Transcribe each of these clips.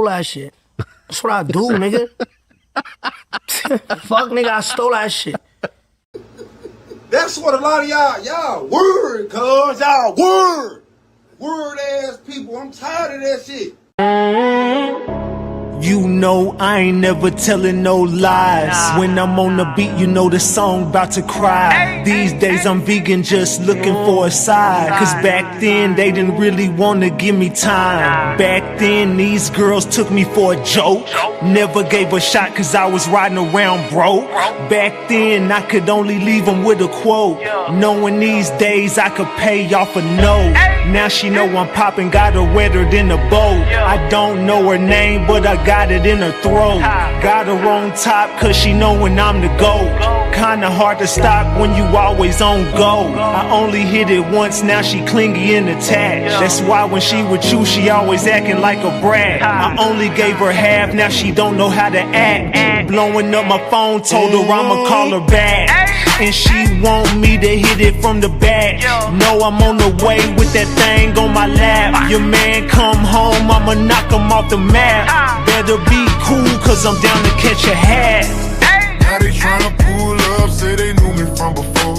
stole that shit. That's what I do, nigga. Fuck, nigga, I stole that shit. That's what a lot of y'all word, cuz. Y'all word ass people. I'm tired of that shit. You know I ain't never telling no lies. When I'm on the beat, you know the song about to cry. These days I'm vegan, just looking for a side. Cause back then they didn't really wanna give me time. Back then these girls took me for a joke. Never gave a shot cause I was riding around broke. Back then I could only leave them with a quote. Knowing these days I could pay off a note. Now she know I'm popping, got her wetter than a boat. I don't know her name, but I got it in her throat. Got her on top cause she knowin' I'm the GOAT. Kinda hard to stop when you always on go. I only hit it once, now she clingy and attached. That's why when she with you, she always acting like a brat. I only gave her half, now she don't know how to act. Blowing up my phone, told her I'ma call her back. And she want me to hit it from the back. Know I'm on the way with that thing on my lap. Your man come home, I'ma knock him off the map. Better be cool, cause I'm down to catch a hat. Now they tryna pull up, say they knew me from before.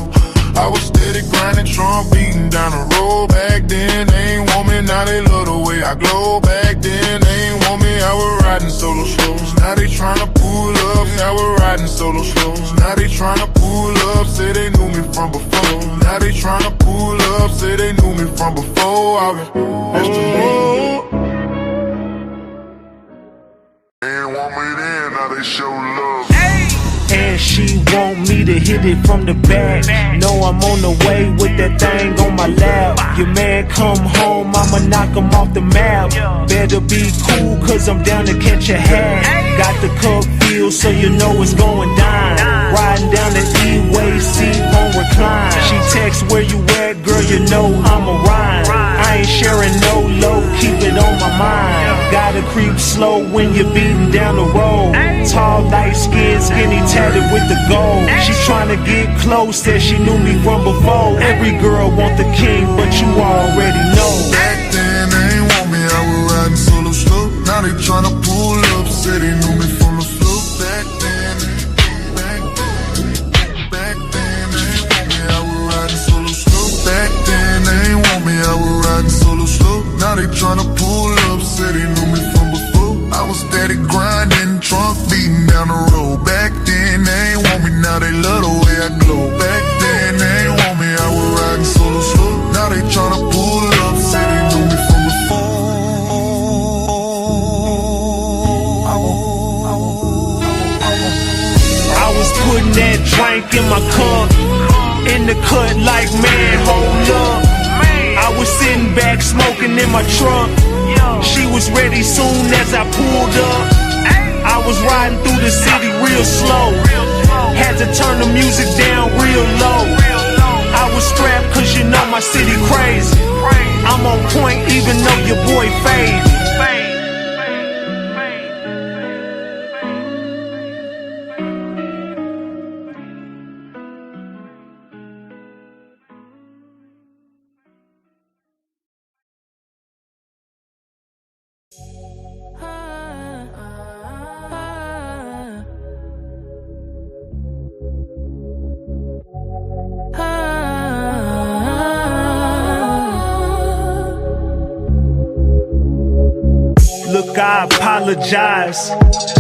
I was steady grinding, Trump beating down the road. Back then, they ain't want me, now they love the way I glow. Back then, they ain't want me, I was riding solo slows. Now they tryna pull up, now we're riding solo slows. Now they tryna pull up, say they knew me from before. Now they tryna pull up, say they knew me from before. I've been, that's the me. They ain't want me then, now they show love. And she want me to hit it from the back. Know I'm on the way with that thing on my lap. Your man come home, I'ma knock him off the map. Better be cool, cause I'm down to catch a hat. Got the cup feel, so you know it's going down. Riding down the E-way, seat on recline. She texts where you at, girl, you know I'm a rhyme. I ain't sharing no low, keep it on my mind. Gotta creep slow when you're beating down the road. Tall, light skin, skinny, tatted with the gold. She tryna get close, said she knew me from before. Every girl want the king, but you already know. Back then they ain't want me, I was riding solo slow. Now they tryna pull up, say they knew me from the flow. Back then they ain't want me, I was riding solo slow. Back then they ain't want me, I was riding solo slow. Now they tryna pull up, say they knew me from before. I was steady grinding, trunk beating down the road. Back then they ain't want me, now they love the way I glow. Back then they ain't want me, I was riding solo slow. Now they tryna pull up, say they knew me from before. I was putting that drink in my cup, in the cut like, man, hold up. I was sitting back smoking in my truck. She was ready soon as I pulled up. I was riding through the city real slow. Had to turn the music down real low. I was strapped cause you know my city crazy. I'm on point even though your boy faded. Look, I apologize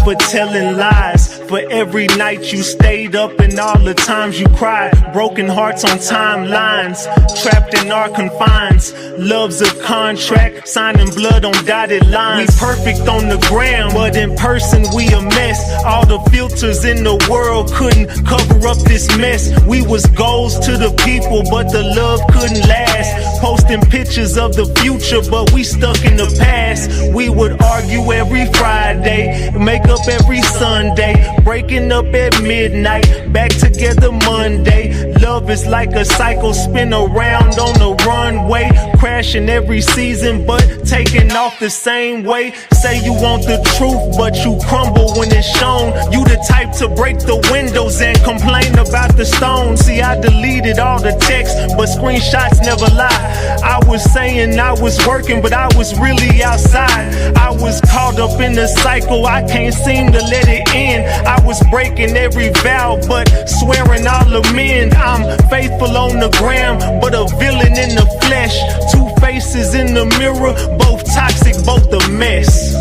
for telling lies, for every night you stayed up and all the times you cried. Broken hearts on timelines, trapped in our confines. Love's a contract, signing blood on dotted lines. We perfect on the gram, but in person we a mess. All the filters in the world couldn't cover up this mess. We was goals to the people, but the love couldn't last. Posting pictures of the future, but we stuck in the past. We would argue every Friday, make up every Sunday. breaking up at midnight, back together Monday. Love is like a cycle, spin around on the runway, crashing every season but taking off the same way. Say you want the truth but you crumble when it's shown. You the type to break the windows and complain about the stone. See, I deleted all the text but screenshots never lie. I was saying I was working but I was really outside. I was caught up in the cycle, I can't seem to let it end. I was breaking every vow but swearing I'll amend. I'm faithful on the gram but a villain in the flesh. Two faces in the mirror, both toxic, both a mess.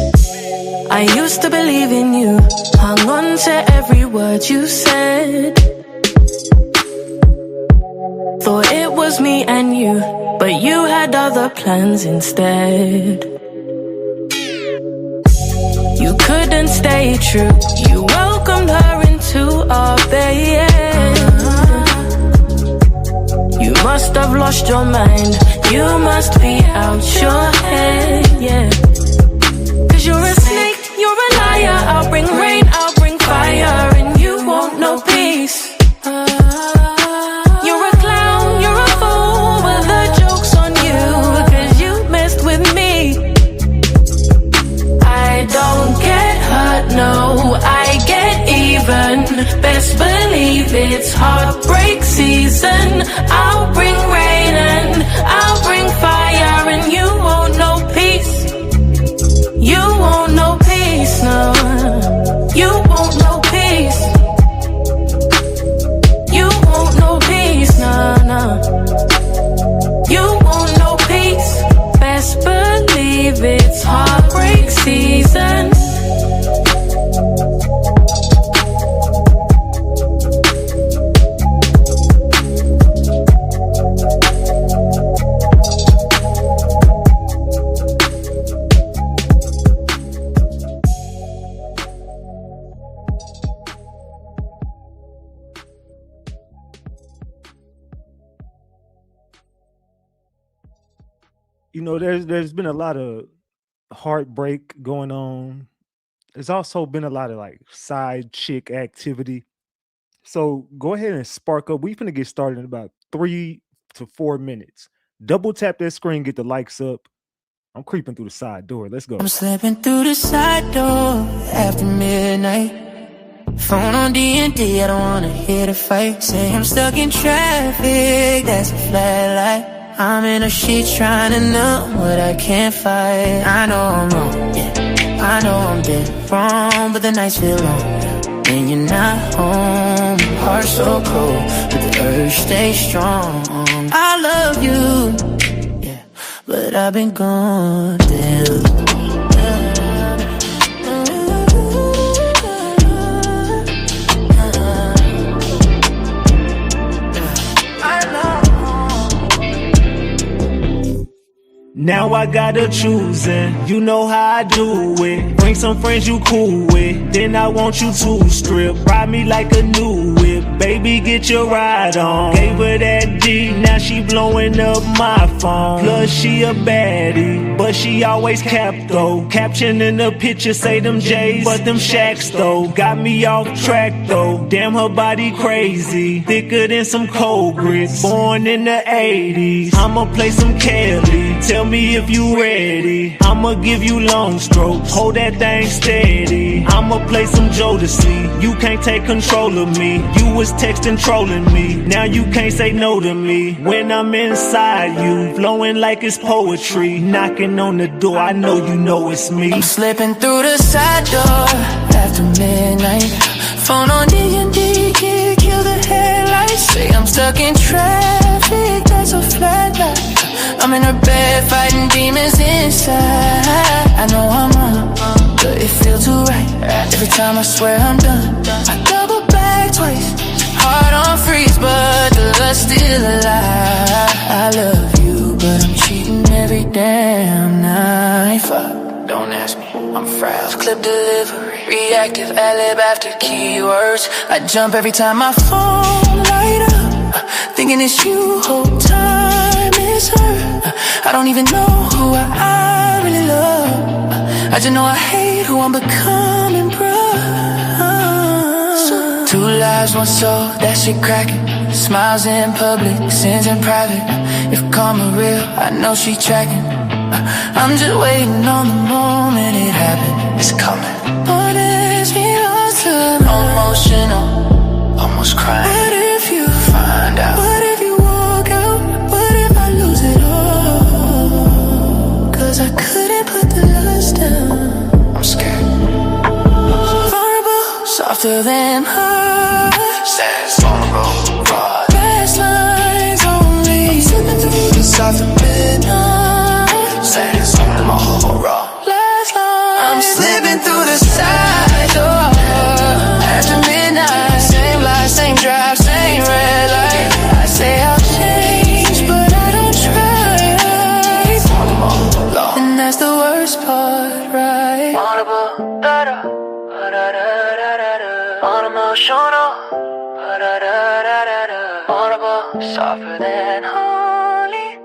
I used to believe in you, hung on to every word you said. Thought it was me and you, but you had other plans instead. You couldn't stay true, you welcomed her into our bed. You must have lost your mind, you must be out your head, yeah. Cause you're a snake, you're a liar. I'll bring rain, I'll bring fire, and you won't know peace. You're a clown, you're a fool, but the joke's on you, cause you messed with me. I don't get hurt, no, I get even. Best believe it's heartbreak season. I'll bring rain and I'll bring fire, and you won't know peace. You won't know peace, no. You won't know peace. You won't know peace, no, no. You won't know peace. Best believe it's heartbreak season. You know, there's been a lot of heartbreak going on. There's also been a lot of like side chick activity. So go ahead and spark up. We finna get started in about 3 to 4 minutes. Double tap that screen, get the likes up. I'm creeping through the side door. Let's go. I'm slipping through the side door after midnight. Phone on D&D, I don't wanna hear the fight. Say I'm stuck in traffic, that's a flat light. I'm in a sheet trying to numb what I can't fight. I know I'm wrong, yeah, I know I'm dead wrong, but the nights feel long when you're not home. Heart so cold, but the urge stays strong. I love you, yeah, but I've been gone, damn. Now I gotta choose, and you know how I do it. Bring some friends you cool with, then I want you to strip. Ride me like a new whip, baby, get your ride on. Gave her that D, now she blowing up my phone. Plus she a baddie, but she always capped though. Caption in the picture say them J's, but them Shacks though. Got me off track though, damn her body crazy. Thicker than some cold grits, born in the 80s. I'ma play some Kelly, tell me if you ready. I'ma give you long strokes, hold that thing steady. I'ma play some Jodeci, you can't take control of me. You was texting trolling me, now you can't say no to me. When I'm inside you, flowing like it's poetry. Knocking on the door, I know it's me. I'm slipping through the side door after midnight. Phone on D&D, can't kill the headlights. Say I'm stuck in traffic, that's a flat light. I'm in her bed fighting demons inside. I know I'm wrong, but it feels too right. Every time I swear I'm done, I double back twice. Heart on freeze, but the lust's still alive. I love you, but I'm cheating every damn night. Fuck, don't ask me, I'm frail. Clip delivery, reactive ad-lib after keywords. I jump every time my phone light up, thinking it's you whole time is her. I don't even know who I really love. I just know I hate who I'm becoming, bruh. lives, one soul, that shit cracking. Smiles in public, sins in private. If karma real, I know she tracking. I'm just waiting on the moment it happened. It's coming. What if we lost love? Emotional, almost crying. What if you find out? What if you walk out? What if I lose it all? Cause I couldn't put the lust down. I'm scared. Vulnerable, softer than her. Says vulnerable, raw. Best lines only. Slipping through the soft midnight. Says vulnerable, raw. Last line. I'm slipping through the side door. After midnight, same light, same drive, same red light. I say I'll change, but I don't try. And that's the worst part, right? Vulnerable, da-da, da-da-da-da-da. Unemotional, da-da-da-da-da. Vulnerable, softer than holy.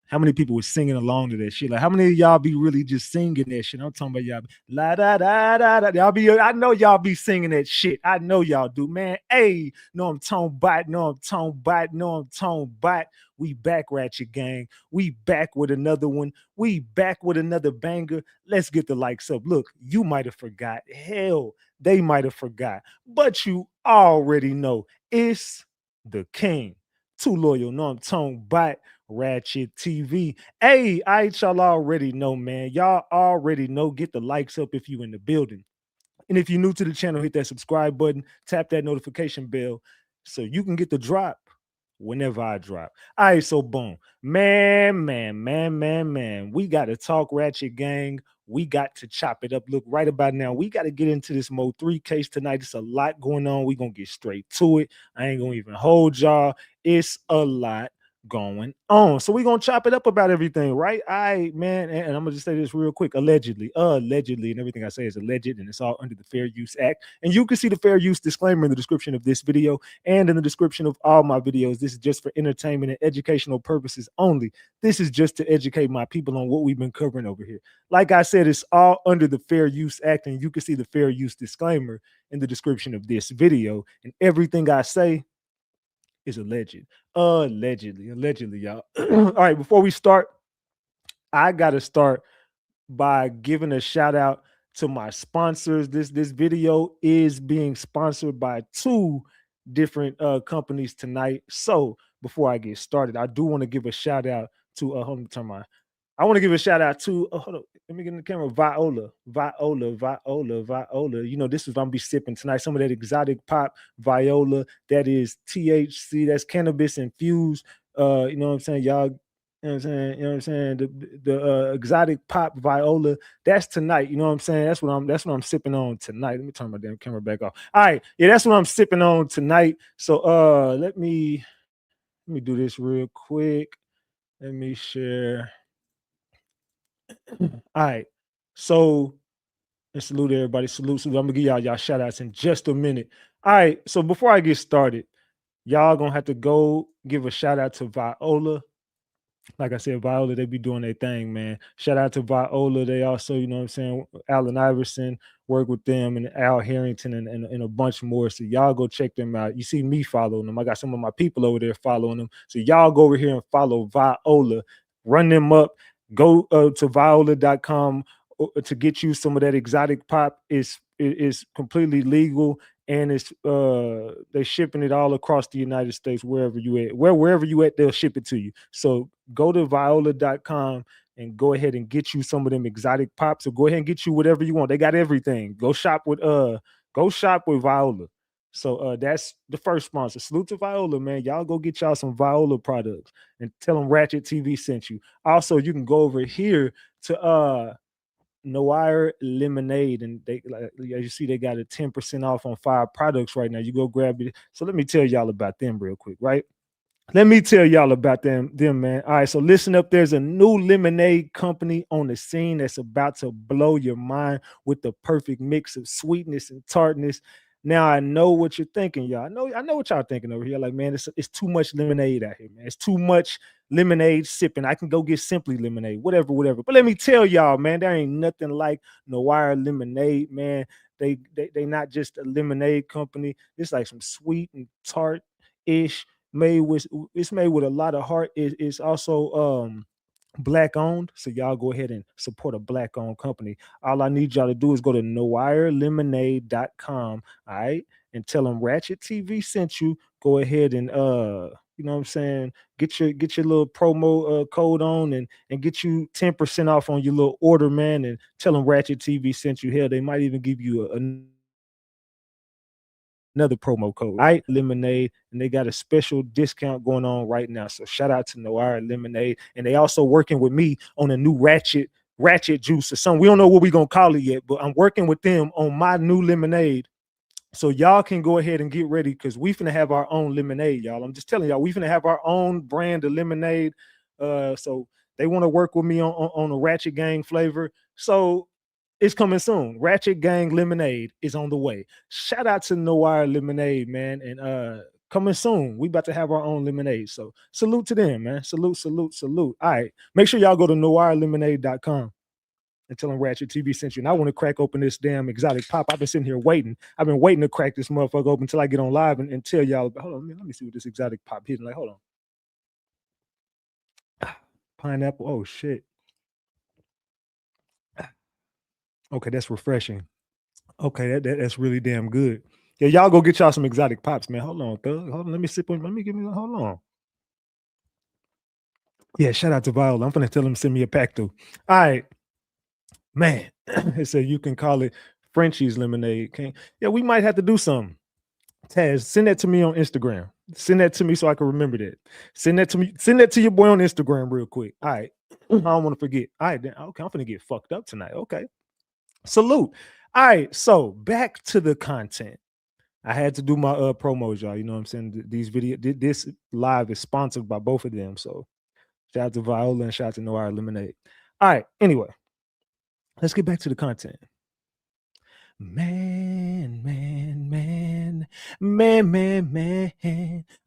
How many people were singing along to that shit? Like, how many of y'all be really just singing that shit? I'm talking about y'all. La da da da da. Y'all be. I know y'all be singing that shit. I know y'all do, man. Hey, no, I'm tone bite. No, I'm tone bite. No, I'm tone bite. We back, Ratchet Gang. We back with another one. We back with another banger. Let's get the likes up. Look, you might have forgot. Hell, they might have forgot. But you already know it's the king. Too loyal. No, I'm tone bite. Ratchet TV. Hey, y'all already know, man. Y'all already know. Get the likes up if you in the building. And if you're new to the channel, hit that subscribe button, tap that notification bell so you can get the drop whenever I drop. All right, so boom. Man. We got to talk, Ratchet Gang. We got to chop it up. Look, right about now, we got to get into this MO3 case tonight. It's a lot going on. We're going to get straight to it. I ain't going to even hold y'all. It's a lot going on. So we're gonna chop it up about everything, right? All right, man. And I'm gonna just say this real quick. Allegedly, and everything I say is alleged, and it's all under the Fair Use Act. And you can see the fair use disclaimer in the description of this video and in the description of all my videos. This is just for entertainment and educational purposes only. This is just to educate my people on what we've been covering over here. Like I said, it's all under the Fair Use Act, and you can see the fair use disclaimer in the description of this video. And everything I say is alleged. Allegedly, y'all. All right, before we start, I gotta start by giving a shout out to my sponsors. This video is being sponsored by two different companies tonight. So before I get started, I do want to give a shout out to hold on, turn my. I want to give a shout out to hold on, let me get in the camera. Viola. You know, this is what I'm gonna be sipping tonight. Some of that exotic pop Viola. That is THC. That's cannabis infused. You know what I'm saying, y'all. You know what I'm saying? You know what I'm saying? The exotic pop Viola. That's tonight. You know what I'm saying? That's what I'm sipping on tonight. Let me turn my damn camera back off. All right, yeah, that's what I'm sipping on tonight. So let me do this real quick. Let me share. All right, so and salute everybody. Salute. I'm gonna give y'all shout outs in just a minute. All right, so before I get started, y'all gonna have to go give a shout out to Viola. Like I said, Viola, they be doing their thing, man. Shout out to Viola. They also, you know what I'm saying, Allen Iverson, work with them, and Al Harrington and a bunch more. So y'all go check them out. You see me following them. I got some of my people over there following them. So y'all go over here and follow Viola. Run them up. Go to viola.com to get you some of that exotic pop. Is completely legal, and it's they're shipping it all across the United States. Wherever you at, wherever you at, they'll ship it to you. So go to viola.com and go ahead and get you some of them exotic pops. So go ahead and get you whatever you want. They got everything. Go shop with Viola. So that's the first sponsor. Salute to Viola, man. Y'all go get y'all some Viola products and tell them Ratchet TV sent you. Also, you can go over here to Noir Lemonade, and they, like, as you see, they got a 10% off on 5 products right now. You go grab it. So let me tell y'all about them real quick, right? Let me tell y'all about them, man. All right, so listen up. There's a new lemonade company on the scene that's about to blow your mind with the perfect mix of sweetness and tartness. Now I know what you're thinking, y'all. I know what y'all thinking over here. Like, man, it's too much lemonade out here, man. It's too much lemonade sipping. I can go get Simply Lemonade, whatever. But let me tell y'all, man, there ain't nothing like Noir Lemonade, man. They not just a lemonade company. It's like some sweet and tart ish it's made with a lot of heart. It's also black owned, so y'all go ahead and support a black owned company. All I need y'all to do is go to noirelemonade.com, all right, and tell them Ratchet TV sent you. Go ahead and you know what I'm saying, get your little promo code on and get you 10% off on your little order, man, and tell them Ratchet TV sent you. Hell, they might even give you another promo code, right? Lemonade, and they got a special discount going on right now. So shout out to Noir Lemonade, and they also working with me on a new ratchet juice or something. We don't know what we're gonna call it yet, but I'm working with them on my new lemonade. So y'all can go ahead and get ready because we finna have our own lemonade, y'all. I'm just telling y'all, we finna have our own brand of lemonade. So they want to work with me on a Ratchet Gang flavor. So it's coming soon. Ratchet Gang Lemonade is on the way. Shout out to Noir Lemonade, man. And coming soon. We about to have our own lemonade. So salute to them, man. Salute. All right. Make sure y'all go to noirelemonade.com and tell them Ratchet TV sent you. And I want to crack open this damn exotic pop. I've been sitting here waiting. I've been waiting to crack this motherfucker open until I get on live and tell y'all about. Hold on, man, let me see what this exotic pop hitting. Like, hold on. Pineapple. Oh shit. Okay, that's refreshing. Okay, that's really damn good. Yeah, y'all go get y'all some exotic pops, man. Hold on, thug. Hold on, let me sip on. Hold on. Yeah, shout out to Viola. I'm gonna tell him to send me a pack too. All right, man. It said you can call it Frenchie's lemonade. Yeah, we might have to do something. Taz, send that to me on Instagram. Send that to me so I can remember that. Send that to me. Send that to your boy on Instagram real quick. All right. I don't want to forget. All right, then. Okay, I'm gonna get fucked up tonight. Okay. Salute. All right, so back to the content. I had to do my promos, y'all. You know what I'm saying? This live is sponsored by both of them. So shout out to Viola and shout out to Noir Lemonade. All right, anyway, let's get back to the content. Man.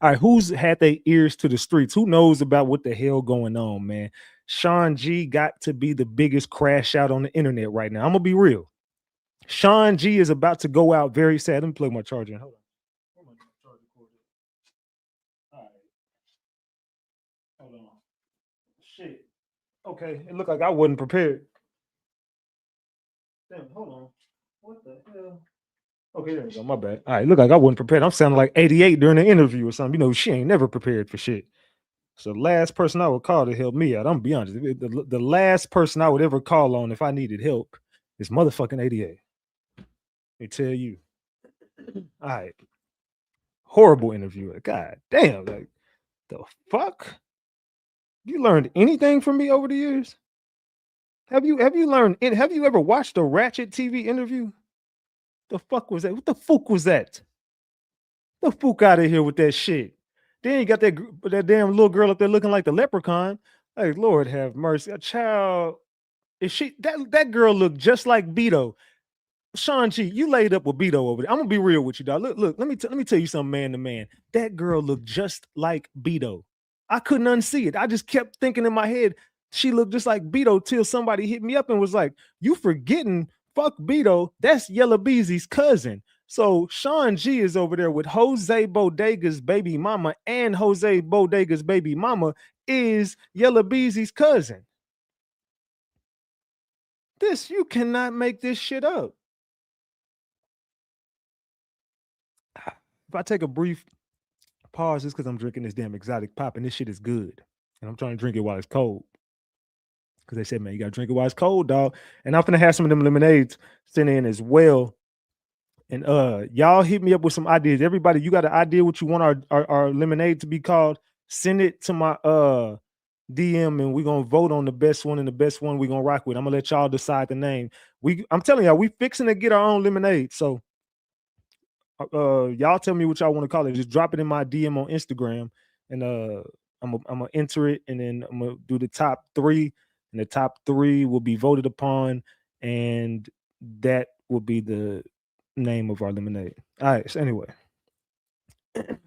All right, who's had their ears to the streets? Who knows about what the hell going on, man? Sean G got to be the biggest crash out on the internet right now. I'm gonna be real. Sean G is about to go out very sad. Let me plug my charger in. Hold on. All right. Hold on. Shit. Okay, it looked like I wasn't prepared. Damn, hold on. What the hell? Okay, there we go. My bad. All right, look like I wasn't prepared. I'm sounding like 88 during the interview or something. You know, she ain't never prepared for shit. So the last person I would call to help me out, I'm gonna be honest. The last person I would ever call on if I needed help is motherfucking 88. Let me tell you. All right. Horrible interviewer. God damn, like the fuck? You learned anything from me over the years? Have you learned it? Have you ever watched a Ratchet TV interview? The fuck was that? What the fuck was that? The fuck out of here with that shit. Then you got that damn little girl up there looking like the leprechaun. Like, Lord have mercy. A child. If she that girl looked just like Beto. Sean G, you laid up with Beto over there. I'm gonna be real with you, dog. Look, let me tell you something, man to man. That girl looked just like Beto. I couldn't unsee it. I just kept thinking in my head, she looked just like Beto till somebody hit me up and was like, "You forgetting? Fuck Beto. That's Yella Beezy's cousin." So Sean G is over there with Jose Bodega's baby mama, and Jose Bodega's baby mama is Yella Beezy's cousin. You cannot make this shit up. If I take a brief pause, it's because I'm drinking this damn exotic pop, and this shit is good. And I'm trying to drink it while it's cold. Because they said, man, you gotta drink it while it's cold, dog. And I'm gonna have some of them lemonades sent in as well. And y'all hit me up with some ideas. Everybody, you got an idea what you want our lemonade to be called? Send it to my DM, and we're gonna vote on the best one, and the best one we're gonna rock with. I'm gonna let y'all decide the name. I'm telling y'all, we fixing to get our own lemonade. So y'all tell me what y'all want to call it. Just drop it in my DM on Instagram, and I'm gonna enter it, and then I'm gonna do the top 3, and the top 3 will be voted upon, and that will be the name of our lemonade. All right. So anyway,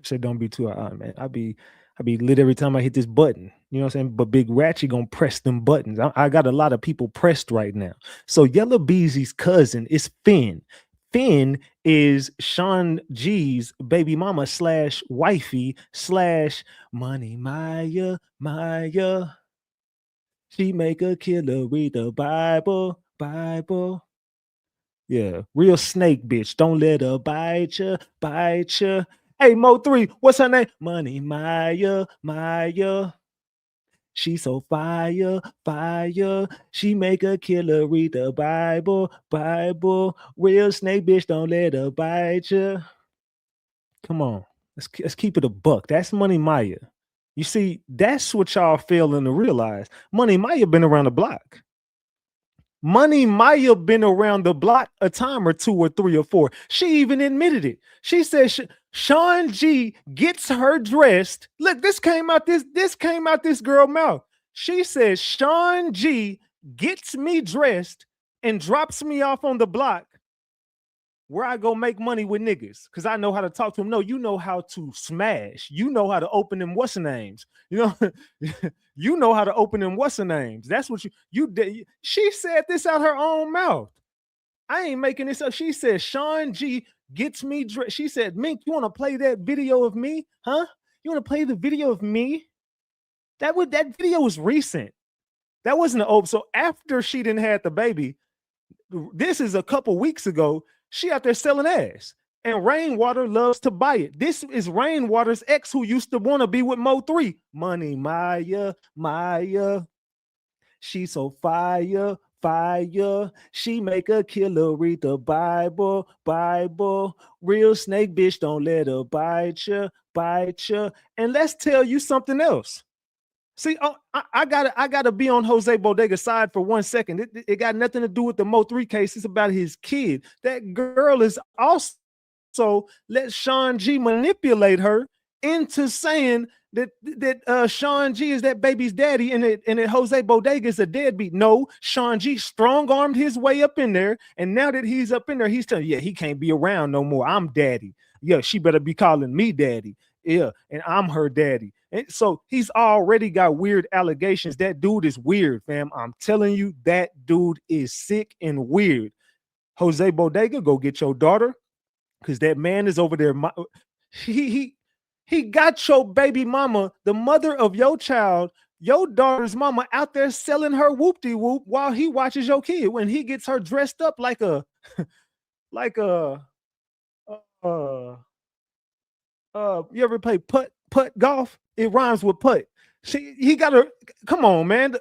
said don't be too high, man. I be lit every time I hit this button. You know what I'm saying? But Big Ratchet gonna press them buttons. I got a lot of people pressed right now. So Yellow Beezy's cousin is Finn. Finn is Sean G's baby mama / wifey / Money Maya. She make a killer read the Bible. Yeah, real snake bitch. Don't let her bite you. Hey, MO3, what's her name? Money Maya. She so fire. She make a killer read the Bible. Real snake bitch, don't let her bite you. Come on, let's keep it a buck. That's Money Maya. You see, that's what y'all failing to realize. Money Maya been around the block. Money Maya been around the block a time or 2 or 3 or 4. She even admitted it. She said Sean G gets her dressed. Look, this came out this girl mouth. She says Sean G gets me dressed and drops me off on the block where I go make money with niggas because I know how to talk to them. No, you know how to smash. You know how to open them what's names. You know, you know how to open them what's names. That's what you did. She said this out her own mouth. I ain't making this up. She said Sean G gets me dressed. She said, Mink, you want to play that video of me? Huh? You want to play the video of me? That video was recent. That wasn't an old. So after she didn't have the baby, this is a couple weeks ago. She out there selling ass. And Rainwater loves to buy it. This is Rainwater's ex who used to want to be with MO3. Money Maya. She so fire. She make a killer read the Bible. Real snake bitch, don't let her bite you. And let's tell you something else. See, I gotta be on Jose Bodega's side for 1 second. It got nothing to do with the MO3 case. It's about his kid. That girl is also let Sean G manipulate her into saying that Sean G is that baby's daddy and that Jose Bodega is a deadbeat. No, Sean G strong-armed his way up in there, and now that he's up in there, he's telling, yeah, he can't be around no more. I'm daddy. Yeah, she better be calling me daddy. Yeah, and I'm her daddy. And so he's already got weird allegations. That dude is weird, fam. I'm telling you, that dude is sick and weird. Jose Bodega, go get your daughter, because that man is over there. He got your baby mama, the mother of your child, your daughter's mama, out there selling her whoop-de-whoop while he watches your kid when he gets her dressed up like a you ever play putt golf? It rhymes with putt. He got her. Come on, man.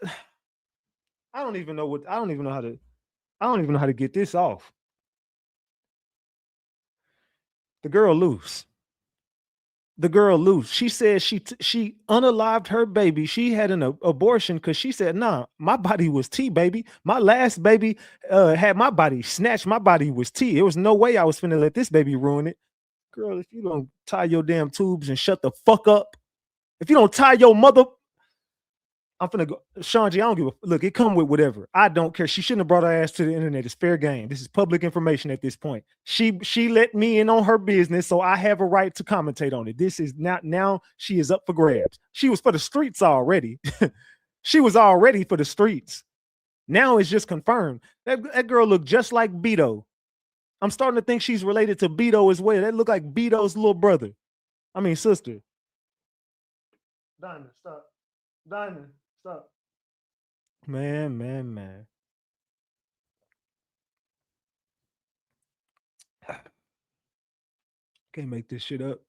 I don't even know how to get this off. The girl loose. She said she unalived her baby. She had an abortion because she said, nah, my body was T, baby. My last baby had my body snatched. My body was T. There was no way I was finna let this baby ruin it. Girl, if you don't tie your damn tubes and shut the fuck up, if you don't tie your mother, I'm finna go. Sean G, I don't give a look. It come with whatever. I don't care. She shouldn't have brought her ass to the internet. It's fair game. This is public information at this point. She let me in on her business, so I have a right to commentate on it. This is now she is up for grabs. She was for the streets already. She was already for the streets. Now it's just confirmed. That girl looked just like Beto. I'm starting to think she's related to Beto as well. That looked like Beto's little brother. I mean, sister. Diamond, stop. Diamond, stop. Man. Can't make this shit up.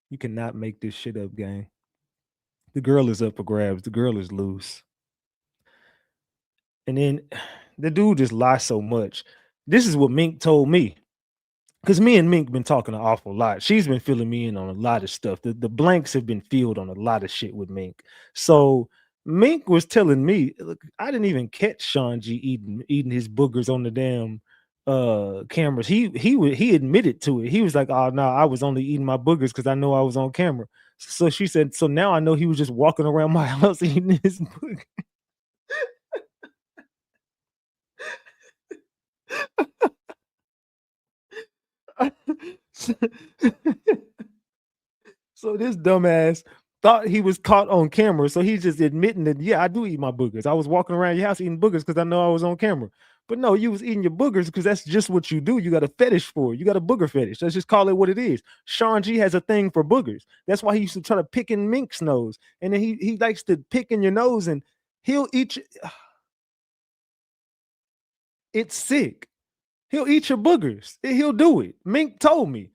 You cannot make this shit up, gang. The girl is up for grabs. The girl is loose. And then the dude just lies so much. This is what Mink told me. Because me and Mink been talking an awful lot. She's been filling me in on a lot of stuff. The blanks have been filled on a lot of shit with Mink. So Mink was telling me, look, I didn't even catch Sean G eating his boogers on the damn cameras. He admitted to it. He was like, oh no, I was only eating my boogers because I know I was on camera. So she said, so now I know he was just walking around my house eating his boogers. So this dumbass thought he was caught on camera. So he's just admitting that, yeah, I do eat my boogers. I was walking around your house eating boogers because I know I was on camera. But no, you was eating your boogers because that's just what you do. You got a fetish for it. You got a booger fetish. Let's just call it what it is. Sean G has a thing for boogers. That's why he used to try to pick in Mink's nose. And then he likes to pick in your nose and he'll eat you. It's sick. He'll eat your boogers. He'll do it. Mink told me.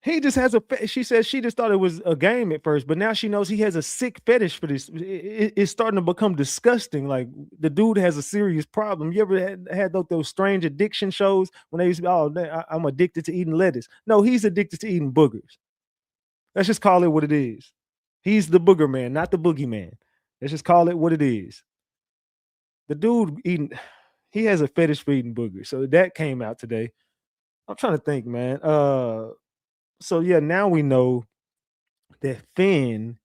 He just has she says she just thought it was a game at first, but now she knows he has a sick fetish for this. It's starting to become disgusting. Like the dude has a serious problem. You ever had those strange addiction shows when they used to be, oh, I'm addicted to eating lettuce. No, he's addicted to eating boogers. Let's just call it what it is. He's the booger man, not the boogeyman. Let's just call it what it is. The dude he has a fetish for eating boogers. So that came out today. I'm trying to think, man. So yeah, now we know that Finn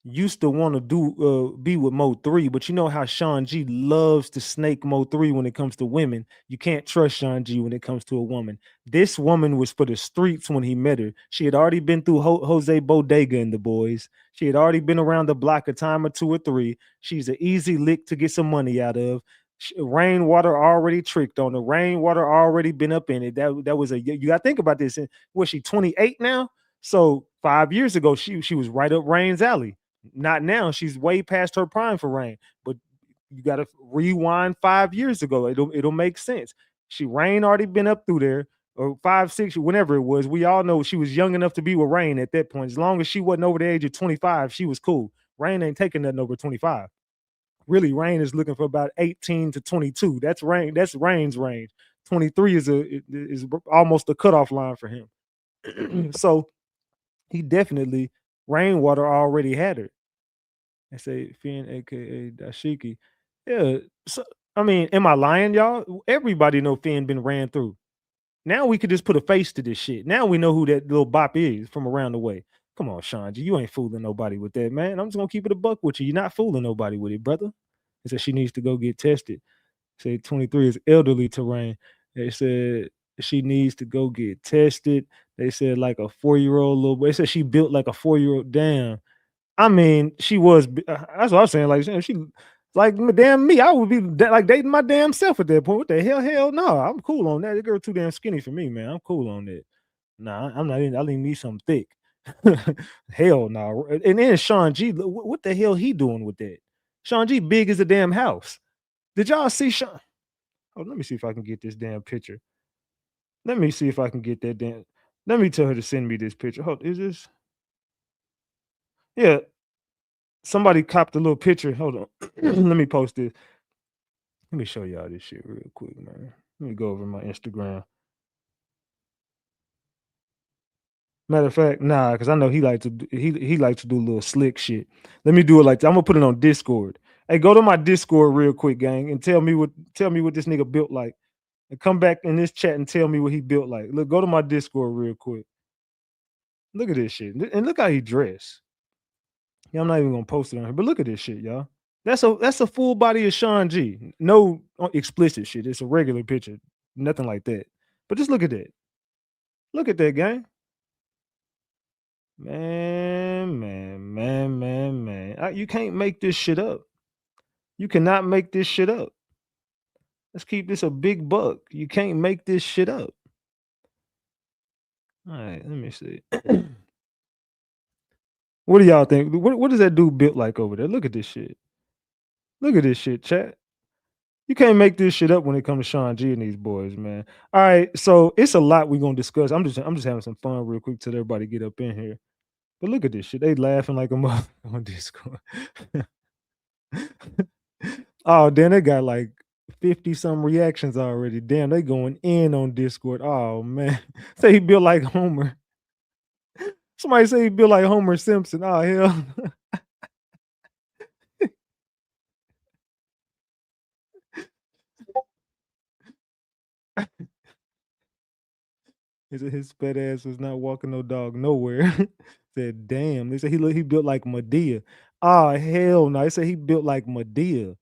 used to want to be with MO3, but you know how Sean G loves to snake MO3 when it comes to women. You can't trust Sean G when it comes to a woman. This woman was for the streets when he met her. She had already been through Jose Bodega and the boys. She had already been around the block a time or two or three. She's an easy lick to get some money out of. Rainwater already tricked on her. Rainwater already been up in it. That was you got to think about this. Was she 28 now? So 5 years ago, she was right up Rain's alley. Not now. She's way past her prime for Rain. But you got to rewind 5 years ago. It'll make sense. Rain already been up through there, or 5, 6, whenever it was. We all know she was young enough to be with Rain at that point. As long as she wasn't over the age of 25, she was cool. Rain ain't taking nothing over 25. Really, Rain is looking for about 18 to 22. That's Rain's range. 23 is almost a cutoff line for him. So he definitely, Rainwater already had her. I say Finn, aka Dashiki. Yeah. So I mean, am I lying, y'all? Everybody know Finn been ran through. Now we could just put a face to this shit. Now we know who that little bop is from around the way. Come on, Sean G, you ain't fooling nobody with that, man. I'm just gonna keep it a buck with you. You're not fooling nobody with it, brother. He said she needs to go get tested. Say 23 is elderly terrain. They said she needs to go get tested. They said like a 4-year-old little boy. They said she built like a 4-year-old. Damn. I mean, she was. That's what I was saying. Like she, like damn me. I would be like dating my damn self at that point. What the hell? Hell no. I'm cool on that. That girl too damn skinny for me, man. I'm cool on that. Nah, I'm not in. I need something thick. Hell no. And then Sean G. What the hell he doing with that? Sean G. big as a damn house. Did y'all see Sean? Oh, let me see if I can get this damn picture. Let me see if I can get that damn. Let me tell her to send me this picture. Hold, is this? Yeah. Somebody copped a little picture. Hold on. Let me post this. Let me show y'all this shit real quick, man. Let me go over my Instagram. Matter of fact, nah, because I know he likes to do a little slick shit. Let me do it like that. I'm gonna put it on Discord. Hey, go to my Discord real quick, gang, and tell me what this nigga built like. And come back in this chat and tell me what he built like. Look, go to my Discord real quick. Look at this shit. And look how he dressed. Yeah, I'm not even gonna post it on here, but look at this shit, y'all. That's a full body of Sean G. No explicit shit. It's a regular picture. Nothing like that. But just look at that. Look at that, gang. Man. You can't make this shit up. You cannot make this shit up. Let's keep this a big buck. You can't make this shit up. All right, let me see. What do y'all think? What does that dude built like over there? Look at this shit. Look at this shit, chat. You can't make this shit up when it comes to Sean G and these boys, man. All right, so it's a lot we're gonna discuss. I'm just having some fun real quick till everybody get up in here. But look at this shit. They laughing like a mother on Discord. Oh, damn, they got like 50 some reactions already. Damn, they going in on Discord. Oh man. Say he built like Homer. Somebody say he built like Homer Simpson. Oh hell. His fat ass was not walking no dog nowhere. Said, damn. They said he built like Medea. Oh hell no. They said he built like Medea.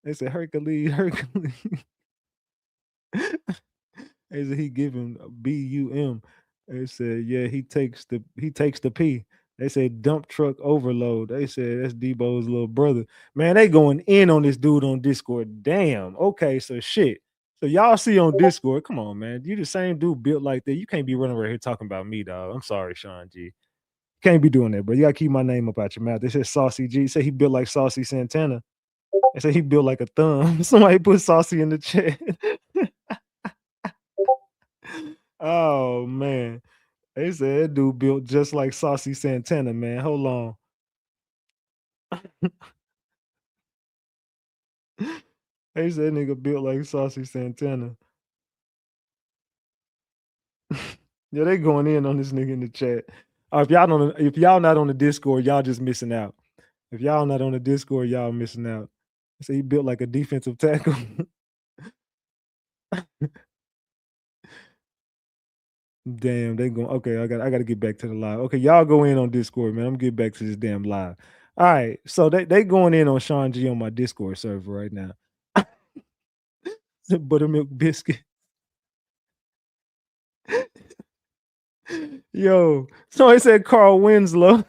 They said Hercules. They said he giving BUM. They said, yeah, he takes the P. They said dump truck overload. They said that's Debo's little brother. Man, they going in on this dude on Discord. Damn. Okay, so shit. So y'all see on Discord, come on, man. You the same dude built like that. You can't be running around here talking about me, dog. I'm sorry, Sean G. Can't be doing that, bro. You gotta keep my name up out your mouth. They said Saucy G. Say he built like Saucy Santana. They said he built like a thumb. Somebody put Saucy in the chat. Oh man. They said that dude built just like Saucy Santana, man. Hold on. They said that nigga built like Saucy Santana. Yeah, they going in on this nigga in the chat. If y'all not on the Discord, y'all just missing out. If y'all not on the Discord, y'all missing out. So he built like a defensive tackle. Damn, they going okay. I gotta get back to the live. Okay, y'all go in on Discord, man. I'm getting back to this damn live. All right, so they going in on Sean G on my Discord server right now. Buttermilk biscuit. Yo, somebody said Carl Winslow.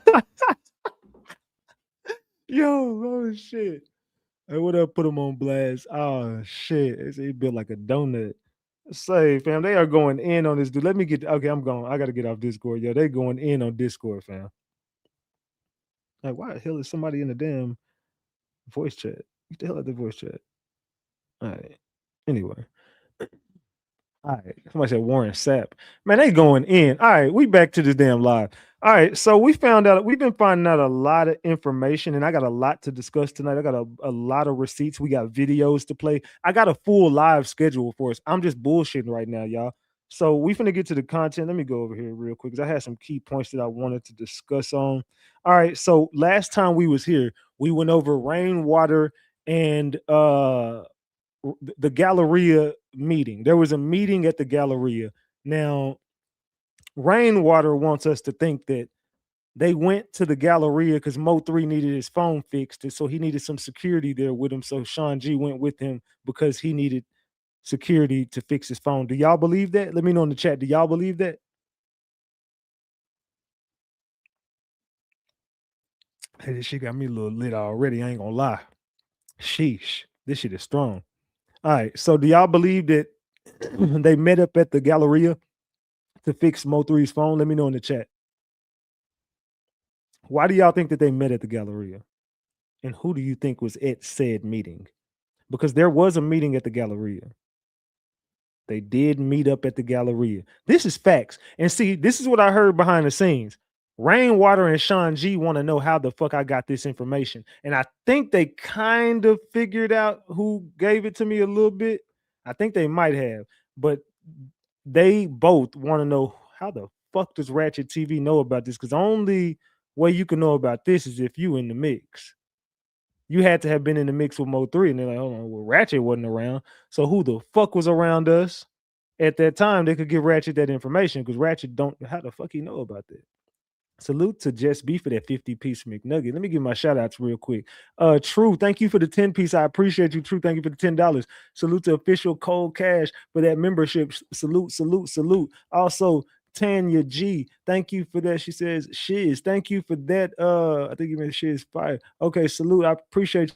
Yo, oh shit. Hey, what up? Put him on blast. Oh shit. They say he built like a donut. Say, fam, they are going in on this dude. Let me get okay. I'm going. I gotta get off Discord. Yo, they going in on Discord, fam. Like, why the hell is somebody in the damn voice chat? What the hell is the voice chat? All right. Anyway. All right. Somebody said Warren Sapp. Man, they going in. All right, we back to this damn live. All right, so we've been finding out a lot of information, and I got a lot to discuss tonight. I got a lot of receipts. We got videos to play. I got a full live schedule for us. I'm just bullshitting right now, y'all. So we finna get to the content. Let me go over here real quick because I had some key points that I wanted to discuss on. All right, so last time we was here, we went over rainwater and the Galleria meeting. There was a meeting at the Galleria. Now, Rainwater wants us to think that they went to the Galleria because MO3 needed his phone fixed, so he needed some security there with him. So Sean G went with him because he needed security to fix his phone. Do y'all believe that? Let me know in the chat. Do y'all believe that? Hey, this shit got me a little lit already. I ain't gonna lie. Sheesh. This shit is strong. All right. So do y'all believe that they met up at the Galleria to fix Mo3's phone? Let me know in the chat. Why do y'all think that they met at the Galleria? And who do you think was at said meeting? Because there was a meeting at the Galleria. They did meet up at the Galleria. This is facts. And see, this is what I heard behind the scenes. Rainwater and Sean G want to know how the fuck I got this information. And I think they kind of figured out who gave it to me a little bit. I think they might have, but they both want to know how the fuck does Ratchet TV know about this? Because the only way you can know about this is if you in the mix. You had to have been in the mix with Mo3, and they're like, hold on, well, Ratchet wasn't around. So who the fuck was around us at that time? They could give Ratchet that information because Ratchet don't. How the fuck he know about that? Salute to Jess B for that 50-piece McNugget. Let me give my shout outs real quick. True, thank you for the 10-piece. I appreciate you, True. Thank you for the $10. Salute to Official Cold Cash for that membership. Salute, salute, salute. Also, Tanya G, thank you for that. She says, shiz. Thank you for that. I think you meant shiz fire. Okay, salute. I appreciate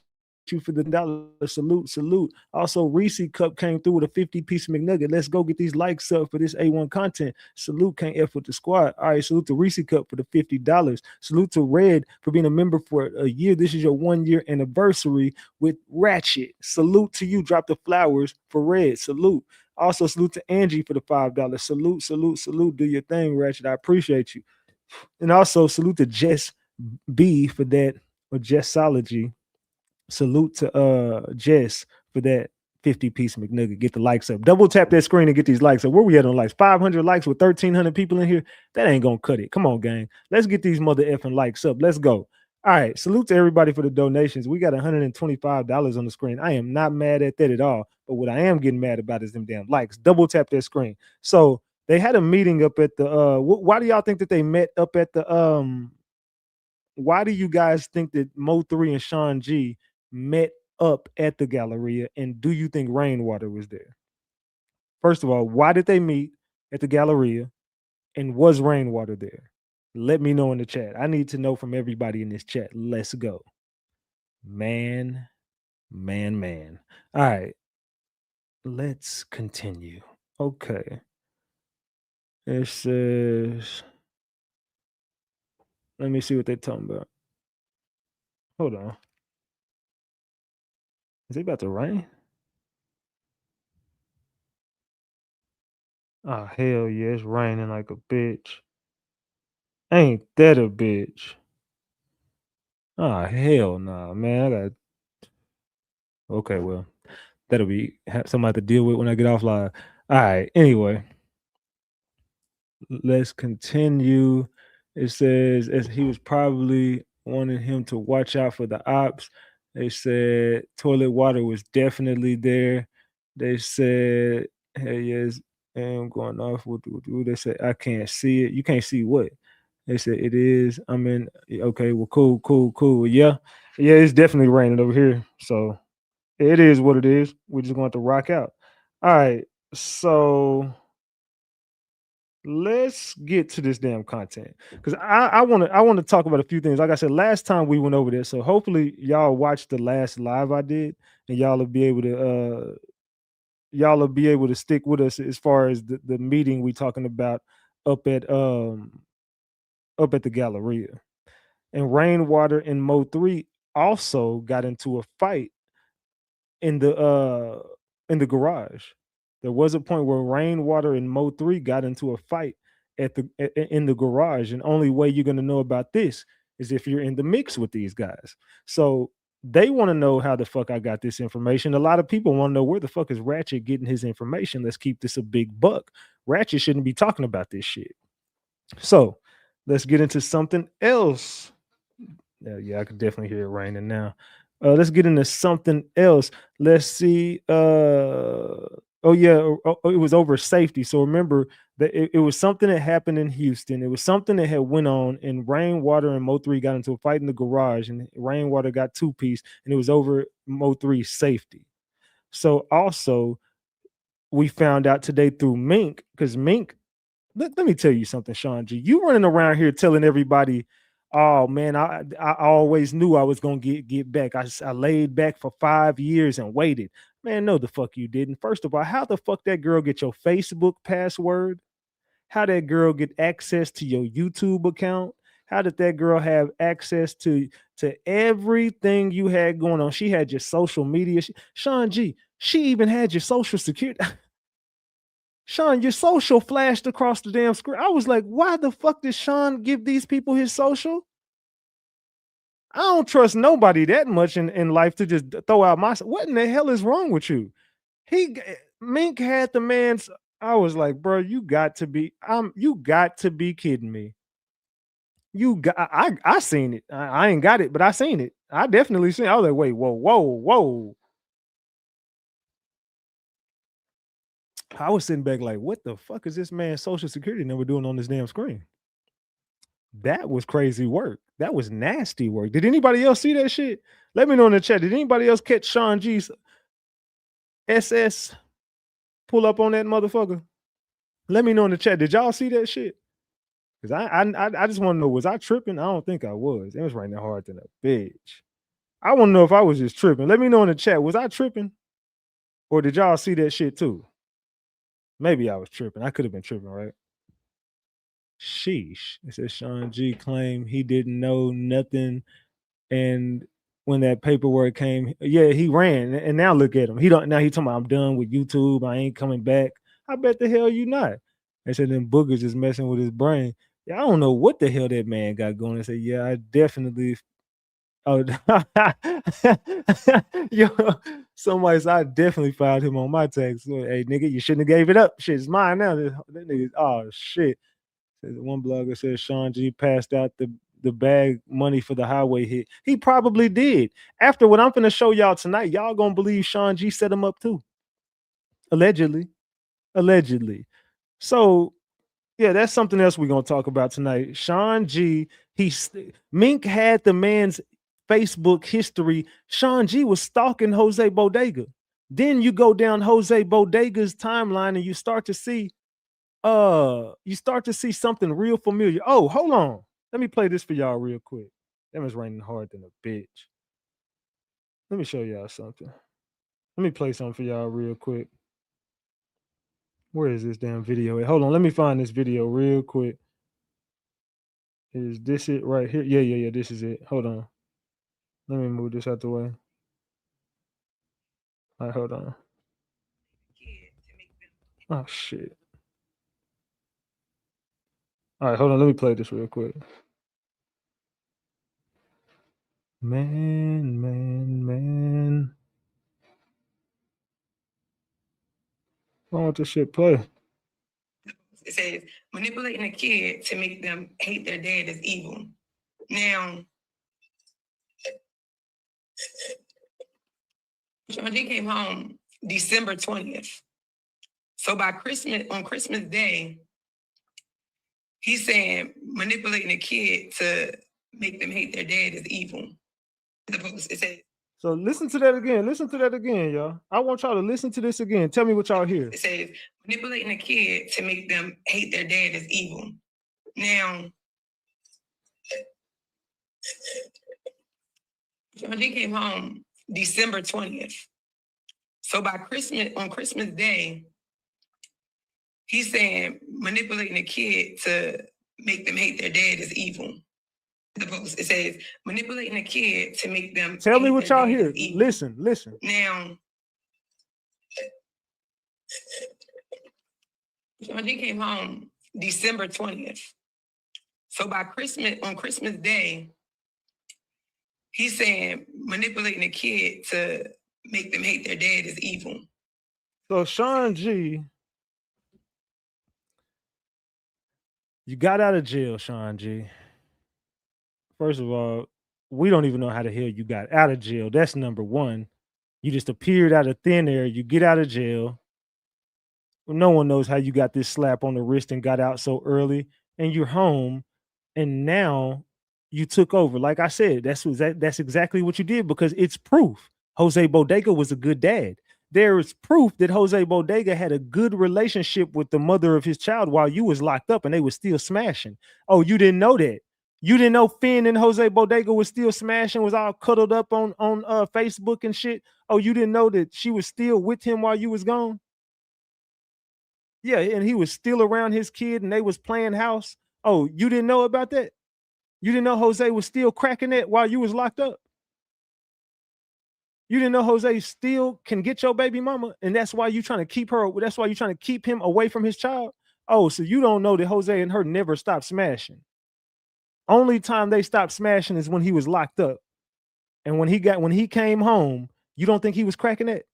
you for the $1. Salute, salute. Also, Reese Cup came through with a 50-piece McNugget. Let's go get these likes up for this A1 content. Salute, can't F with the squad. All right, salute to Reese Cup for the $50. Salute to Red for being a member for a year. This is your 1-year anniversary with Ratchet. Salute to you. Drop the flowers for Red. Salute. Also, salute to Angie for the $5. Salute, salute, salute. Do your thing, Ratchet. I appreciate you. And also, salute to Jess B for that, or Jessology. Salute to Jess for that 50-piece McNugget. Get the likes up. Double tap that screen and get these likes up. Where we at on likes? 500 likes with 1,300 people in here. That ain't gonna cut it. Come on, gang. Let's get these mother effing likes up. Let's go. All right. Salute to everybody for the donations. We got $125 on the screen. I am not mad at that at all. But what I am getting mad about is them damn likes. Double tap that screen. So they had a meeting up at the why do y'all think that they met up at the why do you guys think that Mo3 and Sean G met up at the Galleria, and do you think Rainwater was there? First of all, why did they meet at the Galleria? And was Rainwater there? Let me know in the chat. I need to know from everybody in this chat. Let's go. Man. All right. Let's continue. Okay. It says, let me see what they're talking about. Hold on. Is it about to rain? Oh, hell yeah, it's raining like a bitch. Ain't that a bitch? Oh, hell nah, man. I got. Okay, well, that'll be something I have to deal with when I get off live. All right, anyway. Let's continue. It says as he was probably wanting him to watch out for the ops. They said toilet water was definitely there. They said, hey, yes, I'm going off. What do they say? I can't see it. You can't see what? They said it is. I'm in. Okay, well, cool. Yeah, it's definitely raining over here. So it is what it is. We're just going to rock out. All right. So let's get to this damn content because I want to talk about a few things. Like I said, last time we went over this, so hopefully y'all watched the last live I did, and y'all will be able to stick with us as far as the meeting we talking about up at the Galleria. And Rainwater and MO3 also got into a fight in the garage. There was a point where Rainwater and MO3 got into a fight in the garage, and only way you're gonna know about this is if you're in the mix with these guys. So they want to know how the fuck I got this information. A lot of people want to know where the fuck is Ratchet getting his information. Let's keep this a big buck. Ratchet shouldn't be talking about this shit. So let's get into something else. Yeah, I could definitely hear it raining now. Let's get into something else. Let's see. It was over safety. So remember that it was something that happened in Houston. It was something that had went on, and Rainwater and Mo3 got into a fight in the garage, and Rainwater got 2-piece, and it was over Mo3's safety. So also, we found out today through Mink, because Mink, let me tell you something, Sean G. You running around here telling everybody, oh man, I always knew I was gonna get back. I laid back for 5 years and waited. Man, no, the fuck you didn't. First of all, how the fuck that girl get your Facebook password? How that girl get access to your YouTube account? How did that girl have access to everything you had going on? She had your social media. Sean G, she even had your social security. Sean, your social flashed across the damn screen. I was like, why the fuck did Sean give these people his social? I don't trust nobody that much in life to just throw out my. What in the hell is wrong with you? Mink had the man's. I was like, bro, you got to be kidding me. I seen it. I ain't got it, but I seen it. I definitely seen it. I was like, wait, whoa. I was sitting back like, what the fuck is this man's social security number doing on this damn screen? That was crazy work. That was nasty work. Did anybody else see that shit? Let me know in the chat. Did anybody else catch Sean G's SS pull up on that motherfucker? Let me know in the chat. Did y'all see that shit? Because I just want to know, was I tripping? I don't think I was. It was raining hard than a bitch. I want to know if I was just tripping. Let me know in the chat. Was I tripping? Or did y'all see that shit too? Maybe I was tripping. I could have been tripping, right? Sheesh. It says Sean G claimed he didn't know nothing. And when that paperwork came, yeah, he ran. And now look at him. He talking about, I'm done with YouTube. I ain't coming back. I bet the hell you not. They said then Boogers is messing with his brain. Yeah, I don't know what the hell that man got going. I said, yeah, I definitely. Oh, yo, somebody said I definitely filed him on my tax. Hey, nigga, you shouldn't have gave it up. Shit, it's mine now. That nigga, oh shit. One blogger says Sean G passed out the bag money for the highway hit. He probably did. After what I'm gonna show y'all tonight, y'all gonna believe Sean G set him up too. Allegedly. So yeah, that's something else we're gonna talk about tonight. Sean G, Mink had the man's Facebook history. Sean G was stalking Jose Bodega. Then you go down Jose Bodega's timeline and you start to see something real familiar. Oh, hold on. Let me play this for y'all real quick. That was raining hard than a bitch. Let me show y'all something. Let me play something for y'all real quick. Where is this damn video at? Hold on, let me find this video real quick. Is this it right here? Yeah, this is it. Hold on. Let me move this out the way. All right, hold on. Oh, shit. All right, hold on. Let me play this real quick. Man. I want this shit play. It says manipulating a kid to make them hate their dad is evil. Now, Sean G came home December 20th. So by on Christmas Day, he's saying manipulating a kid to make them hate their dad is evil. It says. So listen to that again. Listen to that again, y'all. I want y'all to listen to this again. Tell me what y'all hear. It says manipulating a kid to make them hate their dad is evil. Now, Sean G came home December 20th. So by on Christmas Day, he's saying manipulating a kid to make them hate their dad is evil. The post, it says manipulating a kid to make them. Tell me what y'all hear. Listen. Now, Sean G came home December 20th. So by on Christmas Day, he's saying manipulating a kid to make them hate their dad is evil. So Sean G, you got out of jail, Sean G. First of all, we don't even know how the hell you got out of jail. That's number one. You just appeared out of thin air. You get out of jail. No one knows how you got this slap on the wrist and got out so early, and you're home, and now you took over. Like I said, that's exactly what you did, because it's proof. Jose Bodega was a good dad. There is proof that Jose Bodega had a good relationship with the mother of his child while you was locked up, and they were still smashing. Oh, you didn't know that? You didn't know Finn and Jose Bodega was still smashing, was all cuddled up on Facebook and shit? Oh, you didn't know that she was still with him while you was gone? Yeah, and he was still around his kid and they was playing house. Oh, you didn't know about that? You didn't know Jose was still cracking it while you was locked up? You didn't know Jose still can get your baby mama, and that's why you trying to keep her, that's why you trying to keep him away from his child? Oh, so you don't know that Jose and her never stopped smashing. Only time they stopped smashing is when he was locked up. And when he came home, you don't think he was cracking it?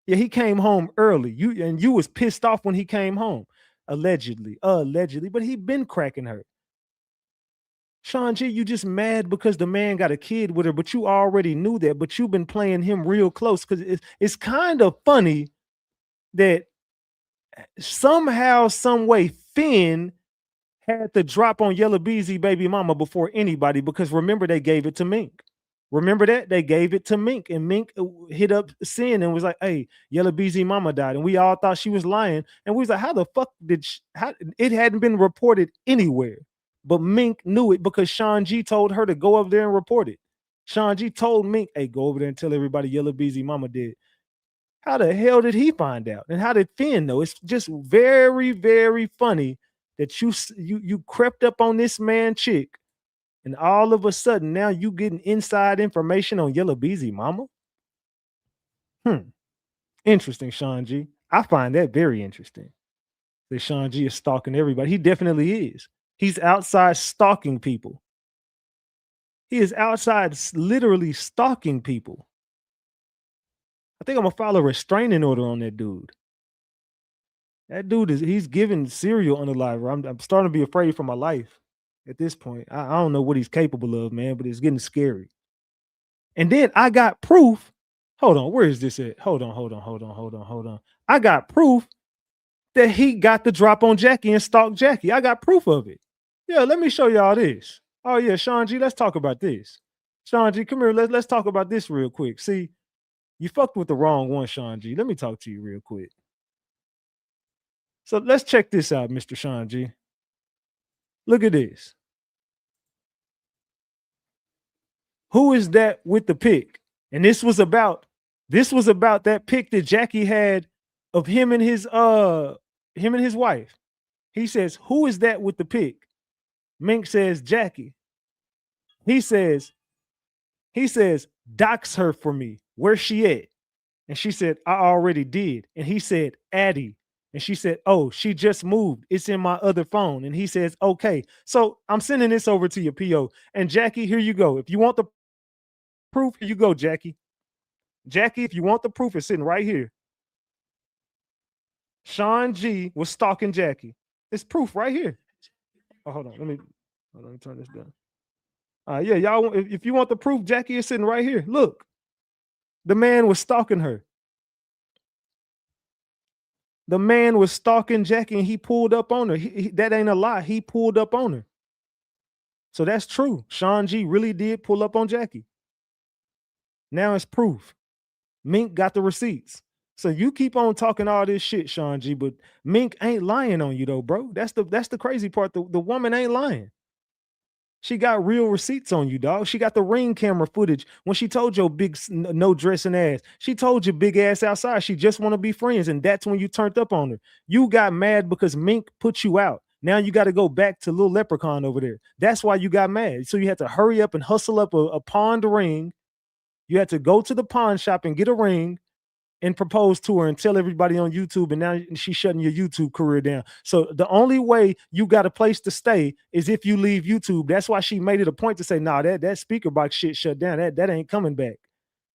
Yeah, he came home early. You was pissed off when he came home. Allegedly, but he been cracking her. Sean G, you just mad because the man got a kid with her, but you already knew that, but you've been playing him real close, because it's kind of funny that somehow, some way, Finn had the drop on Yella Beezy baby mama before anybody, because remember, they gave it to Mink. Remember that? They gave it to Mink, and Mink hit up Sin and was like, hey, Yella Beezy mama died. And we all thought she was lying. And we was like, how the fuck it hadn't been reported anywhere. But Mink knew it because Sean G told her to go over there and report it. Sean G told Mink, hey, go over there and tell everybody Yella Beezy mama did. How the hell did he find out? And how did Finn know? It's just very, very funny that you crept up on this man chick, and all of a sudden now you getting inside information on Yella Beezy mama. Interesting, Sean G. I find that very interesting. That Sean G is stalking everybody. He definitely is. He's outside stalking people. He is outside literally stalking people. I think I'm gonna file a restraining order on that dude. That dude he's giving serial unalive. I'm starting to be afraid for my life at this point. I don't know what he's capable of, man, but it's getting scary. And then I got proof. Hold on, where is this at? Hold on. I got proof that he got the drop on Jackie and stalked Jackie. I got proof of it. Yeah, let me show y'all this. Oh yeah, Sean G, let's talk about this. Sean G, come here. Let's talk about this real quick. See, You fucked with the wrong one, Sean G. Let me talk to you real quick. So let's check this out, Mr. Sean G. Look at this. Who is that with the pic? And this was about that pic that Jackie had of him and his wife. He says, "Who is that with the pic?" Mink says, "Jackie." He says, "Dox her for me. Where's she at?" And she said, "I already did." And he said, "Addie." And she said, "Oh, she just moved. It's in my other phone." And he says, "Okay." So I'm sending this over to your PO. And Jackie, here you go. If you want the proof, here you go, Jackie. Jackie, if you want the proof, it's sitting right here. Sean G was stalking Jackie. It's proof right here. Oh, hold on. Let me turn this down. Yeah, y'all. If you want the proof, Jackie is sitting right here. Look, the man was stalking her. The man was stalking Jackie, and he pulled up on her. That ain't a lie. He pulled up on her. So that's true. Sean G really did pull up on Jackie. Now it's proof. Mink got the receipts. So you keep on talking all this shit, Sean G, but Mink ain't lying on you though, bro. That's the crazy part. The woman ain't lying. She got real receipts on you, dog. She got the ring camera footage when she told your big no dressing ass. She told your big ass outside she just want to be friends, and that's when you turned up on her. You got mad because Mink put you out. Now you got to go back to little leprechaun over there. That's why you got mad. So you had to hurry up and hustle up a pond ring. You had to go to the pawn shop and get a ring and propose to her and tell everybody on YouTube, and now she's shutting your YouTube career down. So the only way you got a place to stay is if you leave YouTube. That's why she made it a point to say, "Nah, that speaker box shit shut down. That ain't coming back."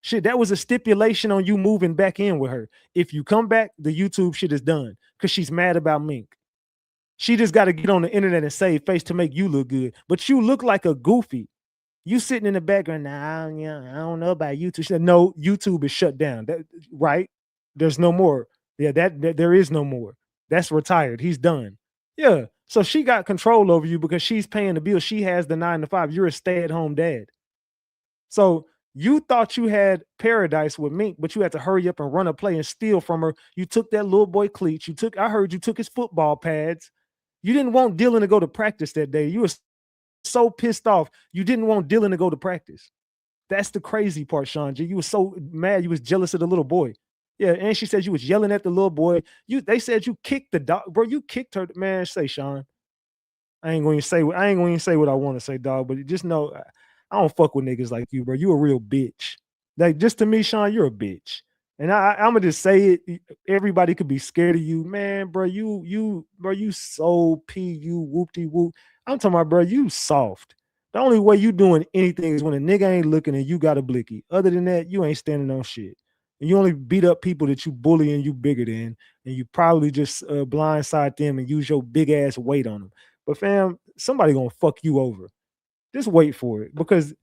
Shit, that was a stipulation on you moving back in with her. If you come back, the YouTube shit is done because she's mad about Mink. She just got to get on the internet and save face to make you look good. But you look like a goofy. You sitting in the background, "Nah, yeah, I don't know about YouTube." She said, "No, YouTube is shut down." That right? There's no more. Yeah, that there is no more. That's retired. He's done. Yeah. So she got control over you because she's paying the bill. She has the 9 to 5. You're a stay-at-home dad. So you thought you had paradise with Mink, but you had to hurry up and run a play and steal from her. You took that little boy cleats. I heard you took his football pads. You didn't want Dylan to go to practice that day. You were so pissed off. You didn't want Dylan to go to practice. That's the crazy part, Sean G. You were so mad. You was jealous of the little boy. Yeah, and she said you was yelling at the little boy. They said you kicked the dog, bro. You kicked her, man. Say, Sean. I ain't going to say what I want to say, dog. But just know, I don't fuck with niggas like you, bro. You a real bitch. Like, just to me, Sean, you're a bitch. And I'm gonna just say it. Everybody could be scared of you, man, bro. You so you whoopty whoop. I'm talking about, bro. You soft. The only way you doing anything is when a nigga ain't looking and you got a blicky. Other than that, you ain't standing on shit. And you only beat up people that you bully and you bigger than, and you probably just blindside them and use your big ass weight on them. But fam, somebody gonna fuck you over. Just wait for it, because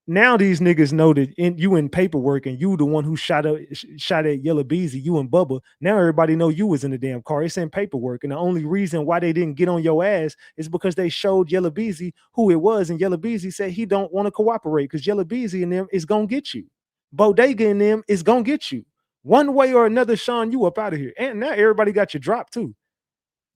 now these niggas know that you in paperwork and you the one who shot at Yellow Beezy, you and Bubba. Now everybody know you was in the damn car. It's in paperwork. And the only reason why they didn't get on your ass is because they showed Yellow Beezy who it was. And Yellow Beezy said he don't want to cooperate because Yellow Beezy and them is going to get you. Bodega and them is going to get you. One way or another, Sean, you up out of here. And now everybody got your drop too.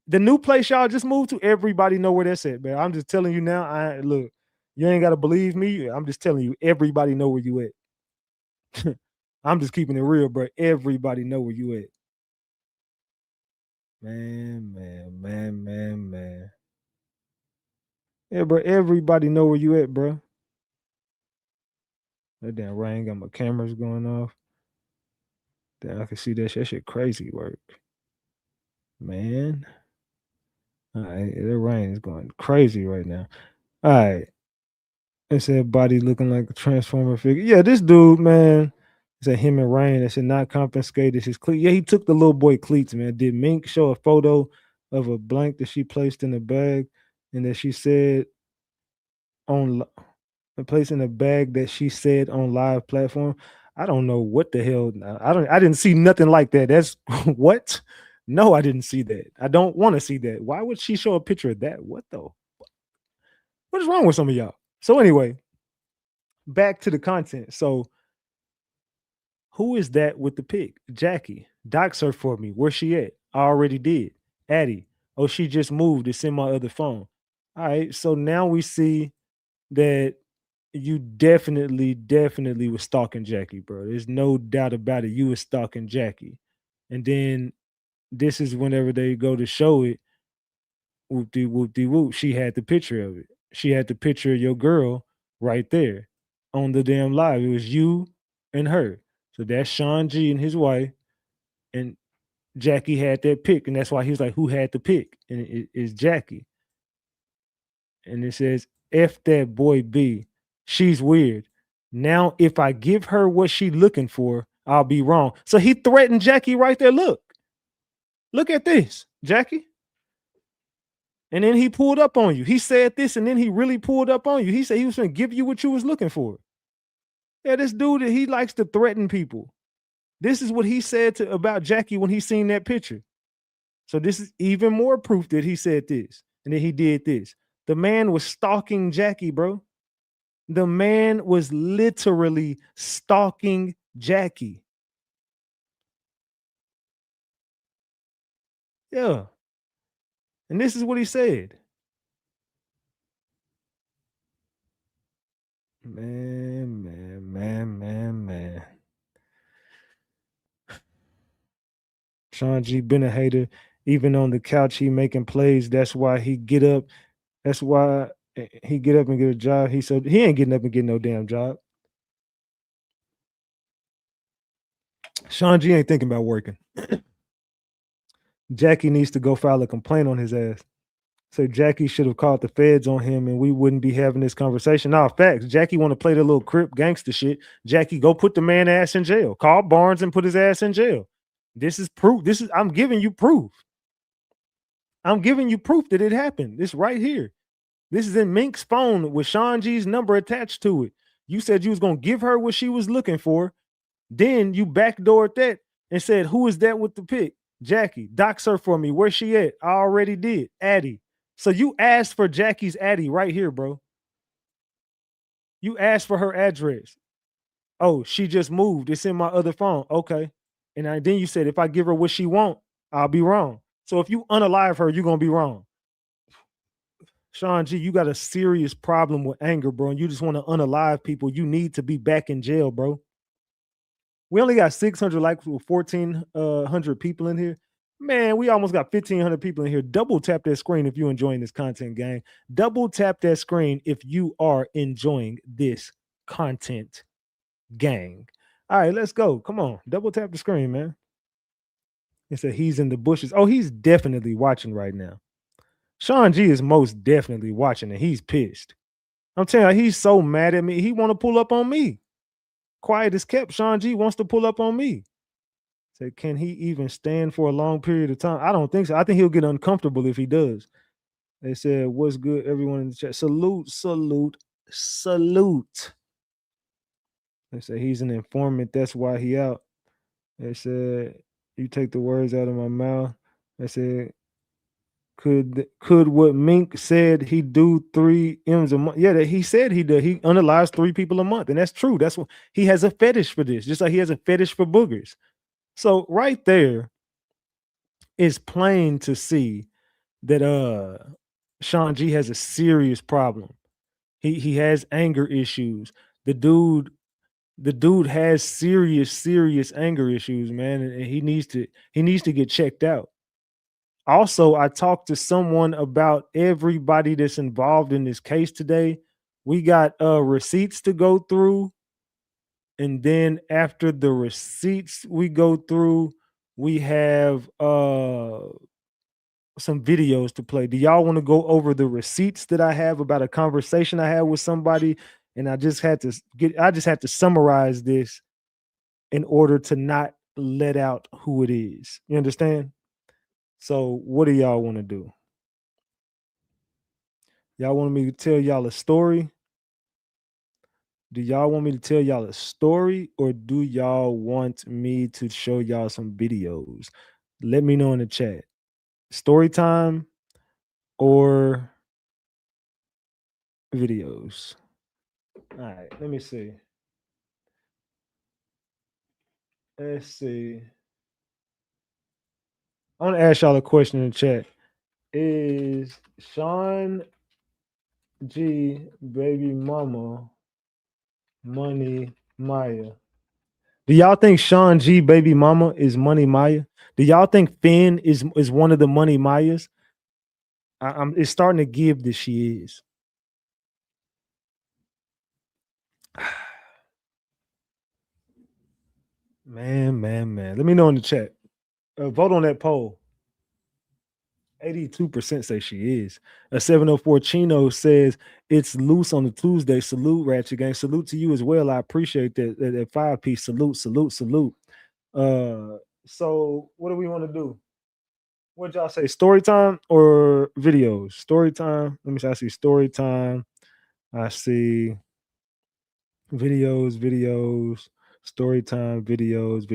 The new place y'all just moved to, everybody know where that's at, man. I'm just telling you now. Look. You ain't got to believe me. I'm just telling you, everybody know where you at. I'm just keeping it real, bro. Everybody know where you at. Man. Yeah, bro. Everybody know where you at, bro. That damn rain got my cameras going off. Damn, I can see that shit. That shit crazy work. Man. All right. The rain is going crazy right now. All right. It said body looking like a transformer figure. Yeah, this dude, man. It said him and Rain. That said not confiscated his cleats. Yeah, he took the little boy cleats, man. Did Mink show a photo of a blank that she placed in a bag and that she said on a place in a bag that she said on live platform? I don't know what the hell. I didn't see nothing like that. That's what? No, I didn't see that. I don't want to see that. Why would she show a picture of that? What though? What is wrong with some of y'all? So anyway, back to the content. So Who is that with the pic? Jackie. Docs her for me. Where she at? I already did. Addie. Oh, she just moved. It's in my other phone. All right. So now we see that you definitely was stalking Jackie, bro. There's no doubt about it. You was stalking Jackie. And then this is whenever they go to show it, whoop de whoop. She had the picture of it. She had the picture of your girl right there on the damn live. It was you and her. So that's Sean G and his wife. And Jackie had that pic. And that's why he was like, who had the pic? And it's Jackie. And it says, F that boy B. She's weird. Now, if I give her what she looking for, I'll be wrong. So he threatened Jackie right there. Look at this, Jackie. And then he pulled up on you. He said this, and then he really pulled up on you. He said he was going to give you what you was looking for. Yeah, this dude, he likes to threaten people. This is what he said about Jackie when he seen that picture. So this is even more proof that he said this, and then he did this. The man was stalking Jackie, bro. The man was literally stalking Jackie. Yeah. And this is what he said. Man. Sean G been a hater. Even on the couch, he making plays. That's why he get up. That's why he get up and get a job. He said he ain't getting up and getting no damn job. Sean G ain't thinking about working. Jackie needs to go file a complaint on his ass. So Jackie should have called the feds on him and we wouldn't be having this conversation. Nah, facts. Jackie want to play the little Crip gangster shit. Jackie, go put the man ass in jail. Call Barnes and put his ass in jail. This is proof. I'm giving you proof. I'm giving you proof that it happened. This right here. This is in Mink's phone with Sean G's number attached to it. You said you was going to give her what she was looking for. Then you backdoored that and said, who is that with the pic? Jackie, dox her for me. Where she at? I already did. Addie. So you asked for Jackie's Addie right here, bro. You asked for her address. Oh, she just moved. It's in my other phone. Okay. And then you said, if I give her what she want, I'll be wrong. So if you unalive her, you're going to be wrong. Sean G, you got a serious problem with anger, bro. And you just want to unalive people. You need to be back in jail, bro. We only got 600 likes with 1,400 people in here. Man, we almost got 1,500 people in here. Double tap that screen if you're enjoying this content, gang. Double tap that screen if you are enjoying this content, gang. All right, let's go. Come on. Double tap the screen, man. It said he's in the bushes. Oh, he's definitely watching right now. Sean G is most definitely watching and he's pissed. I'm telling you, he's so mad at me. He want to pull up on me. Quiet as kept. Sean G wants to pull up on me. Said, can he even stand for a long period of time? I don't think so. I think he'll get uncomfortable if he does. They said, what's good, everyone in the chat? Salute. They said, he's an informant. That's why he out. They said, you take the words out of my mouth. They said, could what Mink said he do 3 M's a month? Yeah, he said he did. He unalives 3 people a month. And that's true. That's what he has a fetish for this, just like he has a fetish for boogers. So right there is plain to see that Sean G has a serious problem. He has anger issues. The dude has serious anger issues, man, and he needs to get checked out. Also, I talked to someone about everybody that's involved in this case today. We got receipts to go through. And then after the receipts we go through, we have some videos to play. Do y'all want to go over the receipts that I have about a conversation I had with somebody? And I just had to summarize this in order to not let out who it is. You understand? So what do y'all want to do? Y'all want me to tell y'all a story? Do y'all want me to tell y'all a story or do y'all want me to show y'all some videos? Let me know in the chat. Story time or videos? All right, let me see. Let's see. I want to ask y'all a question in the chat. Is Sean G baby mama Money Maya? Do y'all think Sean G baby mama is Money Maya? Do y'all think Finn is one of the Money Mayas? I'm it's starting to give that she is. Man. Let me know in the chat. Vote on that poll. 82% say she is. A 704 Chino says it's loose on the Tuesday. Salute, Ratchet Gang. Salute to you as well. I appreciate that 5-piece. Salute. So what do we want to do? What y'all say? Story time or videos? Story time. Let me see. I see story time. I see videos, story time, videos.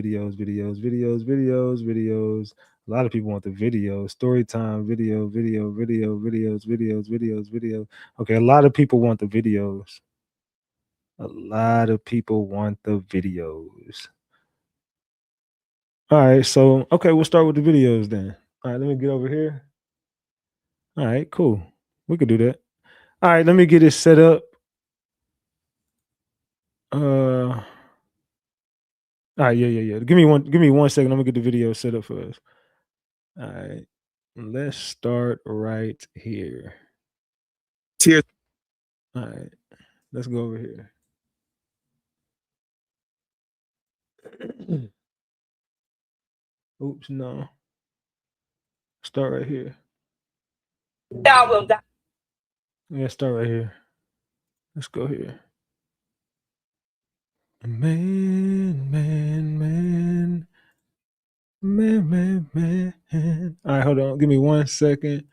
A lot of people want the video, story time, videos. Okay, a lot of people want the videos. A lot of people want the videos. All right, so okay, we'll start with the videos then. All right, let me get over here. All right, cool. We could do that. All right, let me get it set up. All right, yeah. Give me 1 second. I'm gonna get the video set up for us. All right. Let's start right here. Cheers. All right. Let's go over here. Oops, no. Start right here. Y'all will die. Yeah, start right here. Let's go here. Man. All right, hold on. Give me 1 second.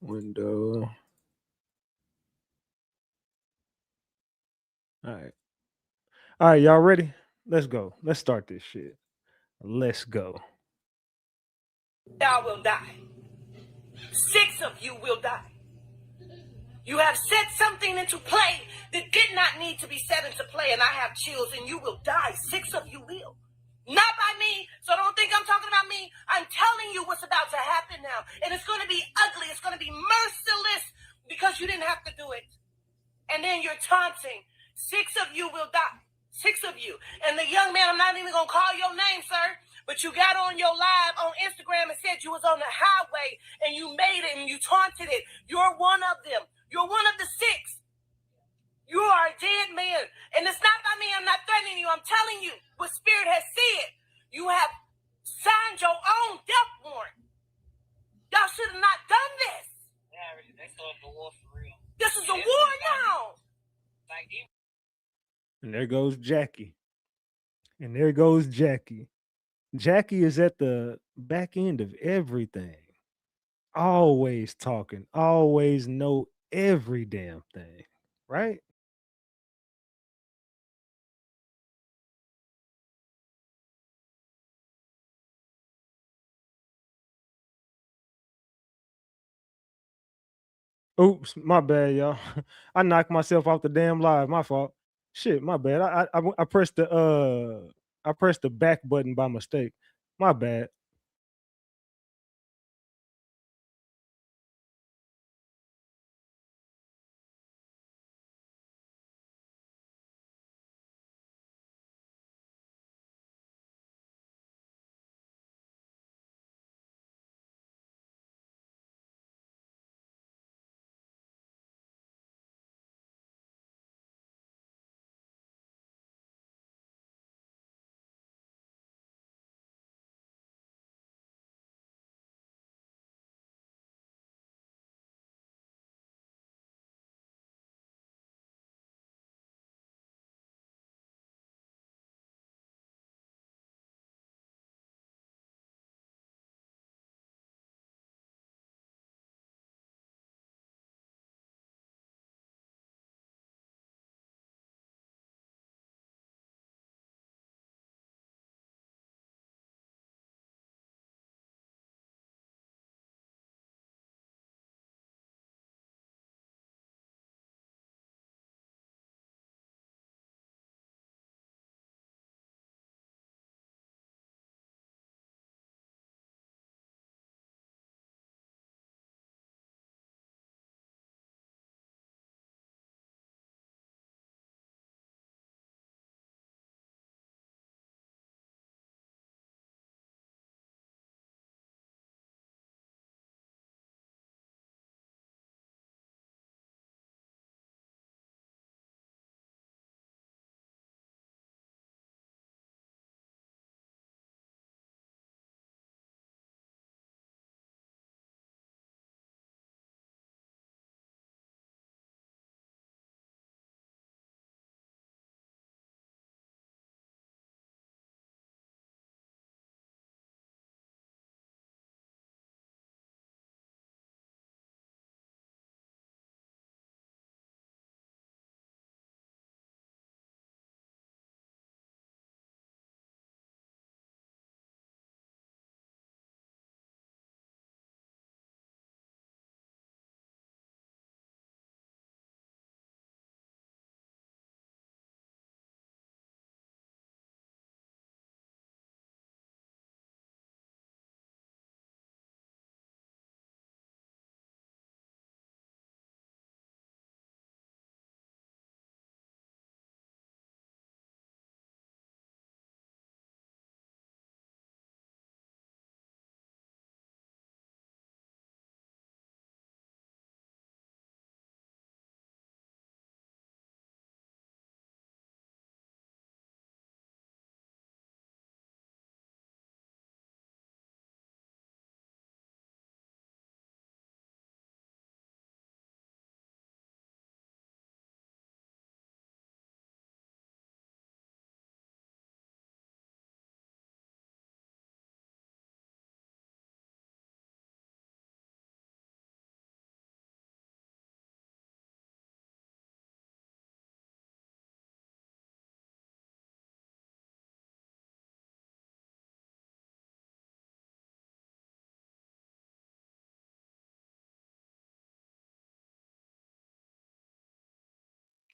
Window. All right, y'all ready? Let's go. Let's start this shit. Let's go. Y'all will die. 6 of you will die. You have set something into play that did not need to be set into play, and I have chills, and you will die. 6 of you will. Not by me, so don't think I'm talking about me. I'm telling you what's about to happen now, and it's going to be ugly. It's going to be merciless because you didn't have to do it. And then you're taunting. 6 of you will die. 6 of you. And the young man, I'm not even going to call your name, sir, but you got on your live on Instagram and said you was on the highway and you made it and you taunted it. You're one of them. You're one of the 6. You are a dead man. And it's not by me. I'm not threatening you. I'm telling you what Spirit has said. You have signed your own death warrant. Y'all should have not done this. They started the war for real. This is a war now. And there goes Jackie. Jackie is at the back end of everything. Always talking, always know every damn thing, right? Oops, my bad, y'all. I knocked myself off the damn live. My fault. Shit, my bad. I pressed the back button by mistake. My bad.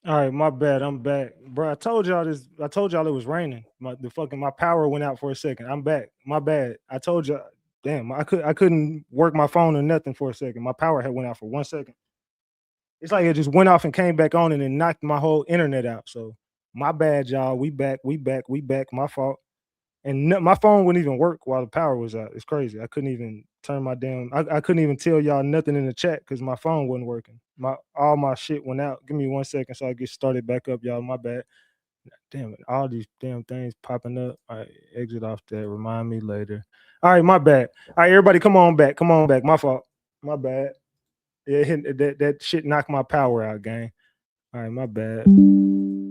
All right, my bad. I'm back, bro. I told y'all this. I told y'all it was raining. My power went out for a second. I'm back. My bad. I told y'all. Damn, I couldn't work my phone or nothing for a second. My power had went out for 1 second. It's like it just went off and came back on and then knocked my whole internet out. So my bad, y'all. We back. We back. We back. My fault. And my phone wouldn't even work while the power was out. It's crazy. I couldn't even turn my damn. I couldn't even tell y'all nothing in the chat because my phone wasn't working. All my shit went out. Give me 1 second so I get started back up, y'all. My bad. Damn it. All these damn things popping up. All right, exit off that. Remind me later. All right, my bad. All right, everybody, come on back. Come on back. My fault. My bad. Yeah, that shit knocked my power out, gang. All right, my bad.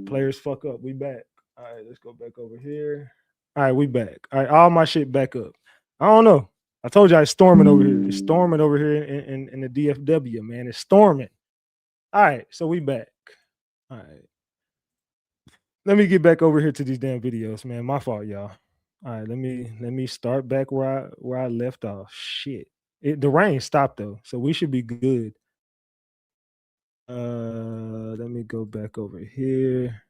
Players fuck up. We back. All right, let's go back over here. All right, we back. All right, all my shit back up. I don't know. I told y'all it's storming over here. It's storming over here in the DFW, man. It's storming. All right, so we back. All right. Let me get back over here to these damn videos, man. My fault, y'all. All right, let me start back where I left off. Shit. The rain stopped though, so we should be good. Let me go back over here.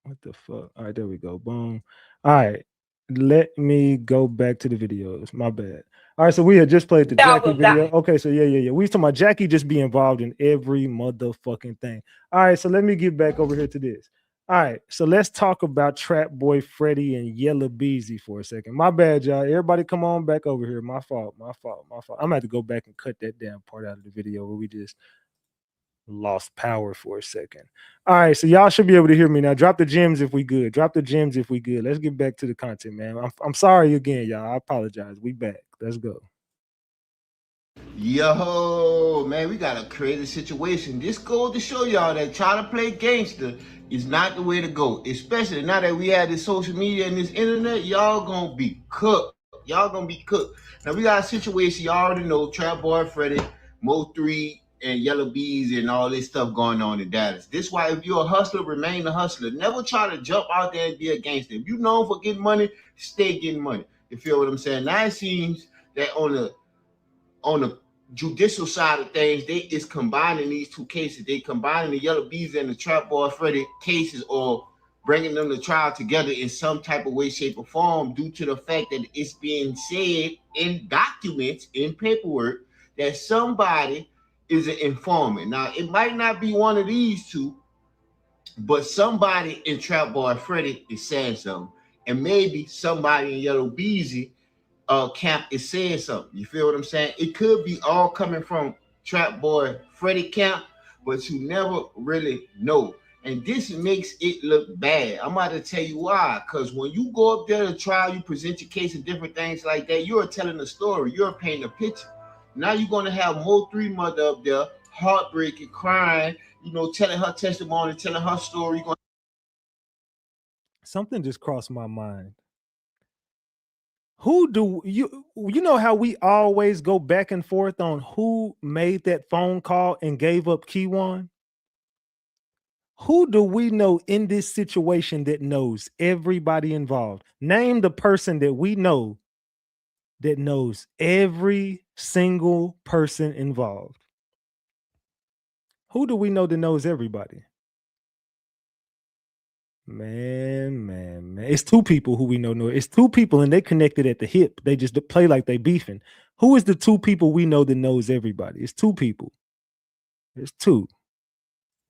What the fuck? All right, there we go. Boom. All right. Let me go back to the videos. My bad. All right, so we had just played the Jackie video. Okay, so yeah. We was talking about Jackie just be involved in every motherfucking thing. All right, so let me get back over here to this. All right, so let's talk about Trap Boy Freddy and Yella Beezy for a second. My bad, y'all. Everybody come on back over here. My fault. I'm gonna have to go back and cut that damn part out of the video where we just lost power for a second. All right, so y'all should be able to hear me now. Drop the gems if we good. Drop the gems if we good. Let's get back to the content, man. I'm sorry again, y'all. I apologize. We back. Let's go. Yo, man, we got a crazy situation. This goes to show y'all that trying to play gangster is not the way to go. Especially now that we have this social media and this internet, y'all gonna be cooked. Y'all gonna be cooked. Now we got a situation, y'all already know, Trap Boy Freddy, MO3, and Yellow Bees and all this stuff going on in Dallas. This why if you're a hustler, remain a hustler. Never try to jump out there and be a gangster. If you're known for getting money, stay getting money. You feel what I'm saying? Now it seems that on the judicial side of things, they is combining these two cases. They combining the Yellow Bees and the Trap Boy Freddy cases, or bringing them to trial together in some type of way, shape, or form, due to the fact that it's being said in documents, in paperwork, that somebody is an informant. Now, it might not be one of these two, but somebody in Trap Boy Freddy is saying something, and maybe somebody in Yellow Beezy camp is saying something. You feel what I'm saying? It could be all coming from Trap Boy Freddy camp, but you never really know. And this makes it look bad. I'm about to tell you why. Because when you go up there to trial, you present your case and different things like that, you're telling a story. You're painting a picture. Now you're going to have MO3 mother up there, heartbreaking, crying, telling her testimony, telling her story. Something just crossed my mind. Who do you know how we always go back and forth on who made that phone call and gave up Keywan? Who do we know in this situation that knows everybody involved? Name the person that we know that knows every single person involved. Who do we know that knows everybody? Man. It's two people who we know. It's two people and they connected at the hip. They just play like they beefing. Who is the two people we know that knows everybody? It's two people. There's two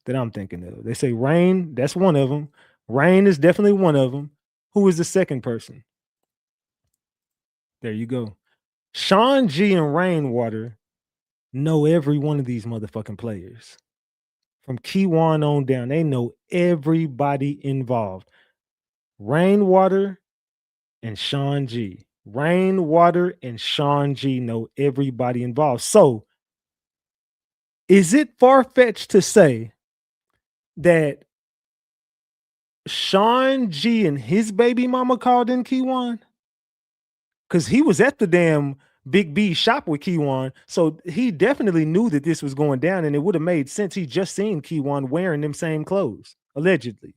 that I'm thinking of. They say Rain, that's one of them. Rain is definitely one of them. Who is the second person? There you go. Sean G and Rainwater know every one of these motherfucking players. From Keywan on down, they know everybody involved. Rainwater and Sean G. Rainwater and Sean G know everybody involved. So, is it far-fetched to say that Sean G and his baby mama called in Keywan? Because he was at the damn Big B shop with Keywan, so he definitely knew that this was going down, and it would have made sense. He just seen Keywan wearing them same clothes, allegedly.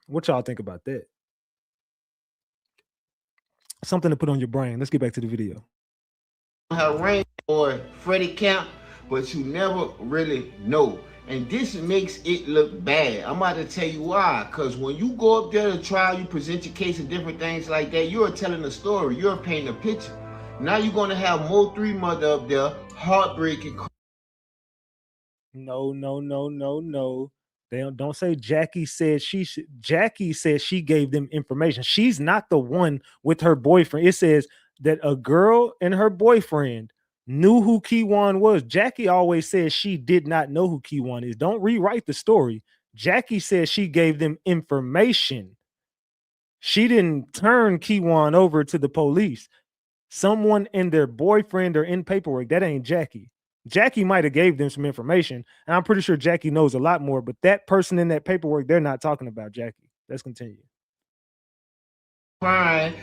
What y'all think about that? Something to put on your brain. Let's get back to the video. Her Rain Boy Freddy camp, but you never really know. And this makes it look bad. I'm about to tell you why. Because when you go up there to trial, you present your case and different things like that, you're telling a story. You're painting a picture. Now you're going to have MO3 mother up there, heartbreaking. No. They don't say Jackie said Jackie said she gave them information. She's not the one with her boyfriend. It says that a girl and her boyfriend knew who Keywan was. Jackie always says she did not know who Keywan is. Don't rewrite the story. Jackie says she gave them information. She didn't turn Keywan over to the police. Someone and their boyfriend are in paperwork. That ain't Jackie. Jackie might have gave them some information, and I'm pretty sure Jackie knows a lot more, but that person in that paperwork, they're not talking about Jackie. Let's continue. Crying,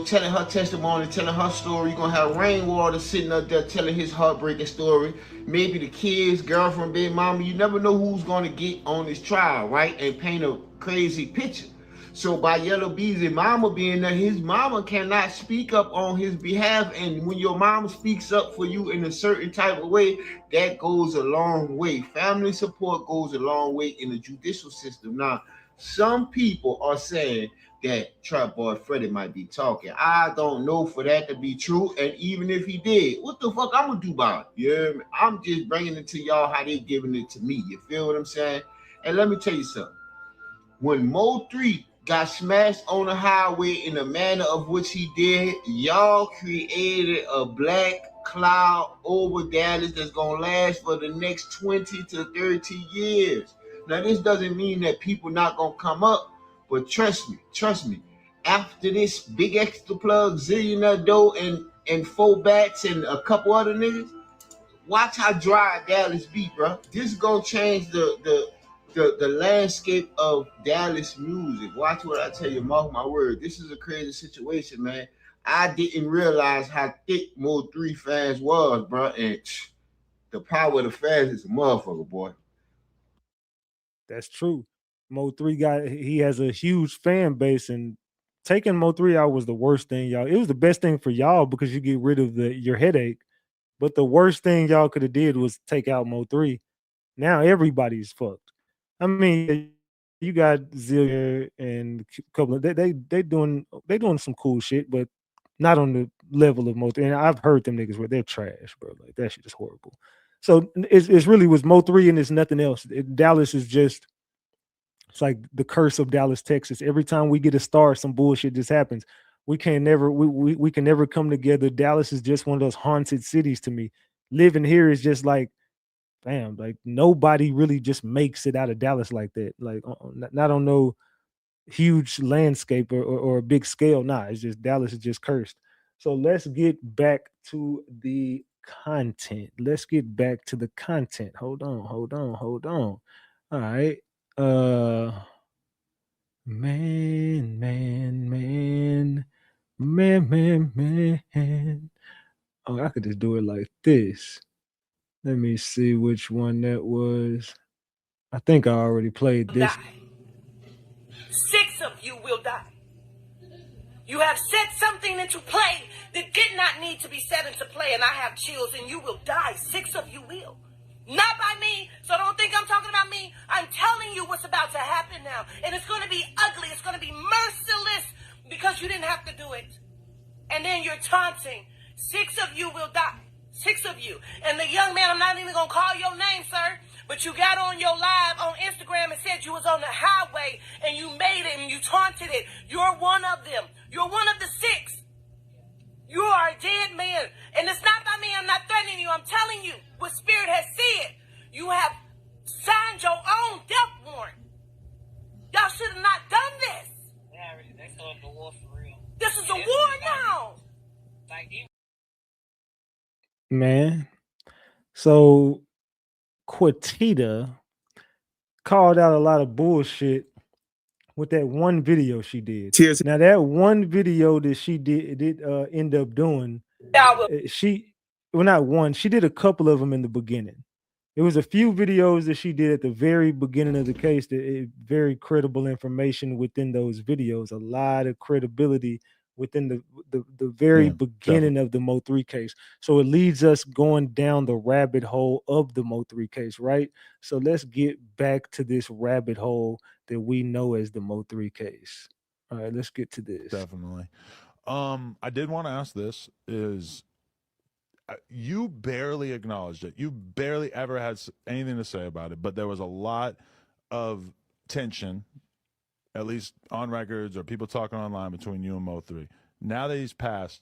telling her testimony, telling her story. You're gonna have Rainwater sitting up there telling his heartbreaking story. Maybe the kids, girlfriend, baby mama. You never know who's gonna get on this trial, right? And paint a crazy picture. So by Yellow Beezy mama being there, his mama cannot speak up on his behalf. And when your mama speaks up for you in a certain type of way, that goes a long way. Family support goes a long way in the judicial system. Now, some people are saying that Trap Boy Freddy might be talking. I don't know for that to be true. And even if he did, what the fuck I'm gonna do about it? Yeah, I'm just bringing it to y'all how they giving it to me. You feel what I'm saying? And let me tell you something. When MO3 got smashed on the highway in the manner of which he did, y'all created a black cloud over Dallas that's gonna last for the next 20 to 30 years. Now, this doesn't mean that people not gonna come up, but trust me, after this big extra plug, zillionaire dough, and 4 bats and a couple other niggas, watch how dry Dallas be, bro. This is gonna change the landscape of Dallas music. Watch what I tell you, mark my word. This is a crazy situation, man. I didn't realize how thick Mo3 fans was, bro. And the power of the fans is a motherfucker, boy. That's true. Mo3 he has a huge fan base, and taking Mo3 out was the worst thing, y'all. It was the best thing for y'all because you get rid of your headache. But the worst thing y'all could have did was take out Mo3. Now everybody's fucked. I mean, you got Zillion and a couple of they doing some cool shit, but not on the level of Mo3. And I've heard them niggas where they're trash, bro. Like that shit is horrible. So it's really was Mo3 and it's nothing else. Dallas is just, it's like the curse of Dallas, Texas. Every time we get a star, some bullshit just happens. We can never come together. Dallas is just one of those haunted cities to me. Living here is just like, damn, like nobody really just makes it out of Dallas like that. Like not on no huge landscape or a big scale. Nah, it's just Dallas is just cursed. So let's get back to the content. Hold on. All right. Man. Oh, I could just do it like this. Let me see which one that was. I think I already played this. 6 of you will die. You have set something into play that did not need to be set into play, and I have chills, and you will die. 6 of you will. Not by me, so don't think I'm talking about me. I'm telling you what's about to happen now, and it's going to be ugly. It's going to be merciless because you didn't have to do it. And then you're taunting. 6 of you will die. 6 of you. And the young man, I'm not even going to call your name, sir, but you got on your live on Instagram and said you was on the highway and you made it and you taunted it. You're one of them. You're one of the 6. You are a dead man. And it's not by me. I'm not threatening you. I'm telling you what Spirit has said. You have signed your own death warrant. Y'all should have not done this. Yeah, they started the war for real. This is a war now. Man. So Quatita called out a lot of bullshit with that one video she did. Tears. Now that one video that she did end up doing, she did a couple of them in the beginning. It was a few videos that she did at the very beginning of the case that very credible information within those videos, a lot of credibility within the very Yeah, beginning of the MO3 case. So it leads us going down the rabbit hole of the MO3 case, right? So let's get back to this rabbit hole that we know as the MO3 case. All right, let's get to this. definitely. I did want to ask this: is you barely acknowledged it. You barely ever had anything to say about it, but there was a lot of tension, at least on records or people talking online, between you and Mo3. Now that he's passed,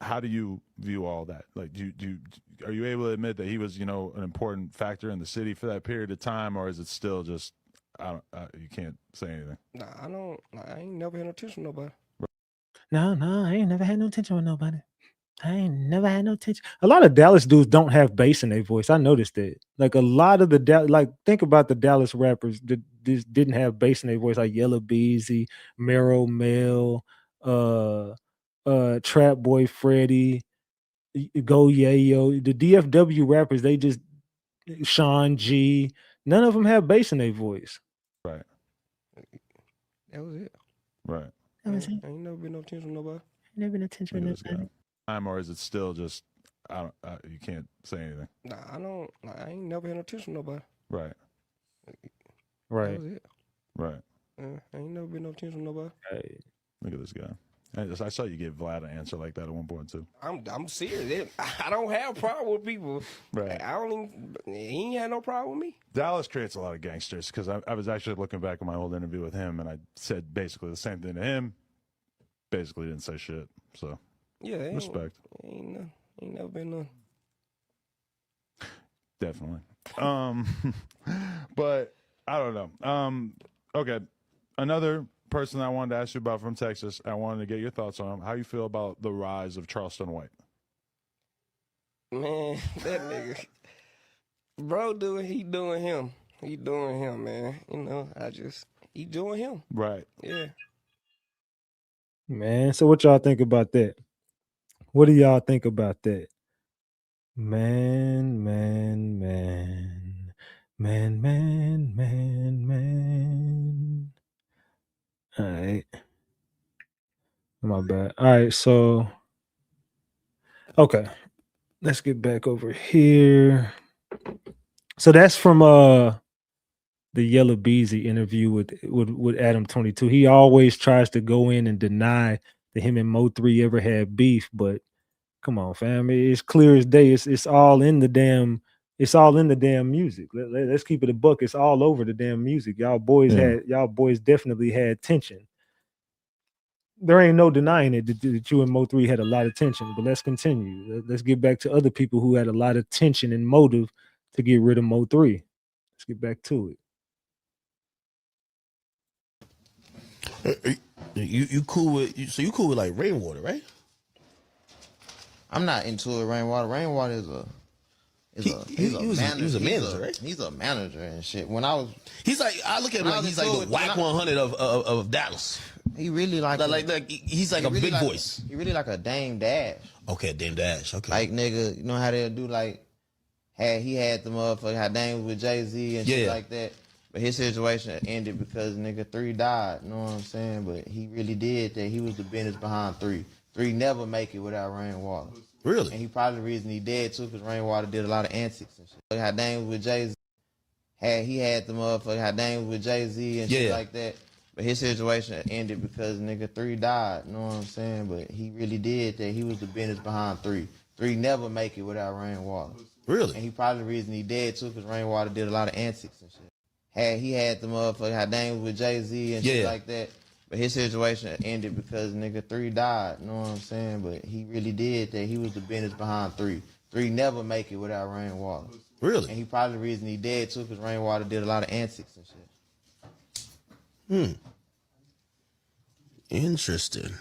how do you view all that? Like, are you able to admit that he was, an important factor in the city for that period of time, or is it still just, you can't say anything? Nah, I don't. I ain't never had no tension with nobody. No, I ain't never had no tension with nobody. I ain't never had no tension. A lot of Dallas dudes don't have bass in their voice. I noticed that. Like a lot of the think about the Dallas rappers that just didn't have bass in their voice, like Yella Beezy, Mero Mel, Trap Boy Freddy, Go Yayo. The DFW rappers, they just Sean G. None of them have bass in their voice. Right. That was it. Right. That was it. I ain't never been no tension with nobody. Never been no tension with nobody. Or is it still just, you can't say anything? Nah, I don't. I ain't never had no tension with nobody. Right. Right. That was it. Right. I ain't never been no tension with nobody. Right. Look at this guy. I saw you give Vlad an answer like that at one point too. I'm serious. I don't have a problem with people. Right. I don't even. He ain't had no problem with me. Dallas creates a lot of gangsters because I was actually looking back at my old interview with him, and I said basically the same thing to him. Basically didn't say shit. So yeah, respect. Ain't never been none. Definitely. But I don't know. Okay. Another person I wanted to ask you about from Texas, I wanted to get your thoughts on him. How you feel about the rise of Charleston White? Man, that nigga. Bro he doing him. He doing him, man. He doing him. Right. Yeah. Man, so what y'all think about that? What do y'all think about that? Man. All right. My bad. All right, so okay. Let's get back over here. So that's from the Yella Beezy interview with Adam 22. He always tries to go in and deny that him and Mo3 ever had beef, but come on, fam. It's clear as day. It's all in the damn music. Let's keep it a buck. It's all over the damn music. Y'all boys definitely had tension. There ain't no denying it that you and Mo3 had a lot of tension, but let's continue. Let's get back to other people who had a lot of tension and motive to get rid of Mo3. Let's get back to it. You cool with so you cool with like Rainwater, right? I'm not into it. Rainwater is a manager, right? He's a manager and shit. When I look at him like he's like the whack 100 of Dallas. He really he's like a big voice. He really like a Dame Dash. Okay, Dame Dash. Okay, like nigga, you know how they'll do he had the motherfucker how Dame was with Jay-Z and shit like that. But his situation ended because nigga 3 died. You know what I'm saying? But he really did that. He was the business behind 3. 3 never make it without Rainwater. Really? And he probably the reason he dead too, because Rainwater did a lot of antics and shit. Like how Dame was with Jay-Z. He had the motherfucker how Dame was with Jay-Z and shit like that. But his situation ended because nigga 3 died. You know what I'm saying? But he really did that. He was the business behind 3. 3 never make it without Rainwater. Really? And he probably the reason he dead too, because Rainwater did a lot of antics and shit. He had the motherfucker how Dame was with Jay-Z and shit like that. But his situation ended because nigga 3 died. You know what I'm saying? But he really did that. He was the business behind 3. 3 never make it without Rainwater. Really? And he probably the reason he dead too, because Rainwater did a lot of antics and shit. Interesting.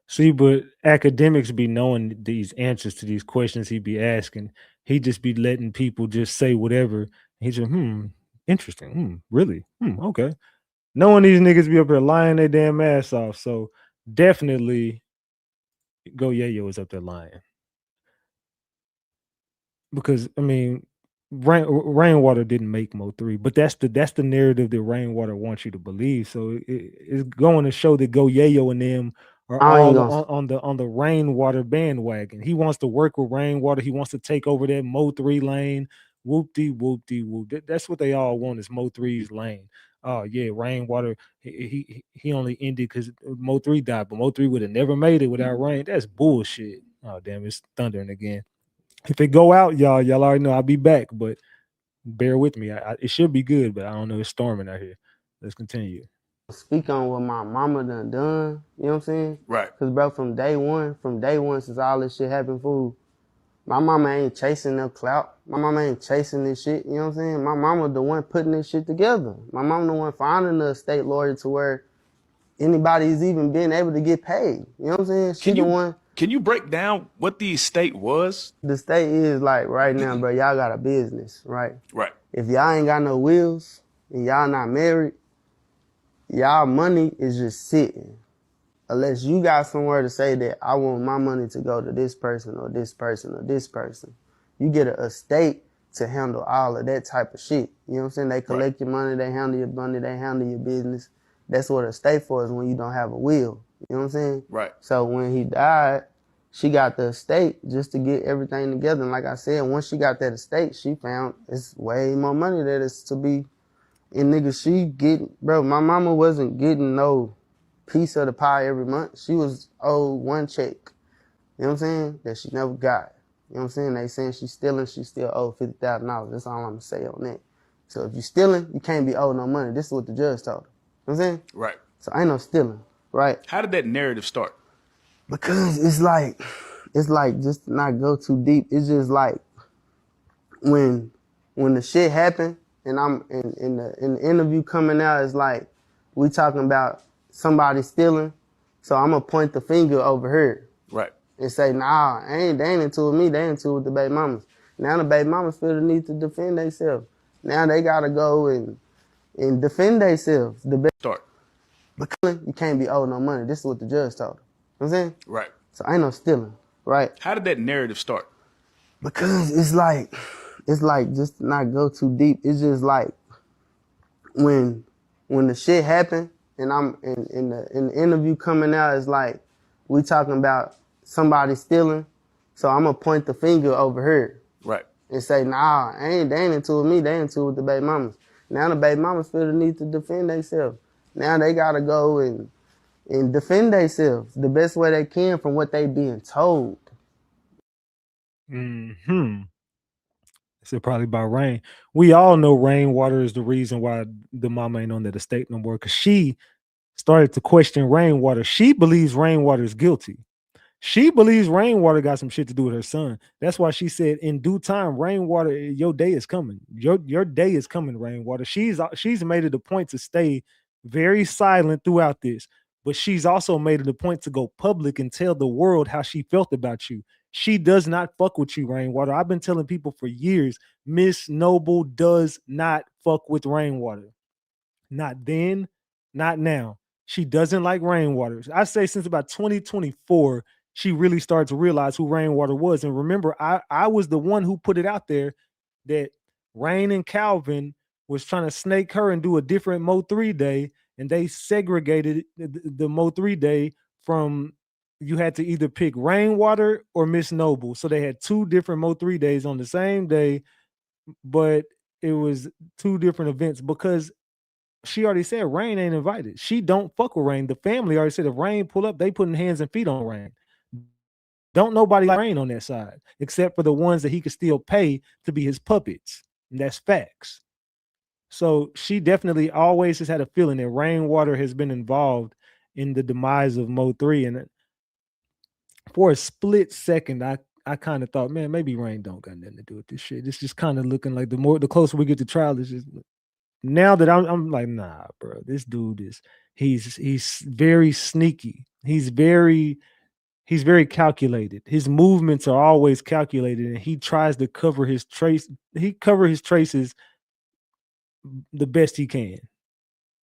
See, but academics be knowing these answers to these questions he be asking. He just be letting people just say whatever. He just, interesting. Really? Okay. Knowing these niggas be up here lying their damn ass off. So definitely Go Yayo is up there lying. Because, I mean, Rainwater didn't make Mo3, but that's the narrative that Rainwater wants you to believe. So it's going to show that Go Yayo and them are I ain't all gonna. on the Rainwater bandwagon. He wants to work with Rainwater. He wants to take over that Mo3 lane. Whoop. That's what they all want is Mo3's lane. Oh yeah, Rainwater. He only ended because Mo3 died, but Mo3 would have never made it without Rain. That's bullshit. Oh damn, it's thundering again. If it go out, y'all already know I'll be back, but bear with me. It should be good, but I don't know. It's storming out here. Let's continue. Speak on what my mama done. You know what I'm saying? Right. Cause bro, from day one, since all this shit happened, fool, my mama ain't chasing no clout. My mama ain't chasing this shit. You know what I'm saying? My mama the one putting this shit together. My mama the one finding the estate lawyer to where anybody's even been able to get paid. You know what I'm saying? She the one. Can you break down what the estate was? The state is like right now, bro, y'all got a business, right? Right. If y'all ain't got no wheels and y'all not married, y'all money is just sitting. Unless you got somewhere to say that I want my money to go to this person or this person or this person. You get an estate to handle all of that type of shit. You know what I'm saying? They collect your money, they handle your money, they handle your business. That's what a estate for is when you don't have a will. You know what I'm saying? Right. So when he died, she got the estate just to get everything together. And like I said, once she got that estate, she found it's way more money that is to be. And nigga, she getting, bro, my mama wasn't getting no piece of the pie every month. She was owed one check. You know what I'm saying? That she never got. You know what I'm saying? They saying she's stealing, she still owed $50,000. That's all I'm gonna say on that. So if you stealing, you can't be owed no money. This is what the judge told her. You know what I'm saying? Right. So ain't no stealing, right? How did that narrative start? Because it's like just to not go too deep. It's just like when the shit happened and I'm in the interview coming out, it's like we talking about somebody stealing. So I'm gonna point the finger over here. Right. And say, nah, they ain't into with me, they into with the baby mamas. Now the baby mamas feel the need to defend themselves. Now they gotta go and defend themselves. The best start. Because you can't be owed no money. This is what the judge told her. You know what I'm saying? Right. So ain't no stealing, right? How did that narrative start? Because it's like just to not go too deep. It's just like when the shit happened and I'm in the interview coming out, it's like we talking about somebody stealing. So I'm gonna point the finger over here. Right. And say, nah, they ain't into with me, they into with the baby mamas. Now the baby mamas feel the need to defend themselves. Now they gotta go and defend themselves the best way they can from what they being told. It's probably about Rain. We all know Rainwater is the reason why the mama ain't on that estate no more, because she started to question Rainwater. She believes Rainwater is guilty. She believes Rainwater got some shit to do with her son. That's why she said, in due time, Rainwater, your day is coming. Your day is coming, Rainwater. She's made it a point to stay very silent throughout this, but she's also made it a point to go public and tell the world how she felt about you. She does not fuck with you, Rainwater. I've been telling people for years, Miss Noble does not fuck with Rainwater. Not then, not now. She doesn't like Rainwater. I say since about 2024, she really started to realize who Rainwater was. And remember, I was the one who put it out there that Rain and Calvin was trying to snake her and do a different Mo3 day, and they segregated the Mo3 day from, you had to either pick Rainwater or Miss Noble. So they had two different Mo3 days on the same day, but it was two different events because she already said Rain ain't invited. She don't fuck with Rain. The family already said if Rain pull up, they putting hands and feet on Rain. Don't nobody like Rain on that side, except for the ones that he could still pay to be his puppets. And that's facts. So she definitely always has had a feeling that Rainwater has been involved in the demise of Mo3. And for a split second, I kind of thought, man, maybe Rain don't got nothing to do with this shit. It's just kind of looking like the closer we get to trial, it's just now that I'm like, nah, bro, this dude he's very sneaky. He's very calculated. His movements are always calculated, and he tries to cover his traces the best he can.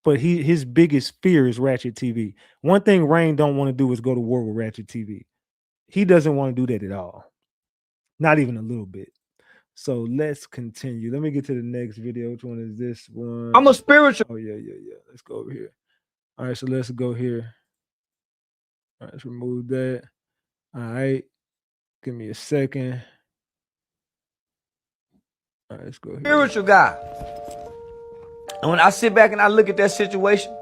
But his biggest fear is RatchetTV. One thing Rain don't want to do is go to war with RatchetTV. He doesn't want to do that at all. Not even a little bit. So let's continue. Let me get to the next video. Which one is this one? I'm a spiritual. Oh, yeah. Let's go over here. All right, so let's go here. All right, let's remove that. All right. Give me a second. All right, let's go here. Spiritual guy. And when I sit back and I look at that situation,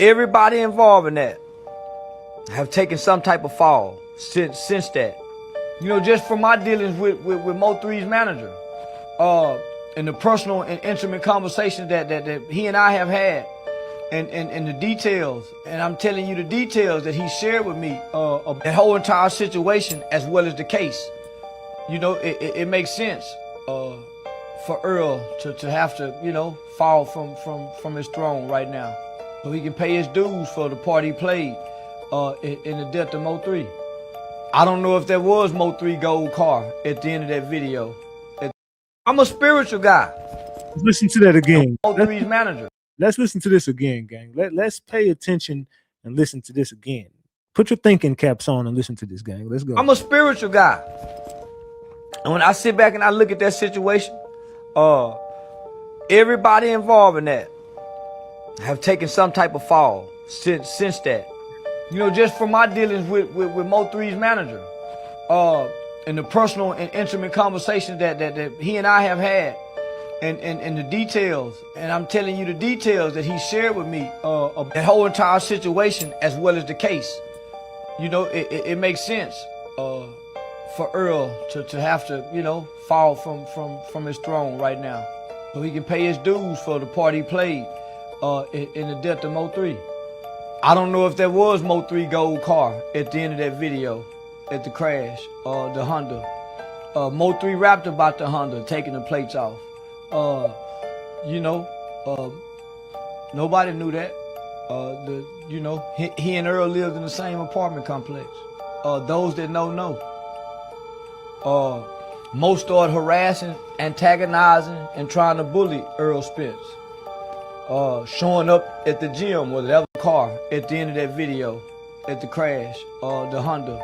everybody involved in that have taken some type of fall since that. You know, just from my dealings with MO3's manager, and the personal and intimate conversations that he and I have had, and the details, and I'm telling you the details that he shared with me of the whole entire situation as well as the case. You know, it makes sense for Earl to have to, you know, fall from his throne right now, so he can pay his dues for the part he played in the death of MO3. I don't know if there was MO3 gold car at the end of that video. I'm a spiritual guy. Let's listen to that again. MO3's manager. Let's listen to this again, gang. Let's pay attention and listen to this again. Put your thinking caps on and listen to this, gang. Let's go. I'm a spiritual guy. And when I sit back and I look at that situation, everybody involved in that have taken some type of fall since that. You know, just from my dealings with MO3's manager, and the personal and intimate conversations that he and I have had, and the details, and I'm telling you the details that he shared with me of the whole entire situation as well as the case. You know, it makes sense for Earl to have to, you know, fall from his throne right now, so he can pay his dues for the part he played in the death of MO3. I don't know if there was MO3 gold car at the end of that video, at the crash, the Honda. MO3 rapped about the Honda taking the plates off. You know, nobody knew that. You know, he and Earl lived in the same apartment complex. Those that know. Mo started harassing, antagonizing, and trying to bully Earl Spence. Showing up at the gym with that car at the end of that video, at the crash, the Honda.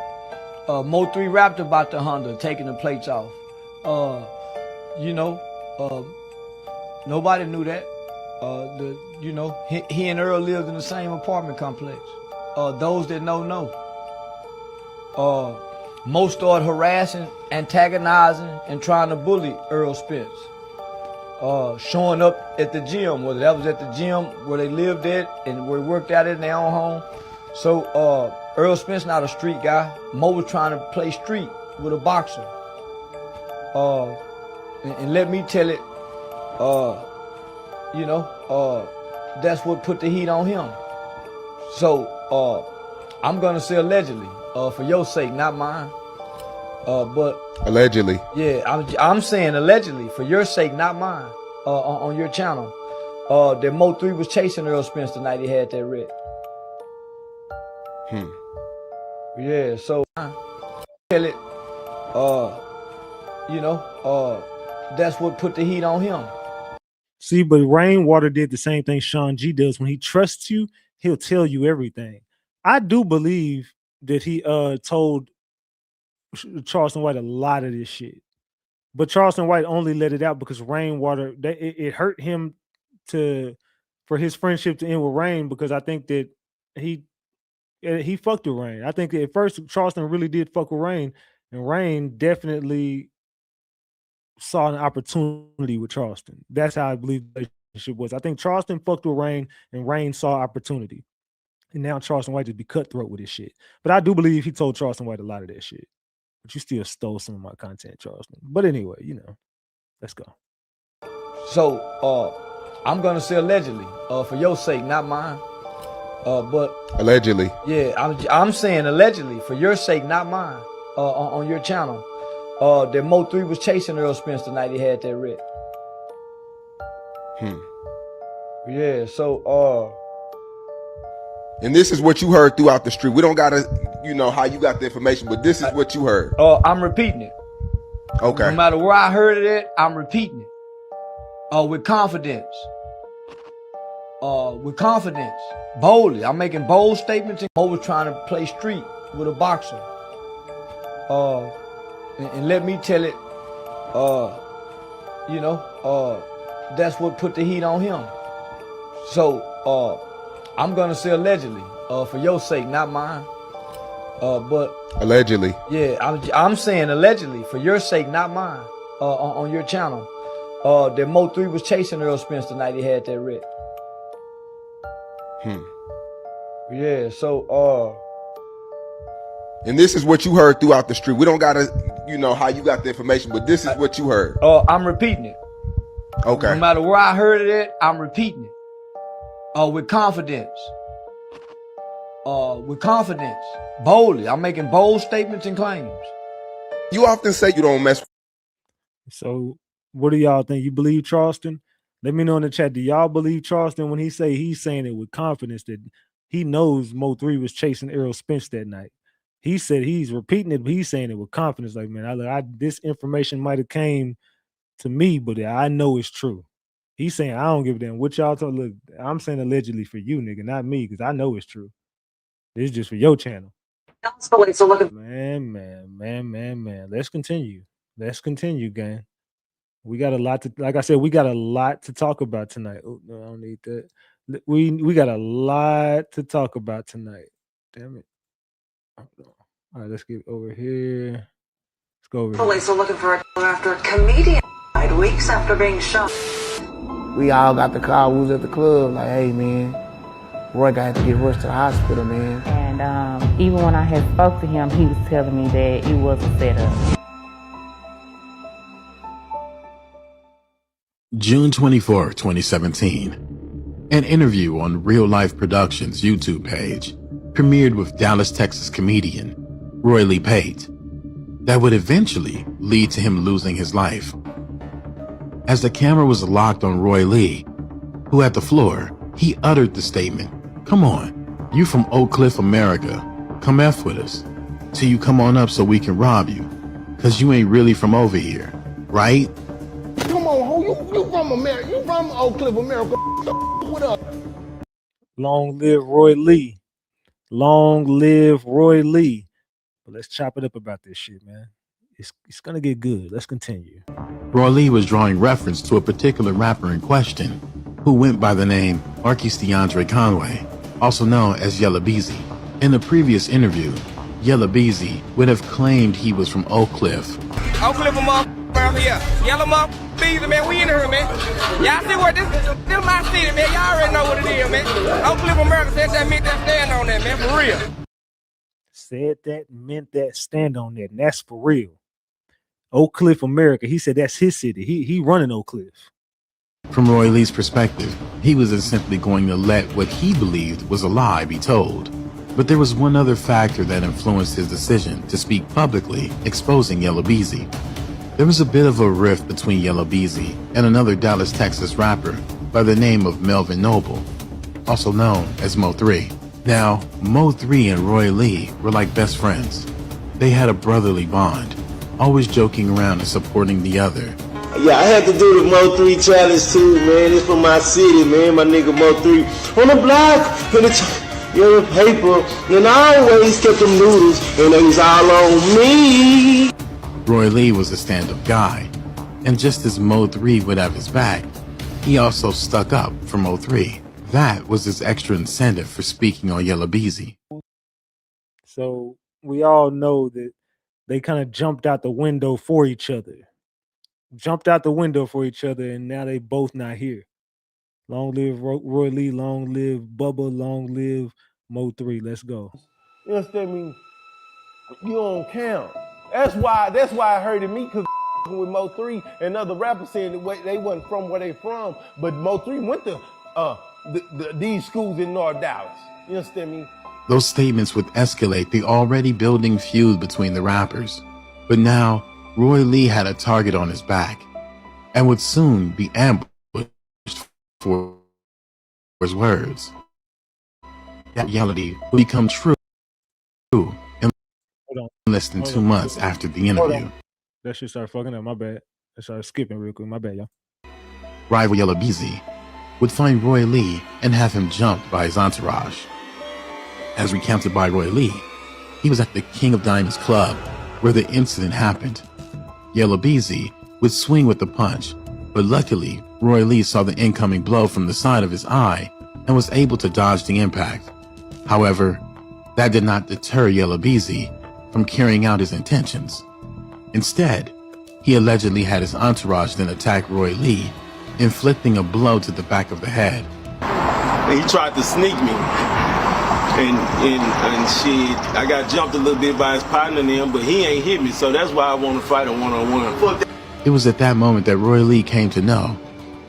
Mo3 rapped about the Honda taking the plates off. You know, nobody knew that. You know, he and Earl lived in the same apartment complex. Those that know. Mo started harassing, antagonizing, and trying to bully Earl Spence. Showing up at the gym, whether that was at the gym where they lived at and where they worked out in their own home. So Earl Spence not a street guy. Mo was trying to play street with a boxer. And let me tell it, you know, that's what put the heat on him. So I'm gonna say allegedly, for your sake, not mine. But allegedly. Yeah, I'm saying allegedly for your sake, not mine. On your channel, that Mo3 was chasing Earl Spence the night he had that wreck. Yeah, so tell it, you know, that's what put the heat on him. See, but Rainwater did the same thing Sean G does. When he trusts you, he'll tell you everything. I do believe that he told Charleston White a lot of this shit, but Charleston White only let it out because Rainwater, it hurt him for his friendship to end with Rain, because I think that he fucked with Rain. I think that at first Charleston really did fuck with Rain, and Rain definitely saw an opportunity with Charleston. That's how I believe the relationship was. I think Charleston fucked with Rain, and Rain saw opportunity, and now Charleston White just be cutthroat with his shit. But I do believe he told Charleston White a lot of that shit. But you still stole some of my content, Charleston. But anyway, you know, let's go. So I'm gonna say allegedly, for your sake, not mine. But allegedly. Yeah, I'm saying allegedly for your sake, not mine. On your channel, that Mo3 was chasing Earl Spence the night he had that wreck. Yeah, so and this is what you heard throughout the street. We don't gotta, you know, how you got the information, but this is what you heard. I'm repeating it. Okay. No matter where I heard it at, I'm repeating it. With confidence. Boldly. I'm making bold statements. Mo was trying to play street with a boxer. And let me tell it, That's what put the heat on him. So I'm gonna say allegedly, for your sake, not mine. But allegedly. Yeah, I'm saying allegedly for your sake, not mine. On your channel, that Mo3 was chasing Earl Spence the night he had that wreck. Yeah, so and this is what you heard throughout the street. We don't gotta, how you got the information, but this is what you heard. I'm repeating it. Okay. No matter where I heard it at, I'm repeating it. With confidence. Boldly. I'm making bold statements and claims. You often say you don't mess. So what do y'all think? You believe Charleston? Let me know in the chat. Do y'all believe Charleston when he's saying it with confidence that he knows Mo3 was chasing Errol Spence that night? He said he's repeating it, but he's saying it with confidence. Like, man, this information might have came to me, but I know it's true. He's saying, I don't give a damn what y'all talk. Look, I'm saying allegedly for you, nigga, not me, because I know it's true. This is just for your channel. Man. Let's continue, gang. We got a lot to, like I said, we got a lot to talk about tonight. Oh, no, I don't need that. We got a lot to talk about tonight. Damn it. All right, let's get over here. Let's go over here. Police are looking for a killer after a comedian died weeks after being shot. We all got the call. We was at the club like, hey, man, Roy got to get rushed to the hospital, man. And even when I had spoke to him, he was telling me that it was a setup. June 24, 2017. An interview on Real Life Productions' YouTube page premiered with Dallas, Texas comedian Roy Lee Pate that would eventually lead to him losing his life. As the camera was locked on Roy Lee, who at the floor, he uttered the statement, "Come on, you from Oak Cliff, America, come F with us, till you come on up so we can rob you, cause you ain't really from over here, right?" Come on, ho, you from America. You from Oak Cliff, America. What up? Long live Roy Lee. Long live Roy Lee. But let's chop it up about this shit, man. It's gonna get good. Let's continue. Roy Lee was drawing reference to a particular rapper in question, who went by the name Marquis DeAndre Conway, also known as Yella Beezy. In the previous interview, Yella Beezy would have claimed he was from Oak Cliff. Oak Cliff, around here. Yellow Beezy, man, we in here, man. Y'all see what this my city, man. Y'all already know what it is, man. Oak Cliff, America said that meant that stand on that, man, for real. Said that meant that stand on that, and that's for real. Oak Cliff, America. He said that's his city. He running Oak Cliff. From Roy Lee's perspective, he wasn't simply going to let what he believed was a lie be told. But there was one other factor that influenced his decision to speak publicly, exposing Yella Beezy. There was a bit of a rift between Yella Beezy and another Dallas, Texas rapper by the name of Melvin Noble, also known as Mo3. Now, Mo3 and Roy Lee were like best friends. They had a brotherly bond, always joking around and supporting the other. Yeah, I had to do the Mo3 challenge too, man. It's from my city, man. My nigga Mo3 on the block, in the paper, and I always kept them noodles, and they was all on me. Roy Lee was a stand-up guy, and just as Mo3 would have his back, he also stuck up for Mo3. That was his extra incentive for speaking on Yella Beezy. So we all know that they kind of jumped out the window for each other. And now they both not here. Long live Roy Lee, long live Bubba, long live Mo3. Let's go. You understand me? You don't count. That's why I hurted me, because with Mo3 and other rappers saying that they wasn't from where they from, but Mo3 went to these schools in North Dallas. You understand me? Those statements would escalate the already building feud between the rappers. But now, Roy Lee had a target on his back and would soon be ambushed for his words. That reality would become true in less than 2 months after the interview. That shit started fucking up. My bad. I started skipping real quick. My bad, y'all. Rival Yella Beezy would find Roy Lee and have him jumped by his entourage. As recounted by Roy Lee, he was at the King of Diamonds club where the incident happened. Yella Beezy would swing with the punch, but luckily, Roy Lee saw the incoming blow from the side of his eye and was able to dodge the impact. However, that did not deter Yella Beezy from carrying out his intentions. Instead, he allegedly had his entourage then attack Roy Lee, inflicting a blow to the back of the head. He tried to sneak me. And shit, I got jumped a little bit by his partner and him, but he ain't hit me, so that's why I want to fight a one-on-one. It was at that moment that Roy Lee came to know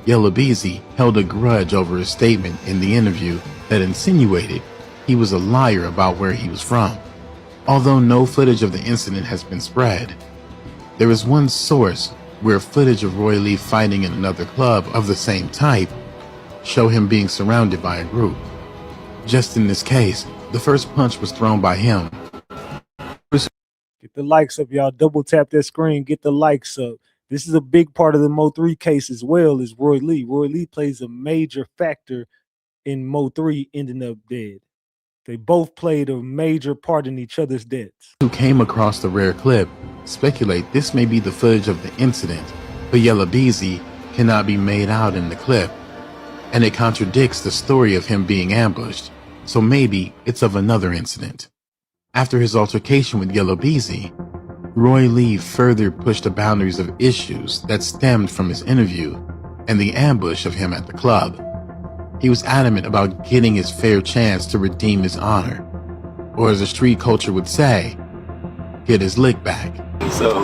Yella Beezy held a grudge over his statement in the interview that insinuated he was a liar about where he was from. Although no footage of the incident has been spread, there is one source where footage of Roy Lee fighting in another club of the same type show him being surrounded by a group. Just in this case, the first punch was thrown by him. Get the likes up, y'all. Double tap that screen. Get the likes up. This is a big part of the MO3 case as well as Roy Lee. Roy Lee plays a major factor in MO3 ending up dead. They both played a major part in each other's deaths. Who came across the rare clip speculate this may be the footage of the incident, but Yella Beezy cannot be made out in the clip, and it contradicts the story of him being ambushed, so maybe it's of another incident. After his altercation with Yella Beezy, Roy Lee further pushed the boundaries of issues that stemmed from his interview and the ambush of him at the club. He was adamant about getting his fair chance to redeem his honor, or as the street culture would say, get his lick back. So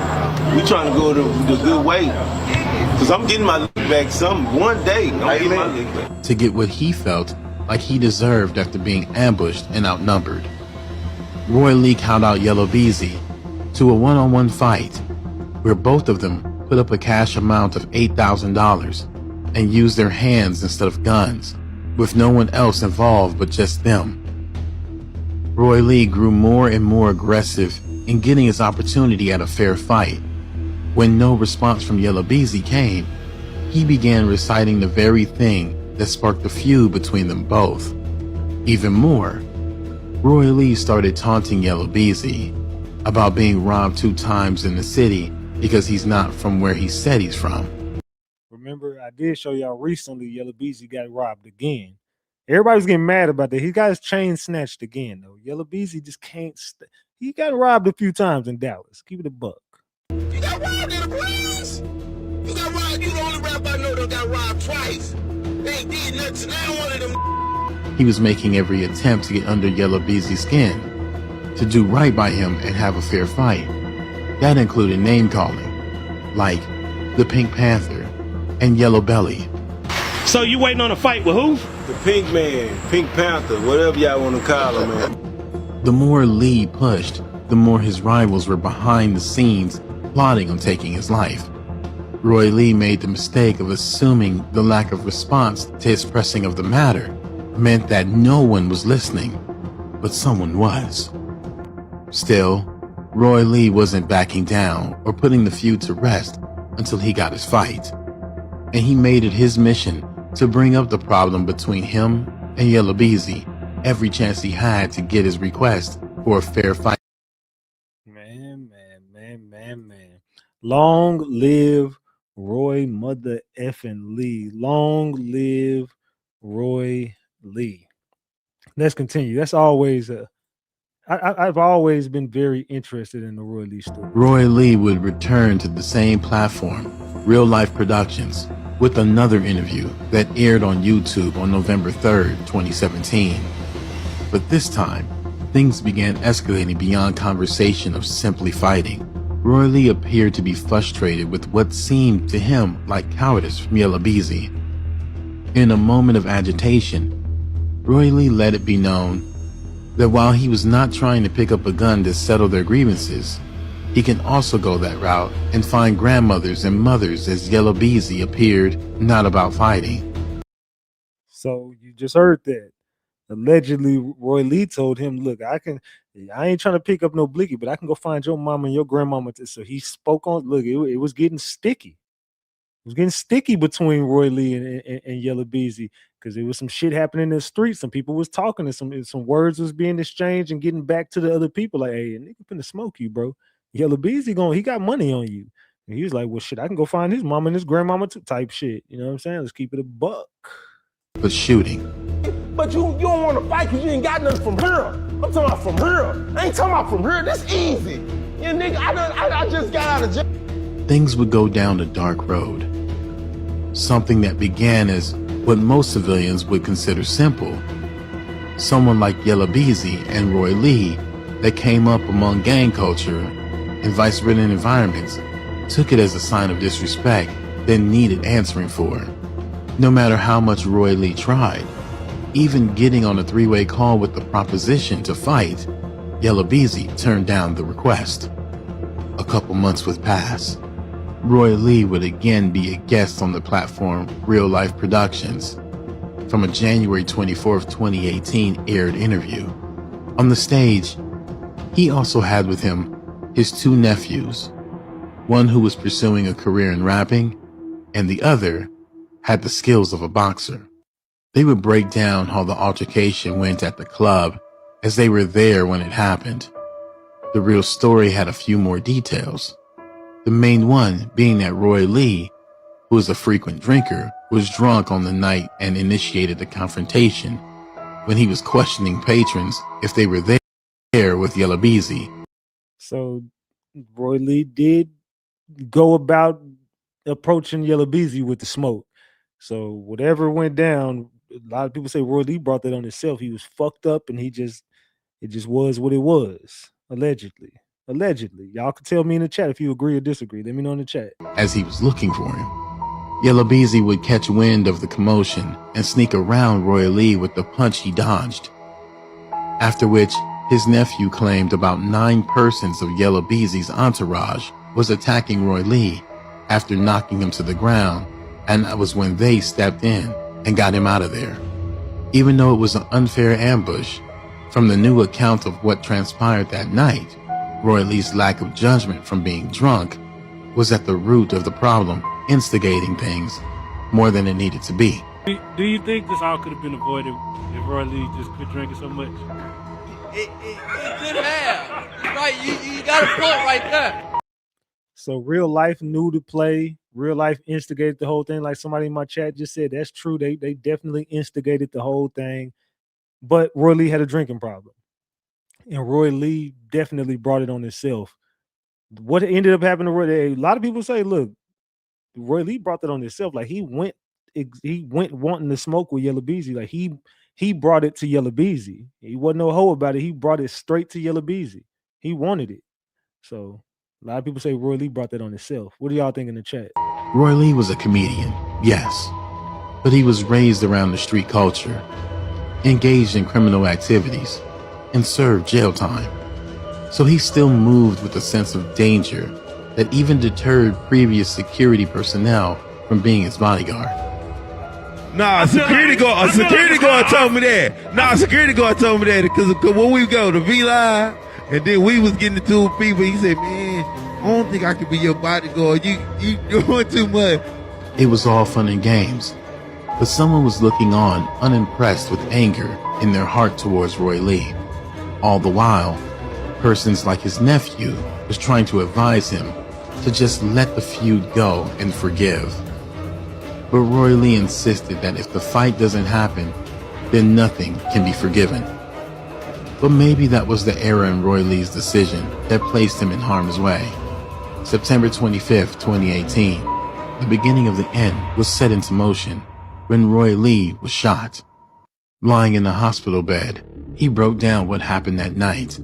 we trying to go the good way, because I'm getting my lick back one day. I'm getting my lick back. To get what he felt like he deserved after being ambushed and outnumbered. Roy Lee called out Yella Beezy to a one-on-one fight where both of them put up a cash amount of $8,000 and used their hands instead of guns, with no one else involved but just them. Roy Lee grew more and more aggressive in getting his opportunity at a fair fight. When no response from Yella Beezy came, he began reciting the very thing that sparked the feud between them both. Even more, Roy Lee started taunting Yella Beezy about being robbed 2 times in the city because he's not from where he said he's from. Remember, I did show y'all recently Yella Beezy got robbed again. Everybody's getting mad about that. He got his chain snatched again, though. Yella Beezy just can't he got robbed a few times in Dallas. Keep it a buck. You got robbed in the police? You got robbed, you the only rapper I know that got robbed twice. They ain't did nothing to now one of them. He was making every attempt to get under Yella Beezy's skin, to do right by him and have a fair fight. That included name calling, like the Pink Panther and Yellow Belly. So you waiting on a fight with who? The Pink Man, Pink Panther, whatever y'all want to call him, man. The more Lee pushed, the more his rivals were behind the scenes plotting on taking his life. Roy Lee made the mistake of assuming the lack of response to his pressing of the matter meant that no one was listening, but someone was. Still, Roy Lee wasn't backing down or putting the feud to rest until he got his fight. And he made it his mission to bring up the problem between him and Yella Beezy every chance he had to get his request for a fair fight. Man. Long live Roy Mother effing Lee. Long live Roy Lee. Let's continue. That's always I've always been very interested in the Roy Lee story. Roy Lee would return to the same platform, Real Life Productions, with another interview that aired on YouTube on November 3rd, 2017. But this time, things began escalating beyond conversation of simply fighting. Roy Lee appeared to be frustrated with what seemed to him like cowardice from Yella Beezy. In a moment of agitation, Roy Lee let it be known that while he was not trying to pick up a gun to settle their grievances, he can also go that route and find grandmothers and mothers as Yella Beezy appeared not about fighting. So you just heard that. Allegedly, Roy Lee told him, look, I ain't trying to pick up no blicky, but I can go find your mama and your grandmama. So he spoke on, look, it was getting sticky. It was getting sticky between Roy Lee and Yella Beezy because there was some shit happening in the streets. Some people was talking and some words was being exchanged and getting back to the other people like, hey, a nigga finna smoke you, bro. Yella Beezy he got money on you. And he was like, well, shit, I can go find his mama and his grandmama too, type shit. You know what I'm saying? Let's keep it a buck. But shooting. But you don't want to fight because you ain't got nothing from here. I'm talking about from here. I ain't talking about from here. This easy. Yeah, nigga, I just got out of jail. Things would go down a dark road. Something that began as what most civilians would consider simple. Someone like Yella Beezy and Roy Lee that came up among gang culture and vice-ridden environments took it as a sign of disrespect that needed answering for. No matter how much Roy Lee tried, even getting on a three-way call with the proposition to fight, Yella Beezy turned down the request. A couple months would pass. Roy Lee would again be a guest on the platform Real Life Productions from a January 24th, 2018 aired interview. On the stage, he also had with him his two nephews, one who was pursuing a career in rapping, and the other had the skills of a boxer. They would break down how the altercation went at the club as they were there when it happened. The real story had a few more details. The main one being that Roy Lee, who was a frequent drinker, was drunk on the night and initiated the confrontation when he was questioning patrons if they were there with Yella Beezy. So Roy Lee did go about approaching Yella Beezy with the smoke. So whatever went down, a lot of people say Roy Lee brought that on himself. He was fucked up and it just was what it was. Allegedly. Y'all can tell me in the chat if you agree or disagree. Let me know in the chat. As he was looking for him, Yella Beezy would catch wind of the commotion and sneak around Roy Lee with the punch he dodged. After which, his nephew claimed about 9 persons of Yella Beezy's entourage was attacking Roy Lee after knocking him to the ground, and that was when they stepped in and got him out of there. Even though it was an unfair ambush, from the new account of what transpired that night, Roy Lee's lack of judgment from being drunk was at the root of the problem, instigating things more than it needed to be. Do you think this all could have been avoided if Roy Lee just quit drinking so much? It could have. Right, you got a point right there. So Real Life knew to play. Real Life instigated the whole thing. Like somebody in my chat just said, that's true. They definitely instigated the whole thing. But Roy Lee had a drinking problem. And Roy Lee definitely brought it on himself. What ended up happening to Roy Lee, a lot of people say, look, Roy Lee brought that on himself. Like he went wanting to smoke with Yella Beezy. Like he brought it to Yella Beezy. He wasn't no hoe about it. He brought it straight to Yella Beezy. He wanted it. So a lot of people say Roy Lee brought that on himself. What do y'all think in the chat? Roy Lee was a comedian, yes, but he was raised around the street culture, engaged in criminal activities, and served jail time. So he still moved with a sense of danger that even deterred previous security personnel from being his bodyguard. Nah, security guard told me that. Security guard told me that because when we go to V-Line, and then we was getting into people, he said, man, I don't think I can be your bodyguard. You doing too much. It was all fun and games, but someone was looking on, unimpressed with anger in their heart towards Roy Lee. All the while, persons like his nephew was trying to advise him to just let the feud go and forgive. But Roy Lee insisted that if the fight doesn't happen, then nothing can be forgiven. But maybe that was the error in Roy Lee's decision that placed him in harm's way. September 25th, 2018, the beginning of the end was set into motion when Roy Lee was shot. Lying in the hospital bed, he broke down what happened that night.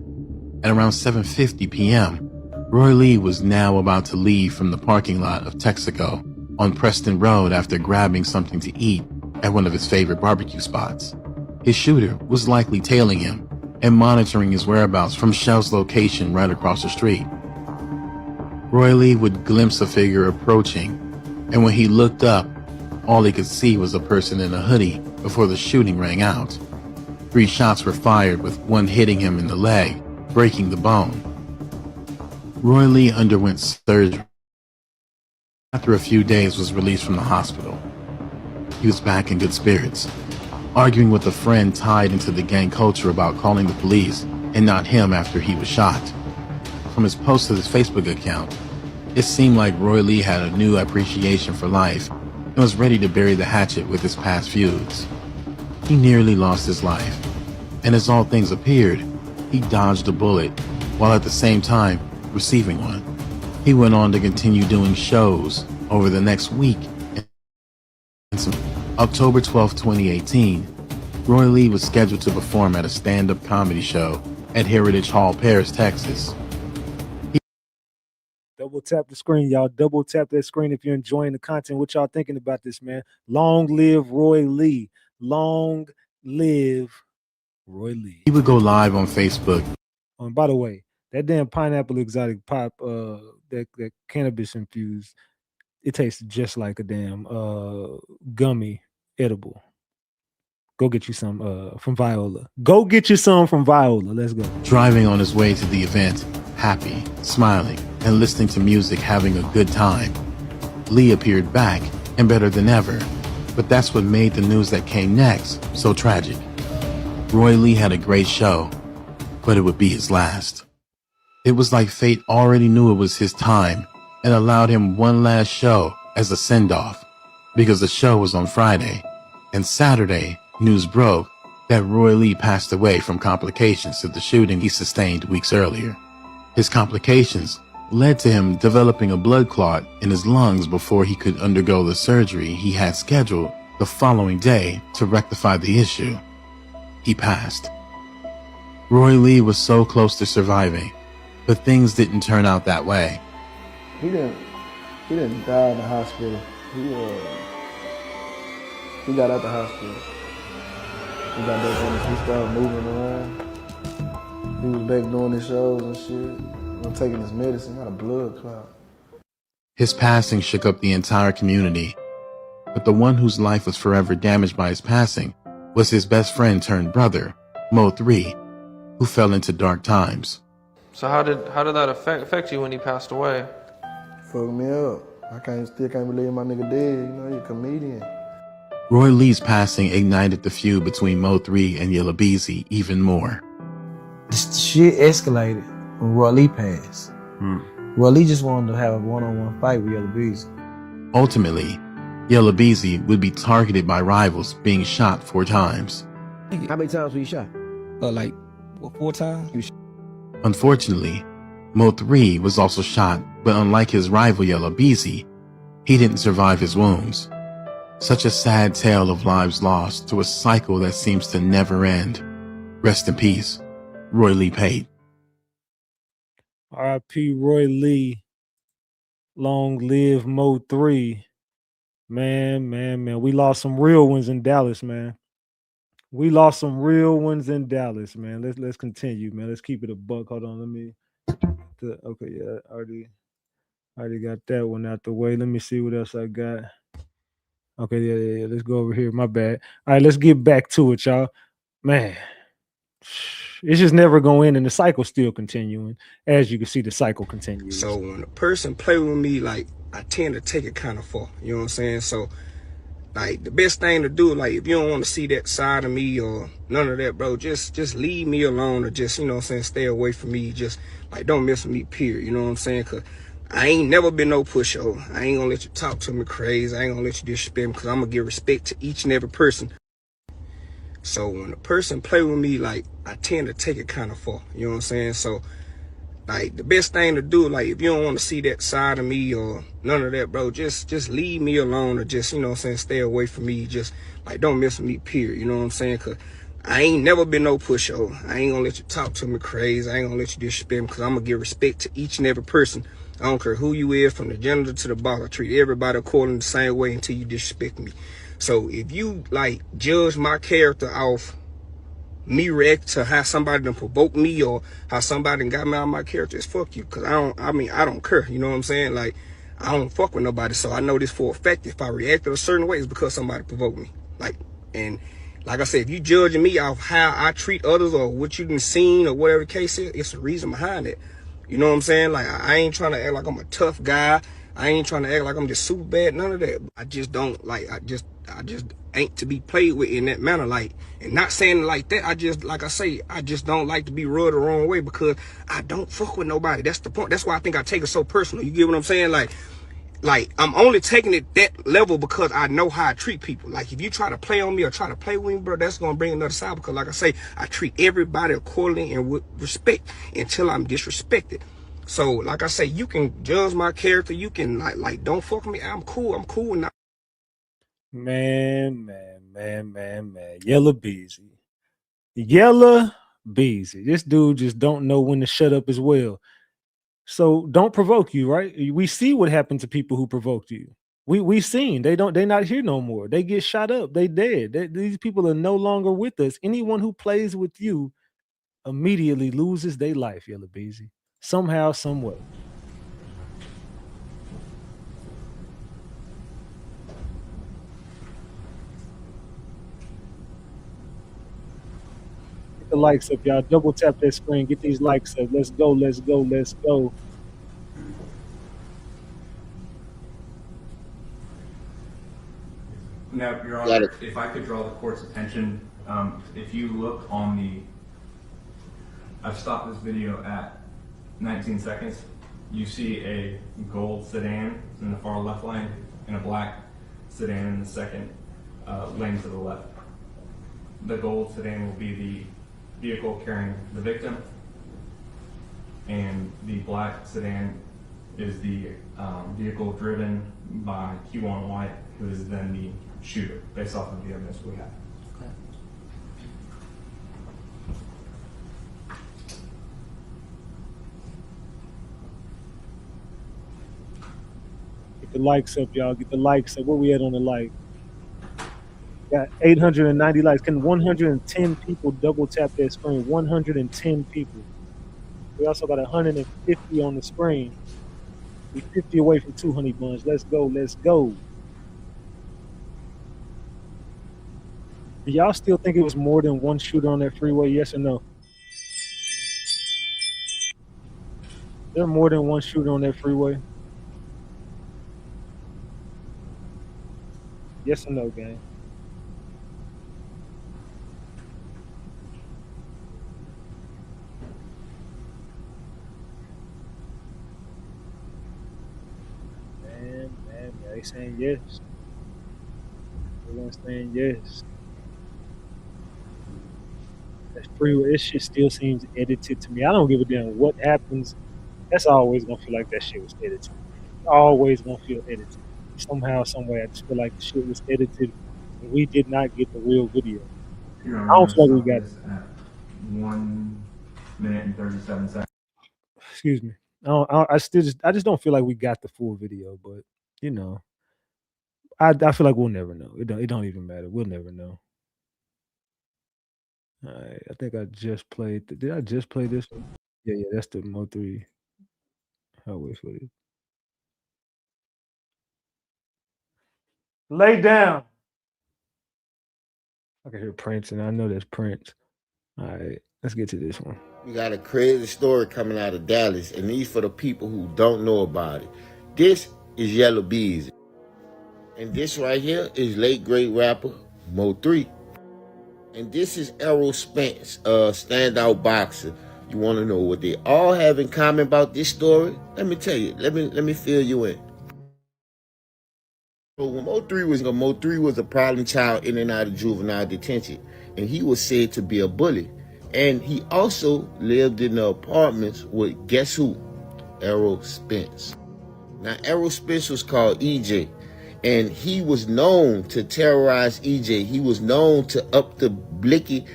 At around 7:50 p.m., Roy Lee was now about to leave from the parking lot of Texaco on Preston Road after grabbing something to eat at one of his favorite barbecue spots. His shooter was likely tailing him and monitoring his whereabouts from Shell's location right across the street. Roy Lee would glimpse a figure approaching, and when he looked up, all he could see was a person in a hoodie before the shooting rang out. 3 shots were fired, with one hitting him in the leg, breaking the bone. Roy Lee underwent surgery. After a few days, was released from the hospital. He was back in good spirits, arguing with a friend tied into the gang culture about calling the police and not him after he was shot. From his post to his Facebook account, It seemed like Roy Lee had a new appreciation for life and was ready to bury the hatchet with his past feuds. He nearly lost his life, and as all things appeared, he dodged a bullet while at the same time receiving one. He went on to continue doing shows over the next week. October 12, 2018, Roy Lee was scheduled to perform at a stand-up comedy show at Heritage Hall, Paris, Texas. Double tap the screen, y'all. Double tap that screen if you're enjoying the content. What y'all thinking about this, man? Long live Roy Lee. Long live Roy Lee. He would go live on Facebook. And by the way, that damn pineapple exotic pop, that cannabis infused, it tastes just like a damn gummy edible. Go get you some from Viola. Go get you some from Viola. Let's go. Driving on his way to the event, happy, smiling, and listening to music, having a good time. Lee appeared back and better than ever. But that's what made the news that came next so tragic. Roy Lee had a great show, but it would be his last. It was like fate already knew it was his time and allowed him one last show as a send-off, because the show was on Friday, and Saturday, news broke that Roy Lee passed away from complications to the shooting he sustained weeks earlier. His complications led to him developing a blood clot in his lungs before he could undergo the surgery he had scheduled the following day to rectify the issue. He passed. Roy Lee was so close to surviving, but things didn't turn out that way. He didn't die in the hospital. He got out the hospital. He got back on. He started moving around. He was back doing his shows and shit. Taking his medicine. Got a blood clot. His passing shook up the entire community, but the one whose life was forever damaged by his passing was his best friend turned brother, MO3, who fell into dark times. So how did that affect you when he passed away? Fucked me up. Still can't believe my nigga dead. You know, he's a comedian. Roy Lee's passing ignited the feud between MO3 and Yella Beezy even more. This shit escalated when Roy Lee passed. Roy Lee just wanted to have a one-on-one fight with Yella Beezy. Ultimately, Yella Beezy would be targeted by rivals, being shot 4 times. How many times were you shot? 4 times? Unfortunately, MO3 was also shot, but unlike his rival Yella Beezy, he didn't survive his wounds. Such a sad tale of lives lost to a cycle that seems to never end. Rest in peace, Roy Lee Pate. R.I.P. Roy Lee. Long live MO3. Man. We lost some real ones in Dallas, man. We lost some real ones in Dallas, man. Let's continue, man. Let's keep it a buck. Hold on, let me. Okay, yeah, already got that one out the way. Let me see what else I got. Okay, yeah. Let's go over here. My bad. All right, let's get back to it, y'all. Man, it's just never going, and the cycle's still continuing. As you can see, the cycle continues. So when a person play with me, like, I tend to take it kind of far. You know what I'm saying? So, like, the best thing to do, like, if you don't want to see that side of me or none of that, bro, just leave me alone, or just, you know what I'm saying, stay away from me. Just, like, don't mess with me, period. You know what I'm saying? Because I ain't never been no pushover. I ain't gonna let you talk to me crazy. I ain't gonna let you disrespect me, because I'm gonna give respect to each and every person. So when a person play with me, like, I tend to take it kind of far. You know what I'm saying? So, like, the best thing to do, like, if you don't want to see that side of me or none of that, bro, just leave me alone, or just, you know what I'm saying, stay away from me. Just, like, don't mess with me, period. You know what I'm saying? Because I ain't never been no pushover. I ain't gonna let you talk to me crazy. I ain't gonna let you disrespect me, because I'm gonna give respect to each and every person. I don't care who you is, from the janitor to the boss. I treat everybody according the same way until you disrespect me. So if you, like, judge my character off me react to how somebody done provoked me, or how somebody done got me out of my character, it's fuck you. Because I don't care. You know what I'm saying? Like, I don't fuck with nobody. So I know this for a fact. If I reacted a certain way, it's because somebody provoked me. Like, and like I said, if you judging me off how I treat others, or what you done seen, or whatever the case is, it's a reason behind it. You know what I'm saying? Like, I ain't trying to act like I'm a tough guy. I ain't trying to act like I'm just super bad, none of that. I just don't like. I just ain't to be played with in that manner. Like, and not saying it like that. I just, like I say, I just don't like to be rubbed the wrong way because I don't fuck with nobody. That's the point. That's why I think I take it so personal. You get what I'm saying? Like I'm only taking it that level because I know how I treat people. Like if you try to play on me or try to play with me, bro, that's gonna bring another side. Because like I say, I treat everybody accordingly and with respect until I'm disrespected. So like I say, you can judge my character. You can like don't fuck with me. I'm cool. I'm cool now. Man. Yellow Beezy. Yellow Beezy. This dude just don't know when to shut up as well. So don't provoke you, right? We see what happened to people who provoked you. We seen they're not here no more. They get shot up. They dead. These people are no longer with us. Anyone who plays with you immediately loses their life, Yellow Beezy. Somehow, some way. Get the likes up, y'all. Double tap that screen. Get these likes up. Let's go. Let's go. Let's go. Now, Your Honor, if I could draw the court's attention, if you look on the, I've stopped this video at 19 seconds. You see a gold sedan in the far left lane and a black sedan in the second lane to the left. The gold sedan will be the vehicle carrying the victim, and the black sedan is the vehicle driven by Q1 White, who is then the shooter, based off of the evidence we have. Okay. Get the likes up, y'all. Get the likes up. Where we at on the like? Got 890 likes. Can 110 people double tap that screen? 110 people. We also got 150 on the screen. We 50 away from 200 buns. Let's go. Let's go. Do y'all still think it was more than one shooter on that freeway? Yes or no? There more than one shooter on that freeway? Yes or no, gang? Man, they saying yes. Everyone's saying yes. That freeway, this shit still seems edited to me. I don't give a damn what happens. That's always gonna feel like that shit was edited. Always gonna feel edited. Somehow, some way, I just feel like the shit was edited and we did not get the real video. I don't feel like we got it. 1 minute and 37 seconds. Excuse me. I just don't feel like we got the full video, but you know, I feel like we'll never know. It don't even matter. We'll never know. All right, I think I just played. Did I just play this one? Yeah, that's the MO3 highway footage. Lay down. I can hear Prince, and I know that's Prince. All right, let's get to this one. We got a crazy story coming out of Dallas, and these for the people who don't know about it. This is Yellow Beezy. And this right here is late great rapper MO3. And this is Errol Spence, standout boxer. You want to know what they all have in common about this story? Let me tell you. Let me fill you in. So when MO3 was a problem child in and out of juvenile detention, and he was said to be a bully. And he also lived in the apartments with, guess who? Errol Spence. Now, Errol Spence was called EJ, and he was known to terrorize EJ. He was known to up the blicky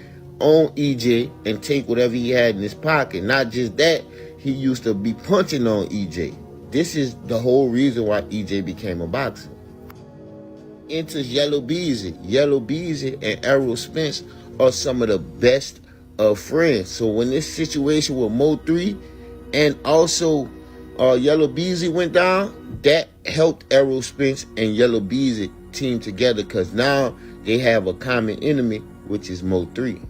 on EJ and take whatever he had in his pocket. Not just that, he used to be punching on EJ. This is the whole reason why EJ became a boxer. Enters Yellow Beezy. Yellow Beezy and Errol Spence are some of the best of friends. So when this situation with MO3 and also Yellow Beezy went down, that helped Errol Spence and Yellow Beezy team together because now they have a common enemy, which is MO3.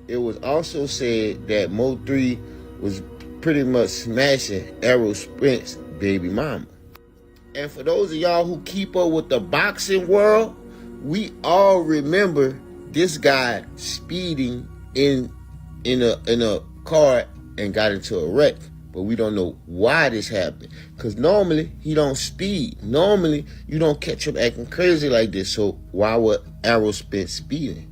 It was also said that MO3 was pretty much smashing Errol Spence's baby mama. And for those of y'all who keep up with the boxing world, we all remember this guy speeding in a car and got into a wreck. But we don't know why this happened. Because normally he don't speed. Normally you don't catch him acting crazy like this. So why would Errol Spence speeding?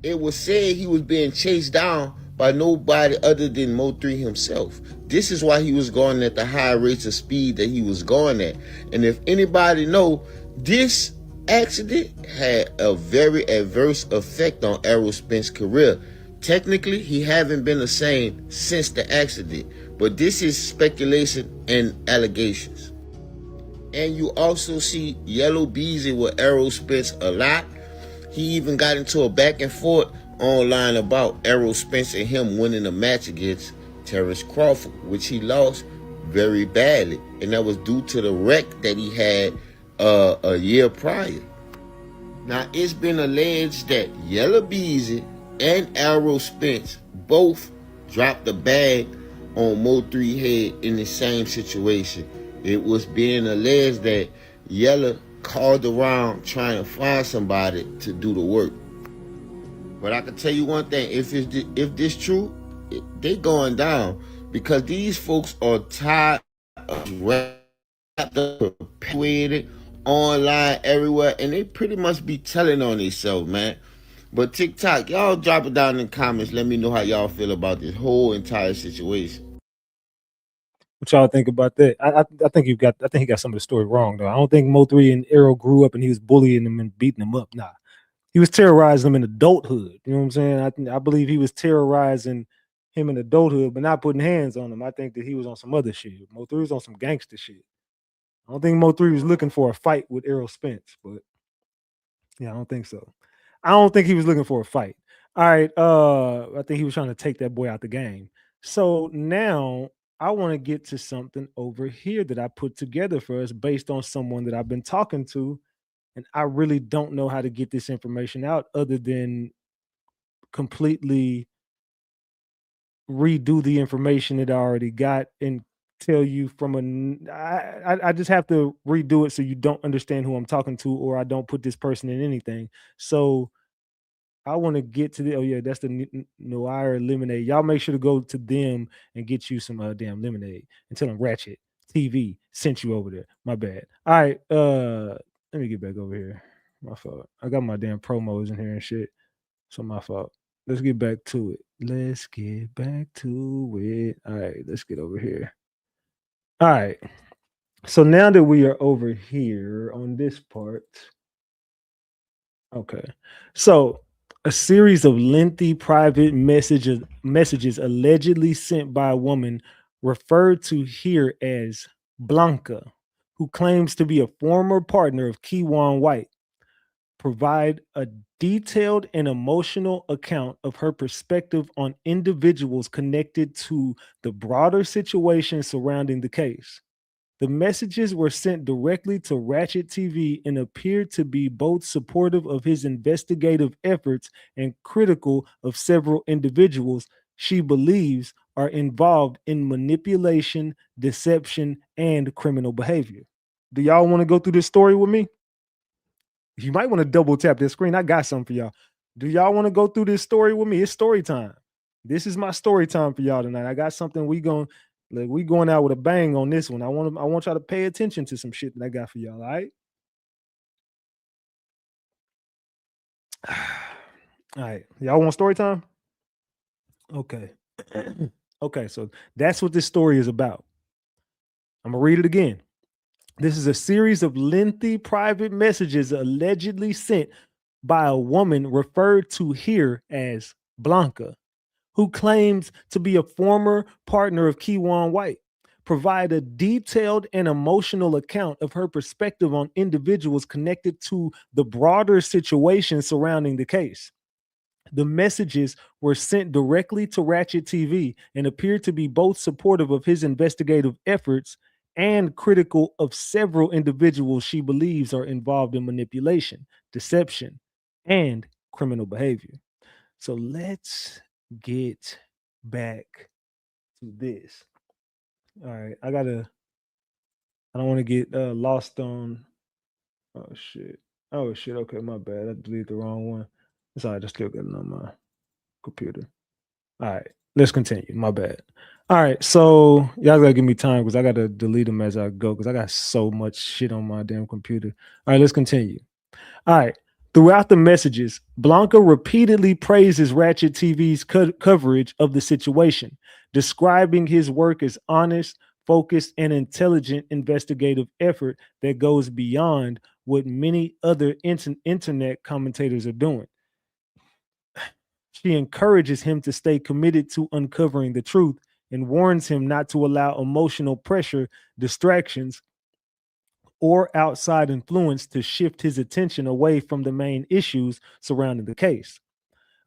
It was said he was being chased down by nobody other than MO3 himself. This is why he was going at the high rates of speed that he was going at. And if anybody know, this accident had a very adverse effect on Errol Spence's career. Technically, he haven't been the same since the accident. But this is speculation and allegations. And you also see Yellow Beezy with Errol Spence a lot. He even got into a back and forth online about Errol Spence and him winning a match against Terrence Crawford, which he lost very badly. And that was due to the wreck that he had a year prior. Now, it's been alleged that Yellow Beezy and Errol Spence both dropped the bag on Mo3 head in the same situation. It was being alleged that Yellow called around trying to find somebody to do the work. But I can tell you one thing, if this true, they going down, because these folks are tired of wrapped up, perpetuated online everywhere, and they pretty much be telling on themselves, man. But TikTok, y'all drop it down in the comments. Let me know how y'all feel about this whole entire situation. What y'all think about that? I think he got some of the story wrong though. I don't think Mo3 and Errol grew up and he was bullying them and beating them up. Nah, he was terrorizing them in adulthood. You know what I'm saying? I believe he was terrorizing him in adulthood, but not putting hands on him. I think that he was on some other shit. Mo3 was on some gangster shit. I don't think Mo3 was looking for a fight with Errol Spence, but yeah, I don't think so. I don't think he was looking for a fight. All right, I think he was trying to take that boy out the game. So now I want to get to something over here that I put together for us based on someone that I've been talking to, and I really don't know how to get this information out other than completely redo the information that I already got and tell you from I just have to redo it so you don't understand who I'm talking to, or I don't put this person in anything. So I want to get to the that's the Noir lemonade. Y'all make sure to go to them and get you some damn lemonade and tell them Ratchet TV sent you over there. My bad. All right, let me get back over here. My fault. I got my damn promos in here and shit. So my fault. Let's get back to it. Let's get back to it. All right, let's get over here. All right. So now that we are over here on this part, okay. So a series of lengthy private messages allegedly sent by a woman referred to here as Blanca, who claims to be a former partner of Keywan White, provide a detailed and emotional account of her perspective on individuals connected to the broader situation surrounding the case. The messages were sent directly to RatchetTV and appeared to be both supportive of his investigative efforts and critical of several individuals she believes are involved in manipulation, deception, and criminal behavior. Do y'all want to go through this story with me? You might want to double tap this screen. I got something for y'all. Do y'all want to go through this story with me? It's story time. This is my story time for y'all tonight. I got something we going out with a bang on this one. I want y'all to pay attention to some shit that I got for y'all. All right. All right. Y'all want story time? Okay. Okay. So that's what this story is about. I'm gonna read it again. This is a series of lengthy private messages allegedly sent by a woman referred to here as Blanca, who claims to be a former partner of Keywan White, provide a detailed and emotional account of her perspective on individuals connected to the broader situation surrounding the case. The messages were sent directly to RatchetTV and appeared to be both supportive of his investigative efforts and critical of several individuals she believes are involved in manipulation, deception, and criminal behavior. So let's get back to this. All right, I gotta I don't want to get lost on. Oh shit. Oh shit. Okay, my bad. I deleted the wrong one. It's all right. I still got it on my computer. All right, let's continue. My bad. All right, so y'all gotta give me time because I gotta delete them as I go because I got so much shit on my damn computer. All right, let's continue. All right. Throughout the messages, Blanca repeatedly praises Ratchet TV's coverage of the situation, describing his work as honest, focused, and intelligent investigative effort that goes beyond what many other internet commentators are doing. She encourages him to stay committed to uncovering the truth and warns him not to allow emotional pressure, distractions, or outside influence to shift his attention away from the main issues surrounding the case.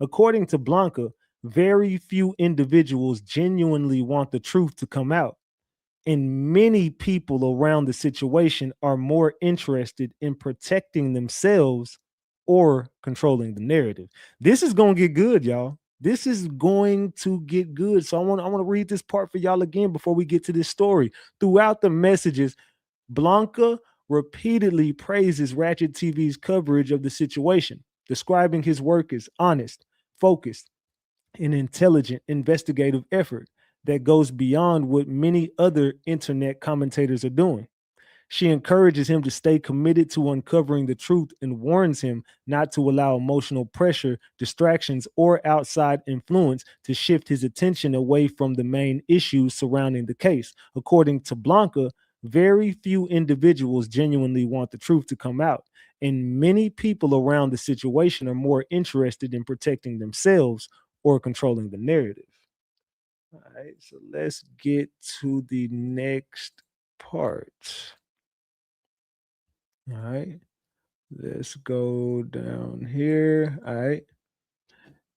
According to Blanca, very few individuals genuinely want the truth to come out, and many people around the situation are more interested in protecting themselves or controlling the narrative. This is going to get good, y'all. This is going to get good. So I want to read this part for y'all again before we get to this story. Throughout the messages, Blanca repeatedly praises Ratchet TV's coverage of the situation, describing his work as honest, focused, and intelligent investigative effort that goes beyond what many other internet commentators are doing. She encourages him to stay committed to uncovering the truth and warns him not to allow emotional pressure, distractions, or outside influence to shift his attention away from the main issues surrounding the case. According to Blanca, very few individuals genuinely want the truth to come out, and many people around the situation are more interested in protecting themselves or controlling the narrative. All right, so let's get to the next part. All right, let's go down here. All right,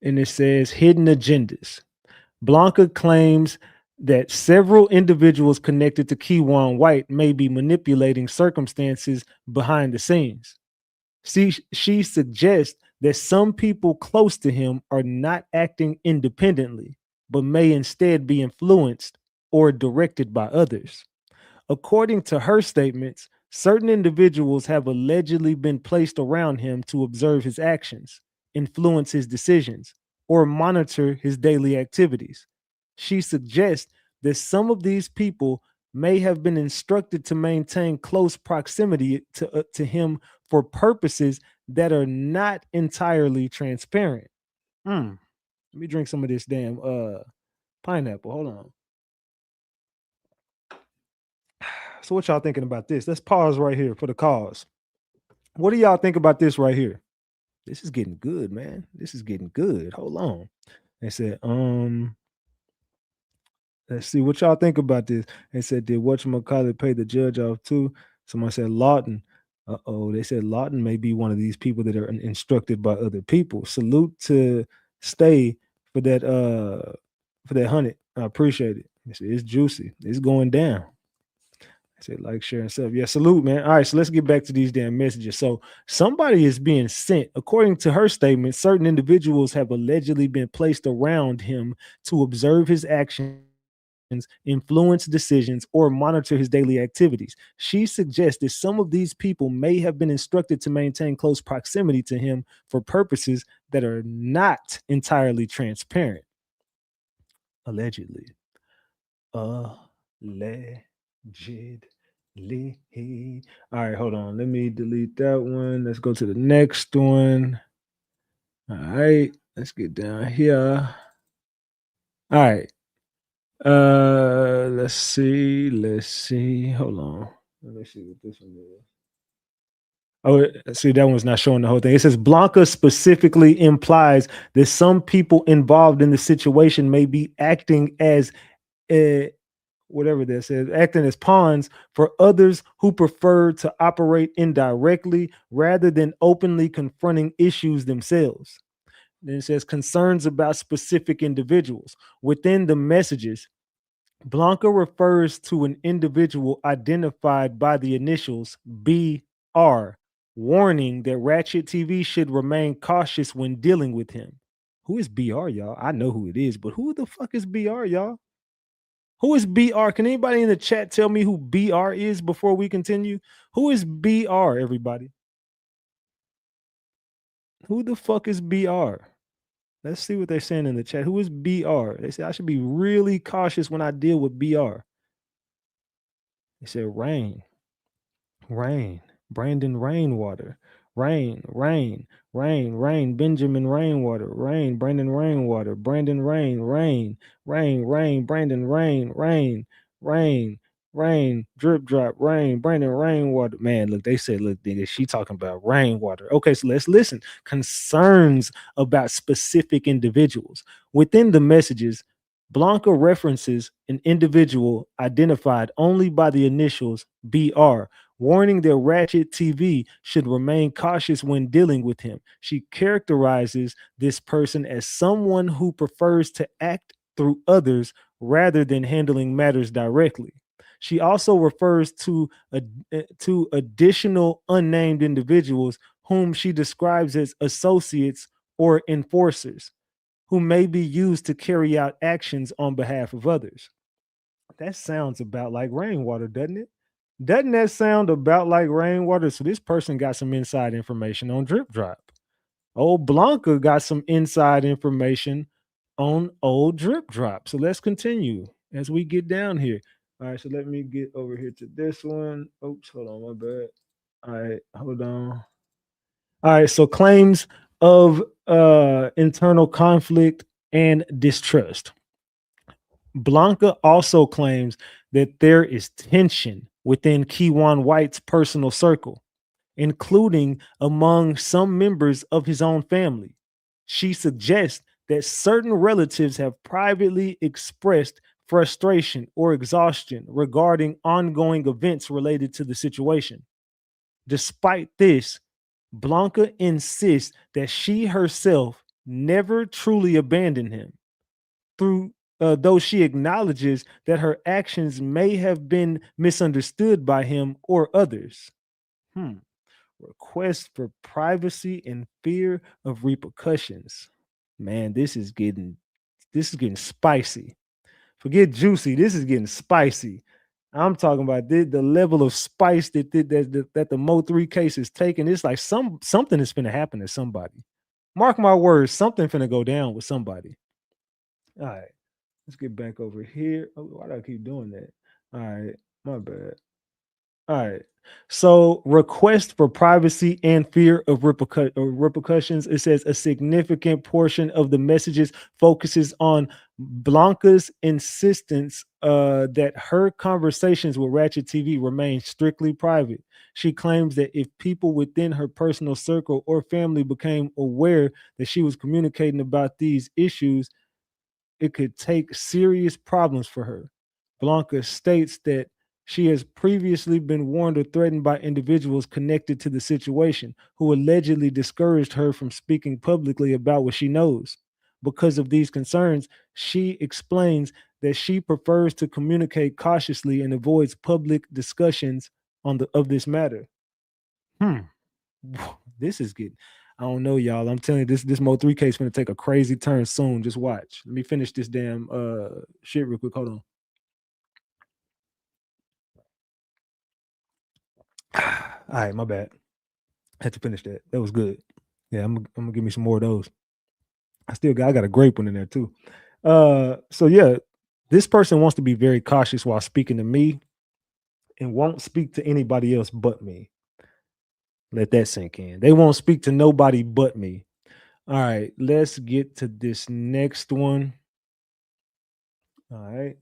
and it says hidden agendas. Blanca claims that several individuals connected to Keywan White may be manipulating circumstances behind the scenes. She suggests that some people close to him are not acting independently, but may instead be influenced or directed by others. According to her statements, certain individuals have allegedly been placed around him to observe his actions, influence his decisions, or monitor his daily activities. She suggests that some of these people may have been instructed to maintain close proximity to him for purposes that are not entirely transparent. Let me drink some of this damn pineapple. Hold on. So what y'all thinking about this? Let's pause right here for the cause. What do y'all think about this right here? This is getting good, man. This is getting good. Hold on. They said, let's see what y'all think about this. They said, did whatchamacallit pay the judge off too? Someone said Lawton. Uh-oh, they said Lawton may be one of these people that are instructed by other people. Salute to Stay for that 100. I appreciate it. It's juicy. It's going down. I said like, share, and stuff. Yeah, salute, man. All right, so let's get back to these damn messages. So somebody is being sent. According to her statement, certain individuals have allegedly been placed around him to observe his actions, influence decisions, or monitor his daily activities. She suggests that some of these people may have been instructed to maintain close proximity to him for purposes that are not entirely transparent. Allegedly. Allegedly. All right, hold on. Let me delete that one. Let's go to the next one. All right, let's get down here. All right. Let's see. Hold on. Let me see what this one is. Oh, see, that one's not showing the whole thing. It says Blanca specifically implies that some people involved in the situation may be acting as whatever that says, acting as pawns for others who prefer to operate indirectly rather than openly confronting issues themselves. Then it says concerns about specific individuals. Within the messages, Blanca refers to an individual identified by the initials BR, warning that Ratchet TV should remain cautious when dealing with him. Who is BR, y'all? I know who it is, but who the fuck is BR, y'all? Who is BR? Can anybody in the chat tell me who BR is before we continue? Who is BR, everybody? Who the fuck is BR? Let's see what they're saying in the chat. Who is BR? They say I should be really cautious when I deal with BR. They said Rain. Brandon Rainwater. Rain, Benjamin Rainwater, Brandon Rainwater, Brandon Rain, Brandon Rain, drip drop, Brandon Rainwater. Man, look, they said, look, nigga, she talking about rainwater. Okay, so let's listen. Concerns about specific individuals. Within the messages, Blanca references an individual identified only by the initials BR, warning that RatchetTV should remain cautious when dealing with him. She characterizes this person as someone who prefers to act through others rather than handling matters directly. She also refers to additional unnamed individuals whom she describes as associates or enforcers who may be used to carry out actions on behalf of others. That sounds about like rainwater, doesn't it? Doesn't that sound about like rainwater? So this person got some inside information on Drip Drop. Old Blanca got some inside information on old Drip Drop. So let's continue as we get down here. All right, so let me get over here to this one. Oops, hold on, my bad. All right, hold on. All right, so claims of internal conflict and distrust. Blanca also claims that there is tension within Keywan White's personal circle, including among some members of his own family. She suggests that certain relatives have privately expressed frustration or exhaustion regarding ongoing events related to the situation. Despite this, Blanca insists that she herself never truly abandoned him, though she acknowledges that her actions may have been misunderstood by him or others. Request for privacy and fear of repercussions. Man, this is getting spicy. Forget juicy. This is getting spicy. I'm talking about the level of spice that the MO3 case is taking. It's like something is finna happen to somebody. Mark my words, something finna go down with somebody. All right, let's get back over here. Oh, why do I keep doing that? All right, my bad. All right. So, request for privacy and fear of repercussions. It says a significant portion of the messages focuses on Blanca's insistence that her conversations with RatchetTV remain strictly private. She claims that if people within her personal circle or family became aware that she was communicating about these issues, it could take serious problems for her. Blanca states that she has previously been warned or threatened by individuals connected to the situation who allegedly discouraged her from speaking publicly about what she knows. Because of these concerns, she explains that she prefers to communicate cautiously and avoids public discussions of this matter. This is getting, I don't know, y'all. I'm telling you, this MO3 case is going to take a crazy turn soon. Just watch. Let me finish this damn shit real quick. Hold on. All right, my bad. I had to finish that. That was good. Yeah, I'm gonna give me some more of those. I got a grape one in there too. So yeah, this person wants to be very cautious while speaking to me and won't speak to anybody else but me. Let that sink in. They won't speak to nobody but me. All right, let's get to this next one. All right.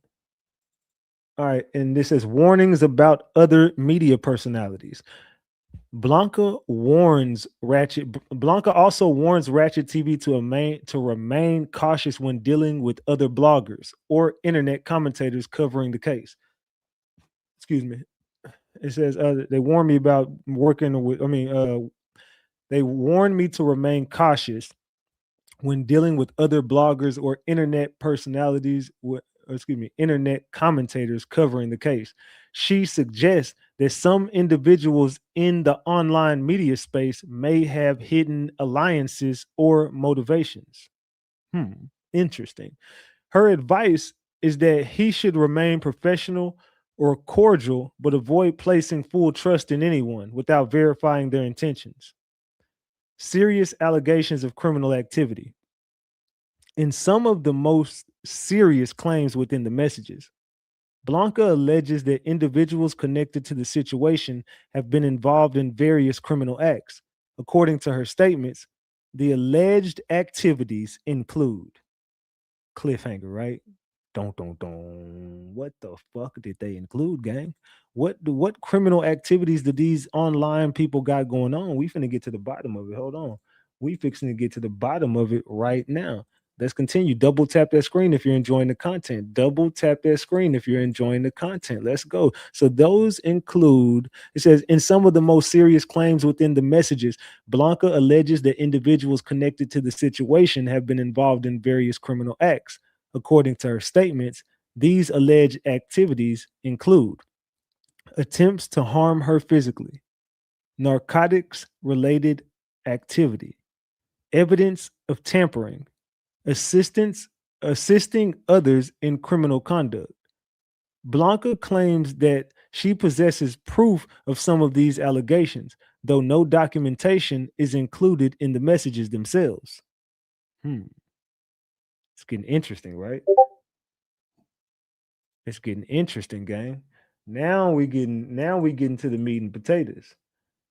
All right, and this says warnings about other media personalities. Blanca also warns RatchetTV to remain cautious when dealing with other bloggers or internet commentators covering the case. Excuse me. It says they warn me about working with. They warn me to remain cautious when dealing with other bloggers or internet personalities. Internet commentators covering the case. She suggests that some individuals in the online media space may have hidden alliances or motivations. Interesting. Her advice is that he should remain professional or cordial, but avoid placing full trust in anyone without verifying their intentions. Serious allegations of criminal activity. In some of the most serious claims within the messages, Blanca alleges that individuals connected to the situation have been involved in various criminal acts. According to her statements, the alleged activities include cliffhanger, right? Don't. What the fuck did they include, gang? What criminal activities do these online people got going on? We finna get to the bottom of it. Hold on. We fixing to get to the bottom of it right now. Let's continue. Double tap that screen if you're enjoying the content. Double tap that screen if you're enjoying the content. Let's go. So those include, it says, in some of the most serious claims within the messages, Blanca alleges that individuals connected to the situation have been involved in various criminal acts. According to her statements, these alleged activities include attempts to harm her physically, narcotics-related activity, evidence of tampering, assisting others in criminal conduct. Blanca claims that she possesses proof of some of these allegations, though no documentation is included in the messages themselves. It's getting interesting, right? It's getting interesting, gang. Now we getting to the meat and potatoes.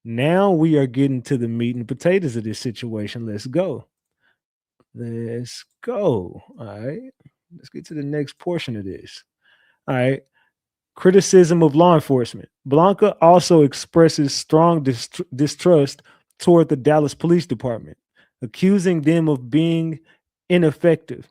Now we are getting to the meat and potatoes of this situation. Let's go. Let's go. All right. Let's get to the next portion of this. All right. Criticism of law enforcement. Blanca also expresses strong distrust toward the Dallas Police Department, accusing them of being ineffective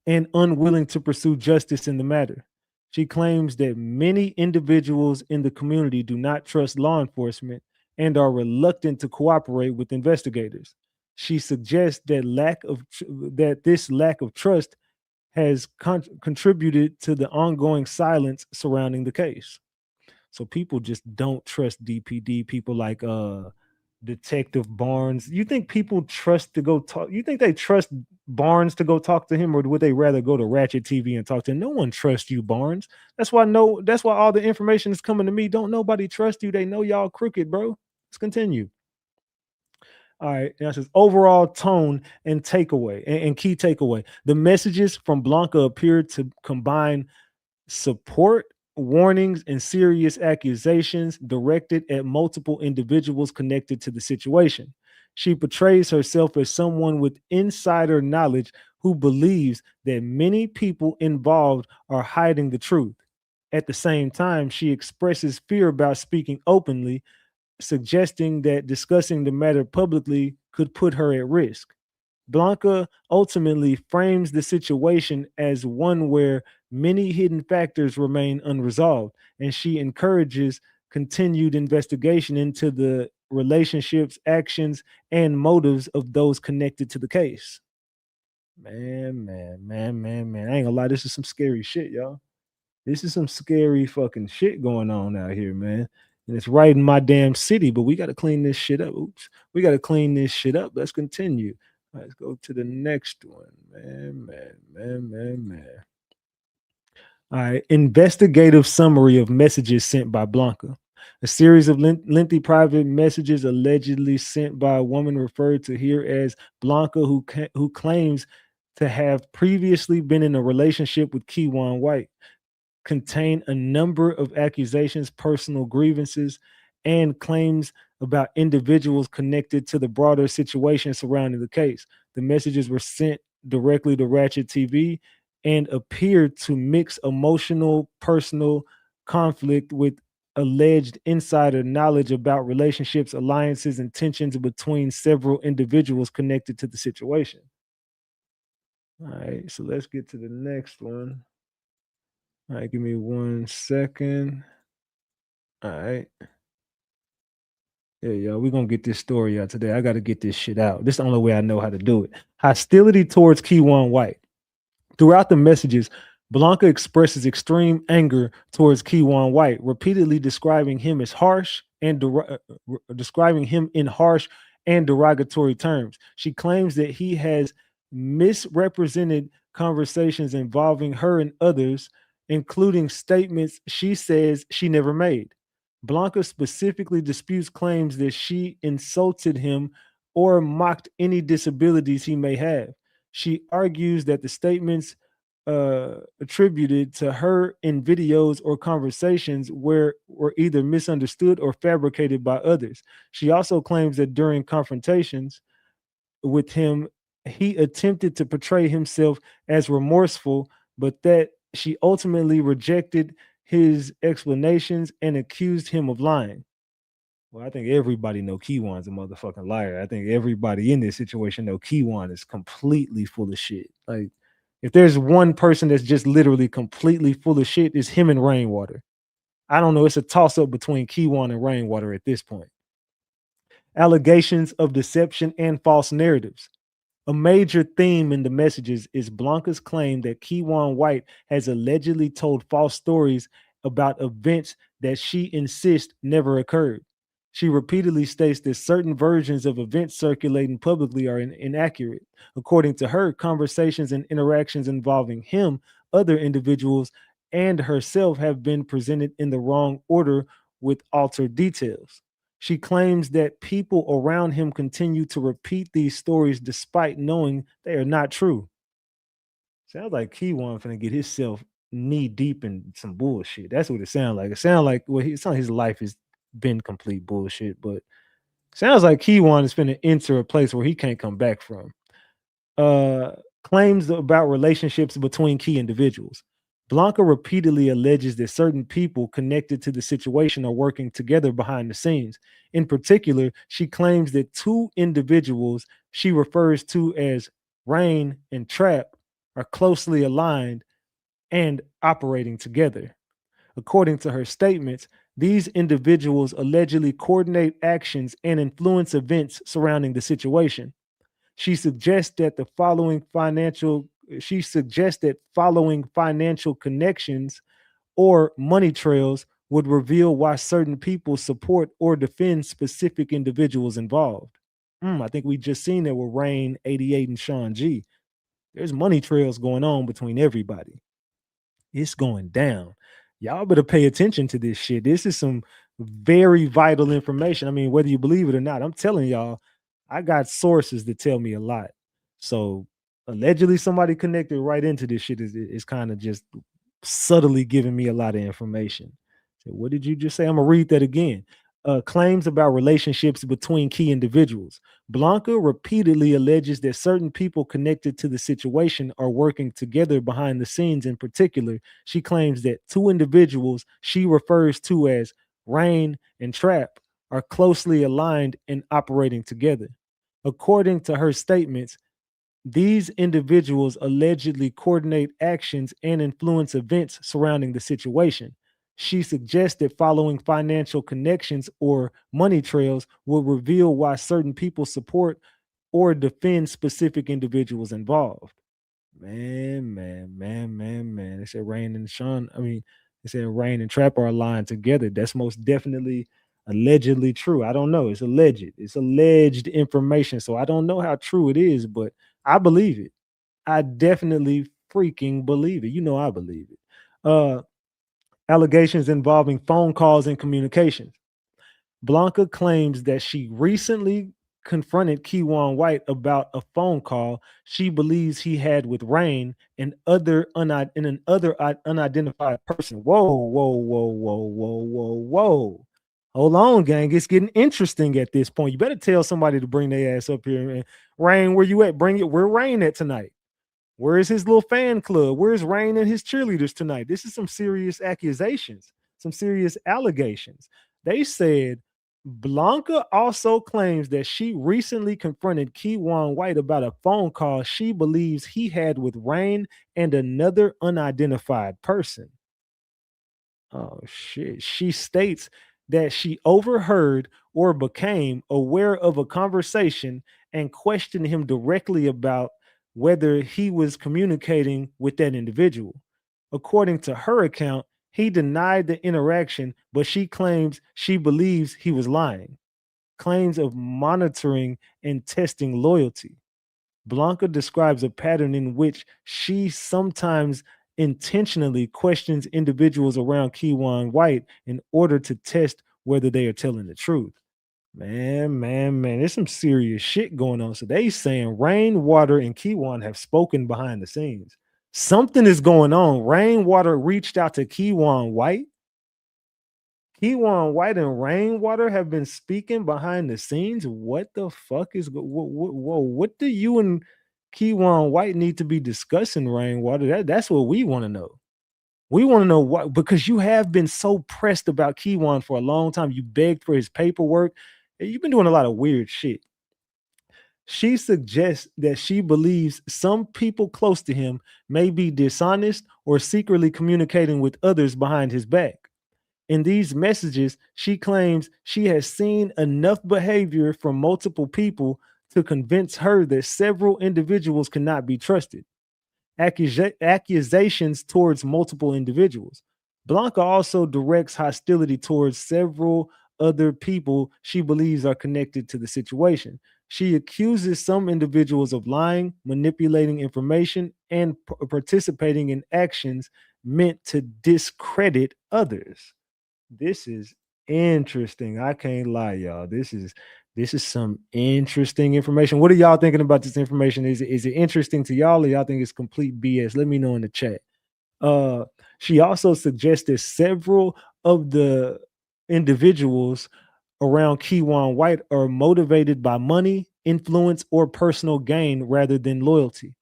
and unwilling to pursue justice in the matter. She claims that many individuals in the community do not trust law enforcement and are reluctant to cooperate with investigators. She suggests that this lack of trust has contributed to the ongoing silence surrounding the case. So people just don't trust DPD. People like Detective Barnes. You think people trust to go talk? You think they trust Barnes to go talk to him, or would they rather go to Ratchet TV and talk to him? No one trusts you, Barnes. That's why all the information is coming to me. Don't nobody trust you. They know y'all crooked, bro. Let's continue. All right. Now it says overall tone and takeaway and key takeaway. The messages from Blanca appear to combine support, warnings, and serious accusations directed at multiple individuals connected to the situation. She portrays herself as someone with insider knowledge who believes that many people involved are hiding the truth. At the same time, she expresses fear about speaking openly, suggesting that discussing the matter publicly could put her at risk. Blanca ultimately frames the situation as one where many hidden factors remain unresolved, and she encourages continued investigation into the relationships, actions, and motives of those connected to the case. Man. I ain't gonna lie, this is some scary shit, y'all. This is some scary fucking shit going on out here, man. And it's right in my damn city, but we got to clean this shit up. Oops. We got to clean this shit up. Let's continue. Let's go to the next one. Man. All right. Investigative summary of messages sent by Blanca. A series of lengthy private messages allegedly sent by a woman referred to here as Blanca, who claims to have previously been in a relationship with Keywan White, contain a number of accusations, personal grievances, and claims about individuals connected to the broader situation surrounding the case. The messages were sent directly to Ratchet TV and appeared to mix emotional, personal conflict with alleged insider knowledge about relationships, alliances, and tensions between several individuals connected to the situation. All right, so let's get to the next one. All right, give me 1 second. All right. Yeah, y'all, we're going to get this story out today. I got to get this shit out. This is the only way I know how to do it. Hostility towards Keywan White. Throughout the messages, Blanca expresses extreme anger towards Keywan White, repeatedly describing him as harsh and describing him in harsh and derogatory terms. She claims that he has misrepresented conversations involving her and others, including statements she says she never made. Blanca specifically disputes claims that she insulted him or mocked any disabilities he may have. She argues that the statements attributed to her in videos or conversations were either misunderstood or fabricated by others. She also claims that during confrontations with him, he attempted to portray himself as remorseful, but that she ultimately rejected his explanations and accused him of lying. Well, I think everybody know Keywan's a motherfucking liar. I think everybody in this situation know Keywan is completely full of shit. Like, if there's one person that's just literally completely full of shit, it's him and Rainwater. I don't know. It's a toss up between Keywan and Rainwater at this point. Allegations of deception and false narratives. A major theme in the messages is Blanca's claim that Keywan White has allegedly told false stories about events that she insists never occurred. She repeatedly states that certain versions of events circulating publicly are inaccurate. According to her, conversations and interactions involving him, other individuals, and herself have been presented in the wrong order with altered details. She claims that people around him continue to repeat these stories despite knowing they are not true. Sounds like Keywan finna get himself knee deep in some bullshit. That's what it sounds like. It sounds like it's not his life has been complete bullshit, but sounds like Keywan is finna enter a place where he can't come back from. Claims about relationships between key individuals. Blanca repeatedly alleges that certain people connected to the situation are working together behind the scenes. In particular, she claims that two individuals she refers to as Rain and Trap are closely aligned and operating together. According to her statements, these individuals allegedly coordinate actions and influence events surrounding the situation. She suggests that following financial connections or money trails would reveal why certain people support or defend specific individuals involved. I think we just seen that with Rain 88 and Sean G. There's money trails going on between everybody. It's going down. Y'all better pay attention to this shit. This is some very vital information. I mean, whether you believe it or not, I'm telling y'all, I got sources that tell me a lot. So allegedly somebody connected right into this shit is kind of just subtly giving me a lot of information. So what did you just say? I'm gonna read that again. Claims about relationships between key individuals. Blanca repeatedly alleges that certain people connected to the situation are working together behind the scenes. In particular, she claims that two individuals she refers to as Rain and Trap are closely aligned and operating together. According to her statements, these individuals allegedly coordinate actions and influence events surrounding the situation. She suggests that following financial connections or money trails will reveal why certain people support or defend specific individuals involved. Man. They said Rain and Sean. They said Rain and Trap are aligned together. That's most definitely allegedly true. I don't know. It's alleged. It's alleged information. So I don't know how true it is, but I believe it. I definitely freaking believe it. You know I believe it. Allegations involving phone calls and communications. Blanca claims that she recently confronted Keywan White about a phone call she believes he had with Rain and an unidentified person. Whoa. Hold on, gang. It's getting interesting at this point. You better tell somebody to bring their ass up here. And Rain, where you at? Bring it. Where Rain at tonight? Where is his little fan club? Where's Rain and his cheerleaders tonight? This is some serious accusations, some serious allegations. They said Blanca also claims that she recently confronted Keywan White about a phone call she believes he had with Rain and another unidentified person. Oh, shit. She states that she overheard or became aware of a conversation and questioned him directly about whether he was communicating with that individual. According to her account, he denied the interaction, but she claims she believes he was lying. Claims of monitoring and testing loyalty. Blanca describes a pattern in which she sometimes intentionally questions individuals around Keywan White in order to test whether they are telling the truth. Man, there's some serious shit going on. So they saying Rainwater and Keywan have spoken behind the scenes. Something is going on. Rainwater reached out to Keywan White. Keywan White and Rainwater have been speaking behind the scenes. What the fuck is whoa? What do you and Keywan White need to be discussing, Rainwater? That's what we want to know. We want to know what, because you have been so pressed about Keywan for a long time. You begged for his paperwork. You've been doing a lot of weird shit. She suggests that she believes some people close to him may be dishonest or secretly communicating with others behind his back. In these messages, she claims she has seen enough behavior from multiple people to convince her that several individuals cannot be trusted. Accusations towards multiple individuals. Blanca also directs hostility towards several other people she believes are connected to the situation. She accuses some individuals of lying, manipulating information, and participating in actions meant to discredit others. This is interesting. I can't lie, y'all. This is some interesting information. What are y'all thinking about this information? Is it interesting to y'all, or y'all think it's complete BS? Let me know in the chat. She also suggested several of the individuals around Keywan White are motivated by money, influence, or personal gain rather than loyalty.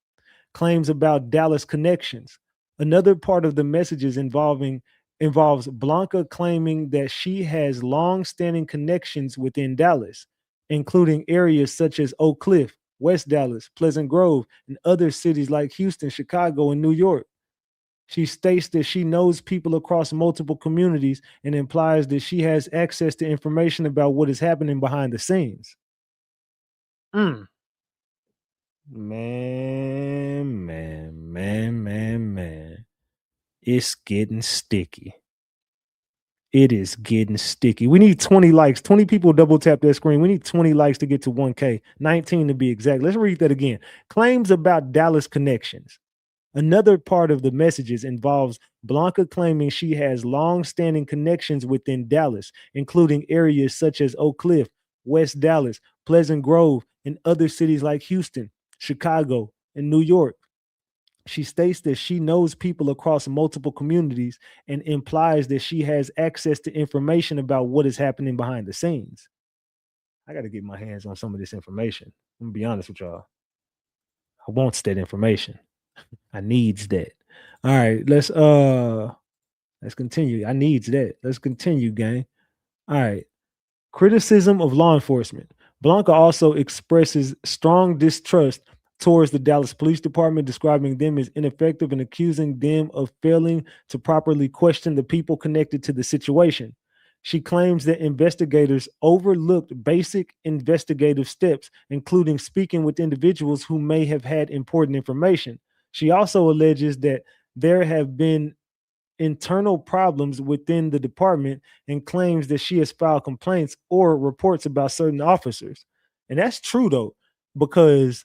Claims about Dallas connections. Another part of the messages involves Blanca claiming that she has long-standing connections within Dallas, including areas such as Oak Cliff, West Dallas, Pleasant Grove, and other cities like Houston, Chicago, and New York. She states that she knows people across multiple communities and implies that she has access to information about what is happening behind the scenes. Man. It's getting sticky. It is getting sticky. We need 20 likes. 20 people double tap that screen. We need 20 likes to get to 1K. 19 to be exact. Let's read that again. Claims about Dallas connections. Another part of the messages involves Blanca claiming she has long-standing connections within Dallas, including areas such as Oak Cliff, West Dallas, Pleasant Grove, and other cities like Houston, Chicago, and New York. She states that she knows people across multiple communities and implies that she has access to information about what is happening behind the scenes. I got to get my hands on some of this information. I'm gonna be honest with y'all. I wants that information. I needs that. All right, let's continue. I needs that. Let's continue, gang. All right. Criticism of law enforcement. Blanca also expresses strong distrust towards the Dallas Police Department, describing them as ineffective and accusing them of failing to properly question the people connected to the situation. She claims that investigators overlooked basic investigative steps, including speaking with individuals who may have had important information. She also alleges that there have been internal problems within the department and claims that she has filed complaints or reports about certain officers. And that's true though, because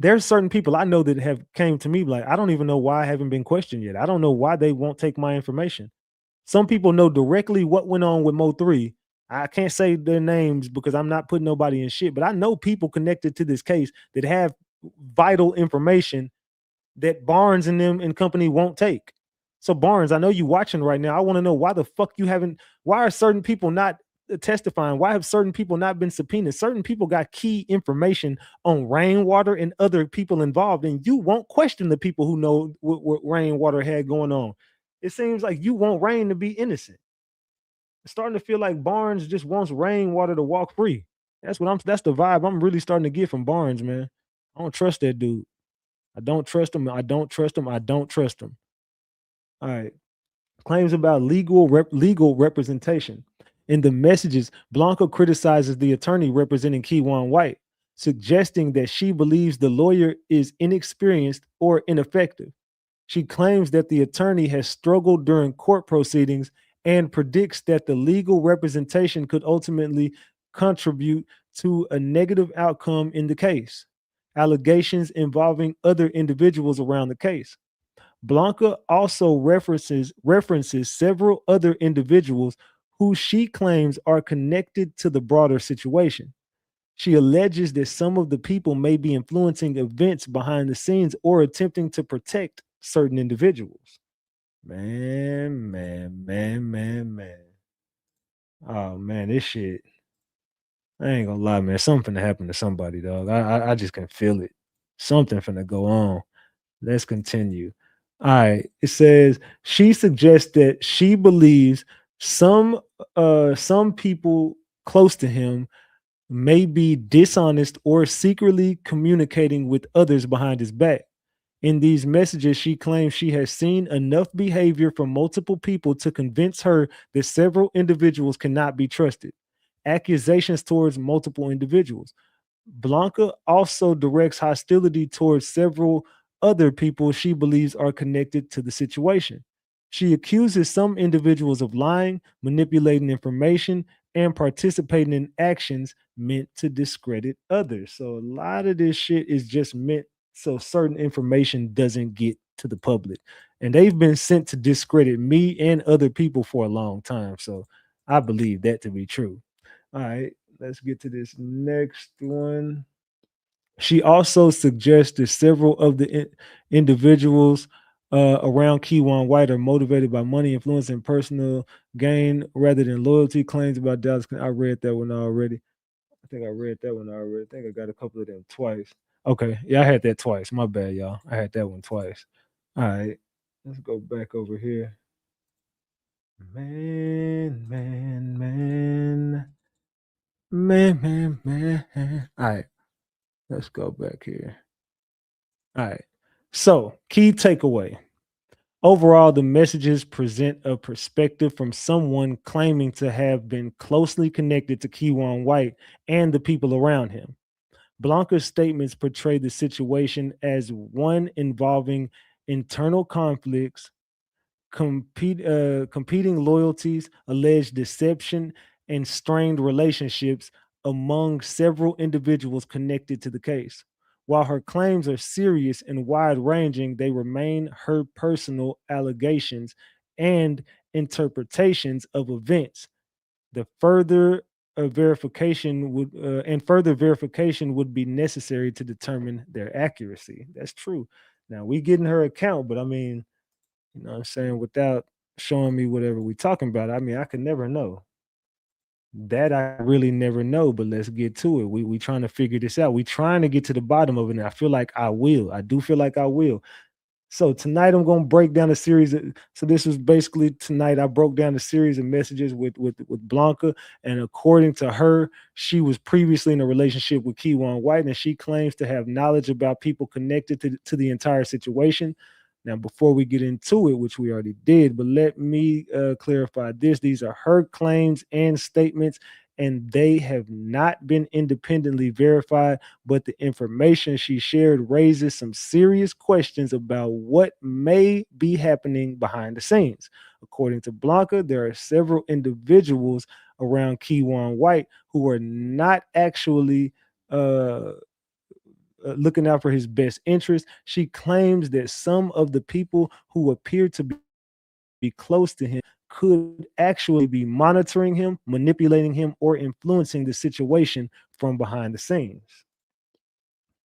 there's certain people I know that have came to me like, I don't even know why I haven't been questioned yet. I don't know why they won't take my information. Some people know directly what went on with MO3. I can't say their names because I'm not putting nobody in shit, but I know people connected to this case that have vital information that Barnes and them and company won't take. So Barnes, I know you watching right now. I want to know why the fuck you haven't, why are certain people not testifying? Why have certain people not been subpoenaed? Certain people got key information on Rainwater and other people involved, and you won't question the people who know what Rainwater had going on. It seems like you want Rain to be innocent. It's starting to feel like Barnes just wants Rainwater to walk free. That's the vibe I'm really starting to get from Barnes, man. I don't trust that dude. I don't trust him. I don't trust him. I don't trust him. All right. Claims about legal representation. In the messages, Blanca criticizes the attorney representing Keywan White, suggesting that she believes the lawyer is inexperienced or ineffective. She claims that the attorney has struggled during court proceedings and predicts that the legal representation could ultimately contribute to a negative outcome in the case. allegations involving other individuals around the case. Blanca also references several other individuals who she claims are connected to the broader situation. She alleges that some of the people may be influencing events behind the scenes or attempting to protect certain individuals. Man. Oh man, this shit. I ain't gonna lie, man. Something finna happen to somebody, dog. I just can feel it. Something finna go on. Let's continue. All right. It says she suggests that she believes some people close to him may be dishonest or secretly communicating with others behind his back. In these messages, she claims she has seen enough behavior from multiple people to convince her that several individuals cannot be trusted. Accusations towards multiple individuals. Blanca also directs hostility towards several other people she believes are connected to the situation. She accuses some individuals of lying, manipulating information, and participating in actions meant to discredit others. So a lot of this shit is just meant so certain information doesn't get to the public. And they've been sent to discredit me and other people for a long time. So I believe that to be true. All right, let's get to this next one. She also suggests that several of the individuals around Keywan White are motivated by money, influence, and personal gain rather than loyalty. Claims about Dallas. I read that one already. I think I read that one already. I think I got a couple of them twice. Okay, yeah, I had that twice. My bad, y'all. I had that one twice. All right, let's go back over here. Man. All right, let's go back here. All right. So, key takeaway. Overall, the messages present a perspective from someone claiming to have been closely connected to Keywan White and the people around him. Blanca's statements portray the situation as one involving internal conflicts, competing loyalties, alleged deception, and strained relationships among several individuals connected to the case. While her claims are serious and wide ranging, they remain her personal allegations and interpretations of events. The further further verification would be necessary to determine their accuracy. That's true. Now we getting her account, but I mean, you know what I'm saying, without showing me whatever we talking about, I mean, I could never know. That I really never know, but let's get to it. We trying to figure this out. We trying to get to the bottom of it. And I feel like I will. I do feel like I will. So tonight I'm going to break down a series so this was basically tonight I broke down a series of messages with Blanca, and according to her, she was previously in a relationship with Keywan White, and she claims to have knowledge about people connected to the entire situation. Now, before we get into it, which we already did, but let me clarify this. These are her claims and statements, and they have not been independently verified, but the information she shared raises some serious questions about what may be happening behind the scenes. According to Blanca, there are several individuals around Keywan White who are not actually looking out for his best interest. She claims that some of the people who appear to be close to him could actually be monitoring him, manipulating him, or influencing the situation from behind the scenes.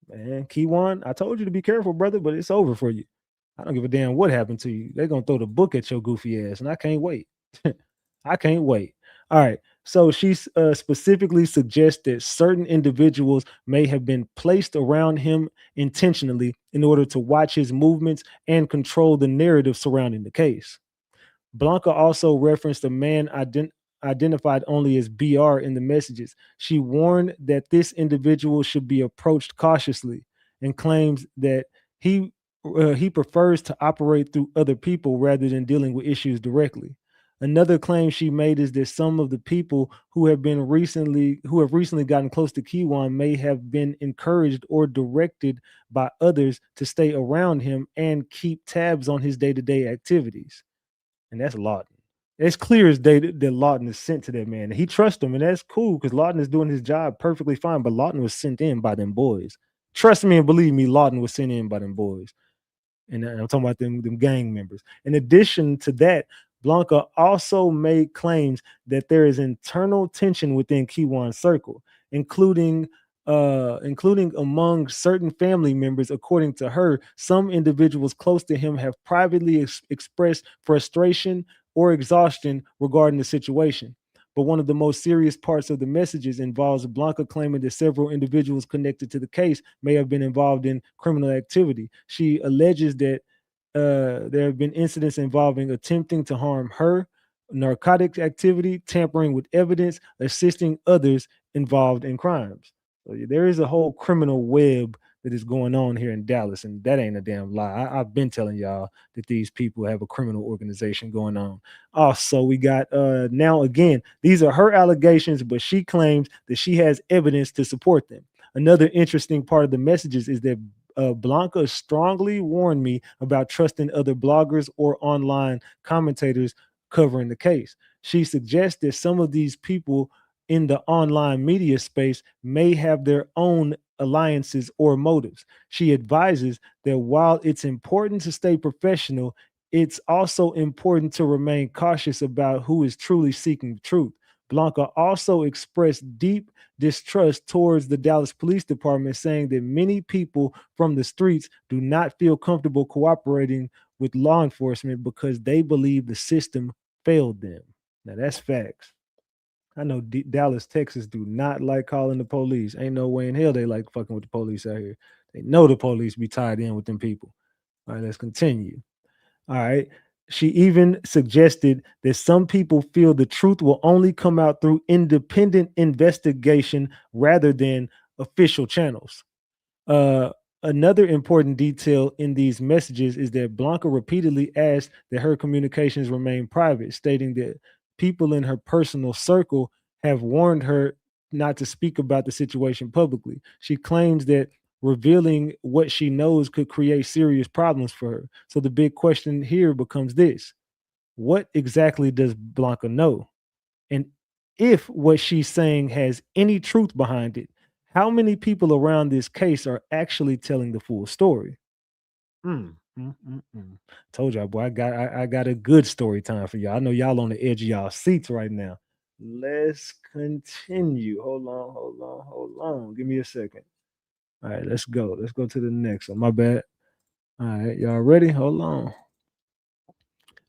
Man, Keywan, I told you to be careful, brother, but it's over for you. I don't give a damn what happened to you. They're gonna throw the book at your goofy ass, and I can't wait. I can't wait. All right. So she specifically suggests that certain individuals may have been placed around him intentionally in order to watch his movements and control the narrative surrounding the case. Blanca also referenced a man identified only as BR in the messages. She warned that this individual should be approached cautiously and claims that he prefers to operate through other people rather than dealing with issues directly. Another claim she made is that some of the people who have recently gotten close to Keywan may have been encouraged or directed by others to stay around him and keep tabs on his day-to-day activities. And that's Lawton. It's clear as day that Lawton is sent to that man. And he trusts him, and that's cool because Lawton is doing his job perfectly fine. But Lawton was sent in by them boys. Trust me and believe me, Lawton was sent in by them boys. And I'm talking about them gang members. In addition to that, Blanca also made claims that there is internal tension within Kiwan's circle, including among certain family members. According to her, some individuals close to him have privately expressed frustration or exhaustion regarding the situation. But one of the most serious parts of the messages involves Blanca claiming that several individuals connected to the case may have been involved in criminal activity. She alleges that there have been incidents involving attempting to harm her, narcotics activity, tampering with evidence, assisting others involved in crimes. So there is a whole criminal web that is going on here in Dallas, and that ain't a damn lie. I've been telling y'all that these people have a criminal organization going on. Also, we got now again, these are her allegations, but she claims that she has evidence to support them. Another interesting part of the messages is that Blanca strongly warned me about trusting other bloggers or online commentators covering the case. She suggests that some of these people in the online media space may have their own alliances or motives. She advises that while it's important to stay professional, it's also important to remain cautious about who is truly seeking truth. Blanca also expressed deep distrust towards the Dallas Police Department, saying that many people from the streets do not feel comfortable cooperating with law enforcement because they believe the system failed them. Now, that's facts. I know Dallas, Texas do not like calling the police. Ain't no way in hell they like fucking with the police out here. They know the police be tied in with them people. All right, let's continue. All right. She even suggested that some people feel the truth will only come out through independent investigation rather than official channels. Uh, Another important detail in these messages is that Blanca repeatedly asked that her communications remain private, stating that people in her personal circle have warned her not to speak about the situation publicly. She claims that revealing what she knows could create serious problems for her. So the big question here becomes this: what exactly does Blanca know? And if what she's saying has any truth behind it, how many people around this case are actually telling the full story? Mm, mm, mm, mm. Told y'all, boy, I got a good story time for y'all. I know y'all on the edge of y'all seats right now. Let's continue. Hold on. Give me a second. All right, let's go. Let's go to the next one. My bad. All right, y'all ready? Hold on.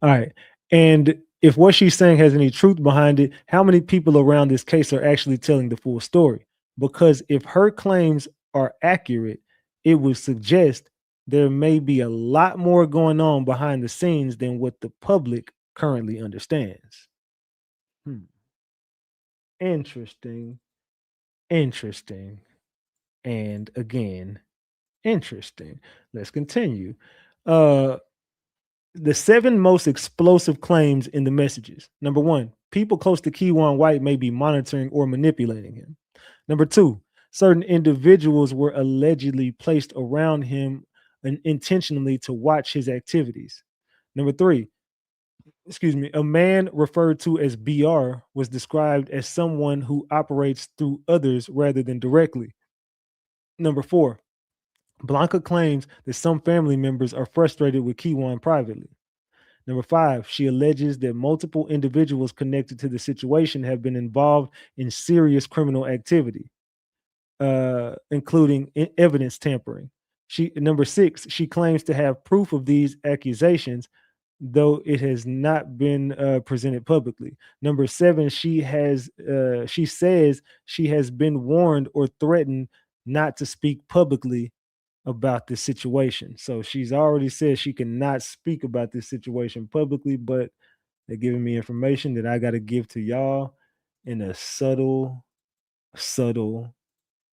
All right. And if what she's saying has any truth behind it, how many people around this case are actually telling the full story? Because if her claims are accurate, it would suggest there may be a lot more going on behind the scenes than what the public currently understands. Interesting. Interesting. And again, interesting. Let's continue. Uh the 7 most explosive claims in the messages. Number 1, people close to Keywan White may be monitoring or manipulating him. Number 2, certain individuals were allegedly placed around him intentionally to watch his activities. Number 3, a man referred to as BR was described as someone who operates through others rather than directly. Number 4, Blanca claims that some family members are frustrated with Keywan privately. Number 5, she alleges that multiple individuals connected to the situation have been involved in serious criminal activity, including evidence tampering. Number 6, she claims to have proof of these accusations, though it has not been presented publicly. Number 7, she says she has been warned or threatened not to speak publicly about this situation. So she's already said she cannot speak about this situation publicly, but they're giving me information that I got to give to y'all in a subtle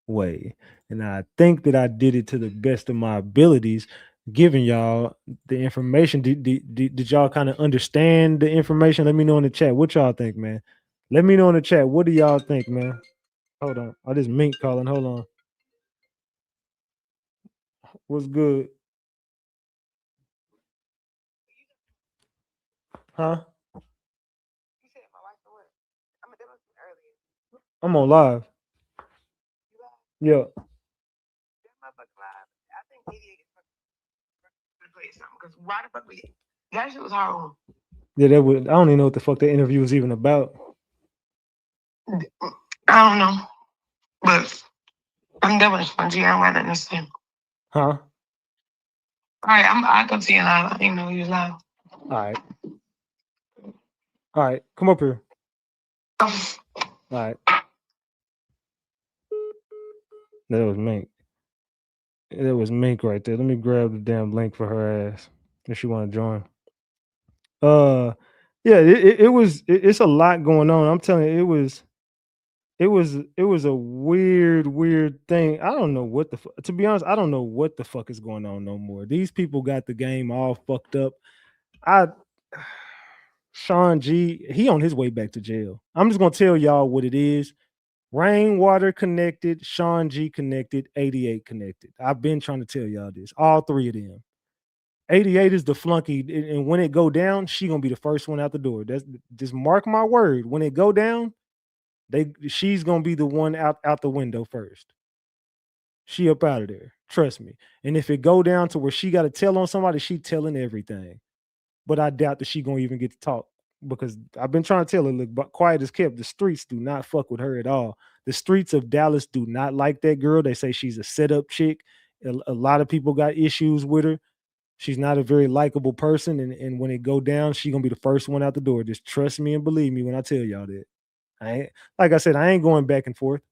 way. And I think that I did it to the best of my abilities, giving y'all the information. Did y'all kind of understand the information? Let me know in the chat. What y'all think, man? Let me know in the chat. What do y'all think, man? Hold on. Oh, this Mink calling. Hold on. What's good? Huh? I'm on live. Yeah. Why the fuck we? That shit was horrible. Yeah, that would. I don't even know what the fuck that interview was even about. I don't know, but I'm definitely spongy. I don't got nothing to say. Huh? All right, I'll come see you live. I didn't know you was live. All right. All right. Come up here. All right. That was Mink. That was Mink right there. Let me grab the damn link for her ass if she want to join. Yeah, it's a lot going on. I'm telling you, it was a weird thing. I don't know what to be honest, I don't know what the fuck is going on no more. These people got the game all fucked up. Sean G, he on his way back to jail. I'm just gonna tell y'all what it is. Rainwater connected, Sean G connected, 88 connected. I've been trying to tell y'all this. All three of them. 88 is the flunky, and when it go down, she gonna be the first one out the door. That's just mark my word. When it go down, she's gonna be the one out the window first. She up out of there. Trust me. And if it go down to where she got to tell on somebody, she telling everything. But I doubt that she gonna even get to talk because I've been trying to tell her, look, but quiet as kept. The streets do not fuck with her at all. The streets of Dallas do not like that girl. They say she's a setup chick. A lot of people got issues with her. She's not a very likable person, and when it go down, she gonna be the first one out the door. Just trust me and believe me when I tell y'all that. Like I said, I ain't going back and forth.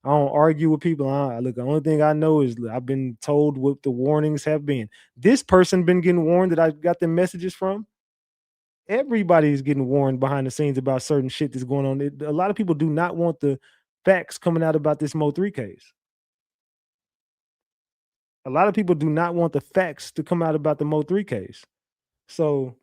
I don't argue with people. Look, the only thing I know is I've been told what the warnings have been. This person been getting warned that I got the messages from. Everybody's getting warned behind the scenes about certain shit that's going on. A lot of people do not want the facts coming out about this MO3 case. A lot of people do not want the facts to come out about the MO3 case. So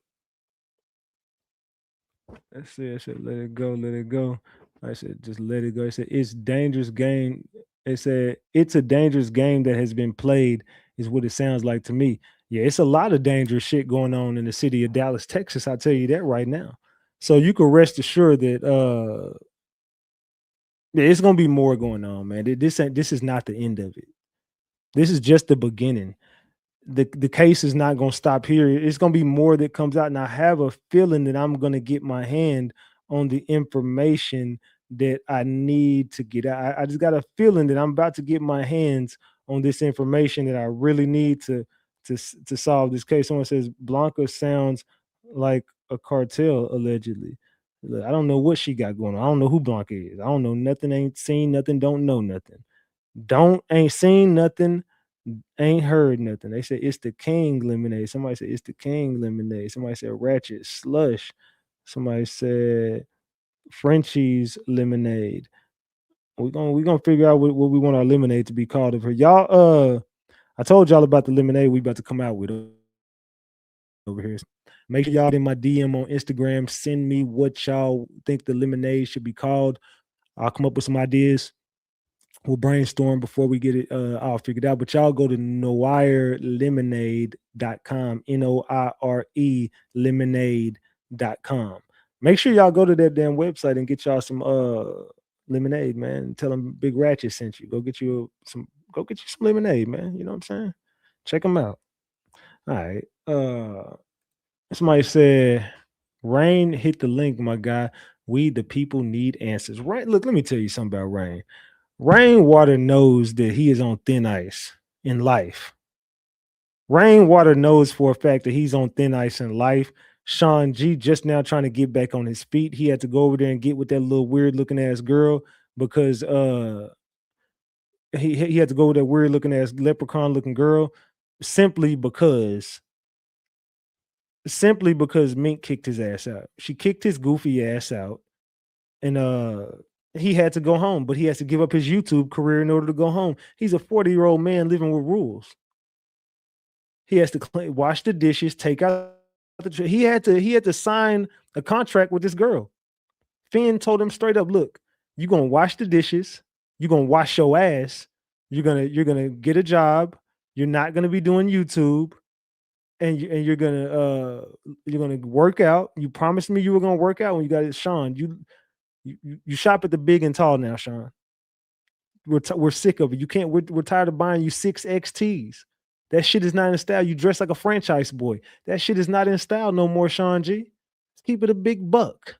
let's see. I said, let it go, let it go. I said, just let it go. I said, it's dangerous game. It said, it's a dangerous game that has been played, is what it sounds like to me. Yeah, it's a lot of dangerous shit going on in the city of Dallas, Texas. I'll tell you that right now. So you can rest assured that yeah, it's gonna be more going on, man. This is not the end of it. This is just the beginning. The case is not going to stop here. It's going to be more that comes out, and I have a feeling that I'm going to get my hand on the information that I need to get. I just got a feeling that I'm about to get my hands on this information that I really need to solve this case. Someone says Blanca sounds like a cartel allegedly. Look, I don't know what she got going on. I don't know who Blanca is. I don't know nothing. Ain't seen nothing. Don't know nothing. Ain't seen nothing. Ain't heard nothing. They said it's the King lemonade. Somebody said it's the King lemonade. Somebody said Ratchet slush. Somebody said Frenchie's lemonade. We're gonna figure out what we want our lemonade to be called of her. Y'all, I told y'all about the lemonade we about to come out with over here. Make sure y'all in my DM on Instagram. Send me what y'all think the lemonade should be called. I'll come up with some ideas. We'll brainstorm before we get it all figured out. But y'all go to noirelemonade.com, Noire lemonade.com. Make sure y'all go to that damn website and get y'all some lemonade, man. Tell them Big Ratchet sent you. Go get you some lemonade, man. You know what I'm saying? Check them out. All right. Somebody said, Rain hit the link, my guy. We the people need answers. Right. Look, let me tell you something about Rain. Rainwater knows that he is on thin ice in life. Rainwater knows for a fact that he's on thin ice in life. Sean G just now trying to get back on his feet. He had to go over there and get with that little weird looking ass girl because he had to go with that weird looking ass leprechaun looking girl simply because Mink kicked his ass out. She kicked his goofy ass out, and he had to go home, but he has to give up his YouTube career in order to go home. He's a 40-year-old man living with rules. He has to wash the dishes, take out the he had to sign a contract with this girl. Finn told him straight up, look, you're gonna wash the dishes, you're gonna wash your ass, you're gonna get a job, you're not gonna be doing YouTube, and you're gonna work out. You promised me you were gonna work out when you got it, Sean. You shop at the big and tall now, Sean. We're sick of it. You can't. We're tired of buying you 6 XTs. That shit is not in style. You dress like a franchise boy. That shit is not in style no more, Sean G. Let's keep it a big buck.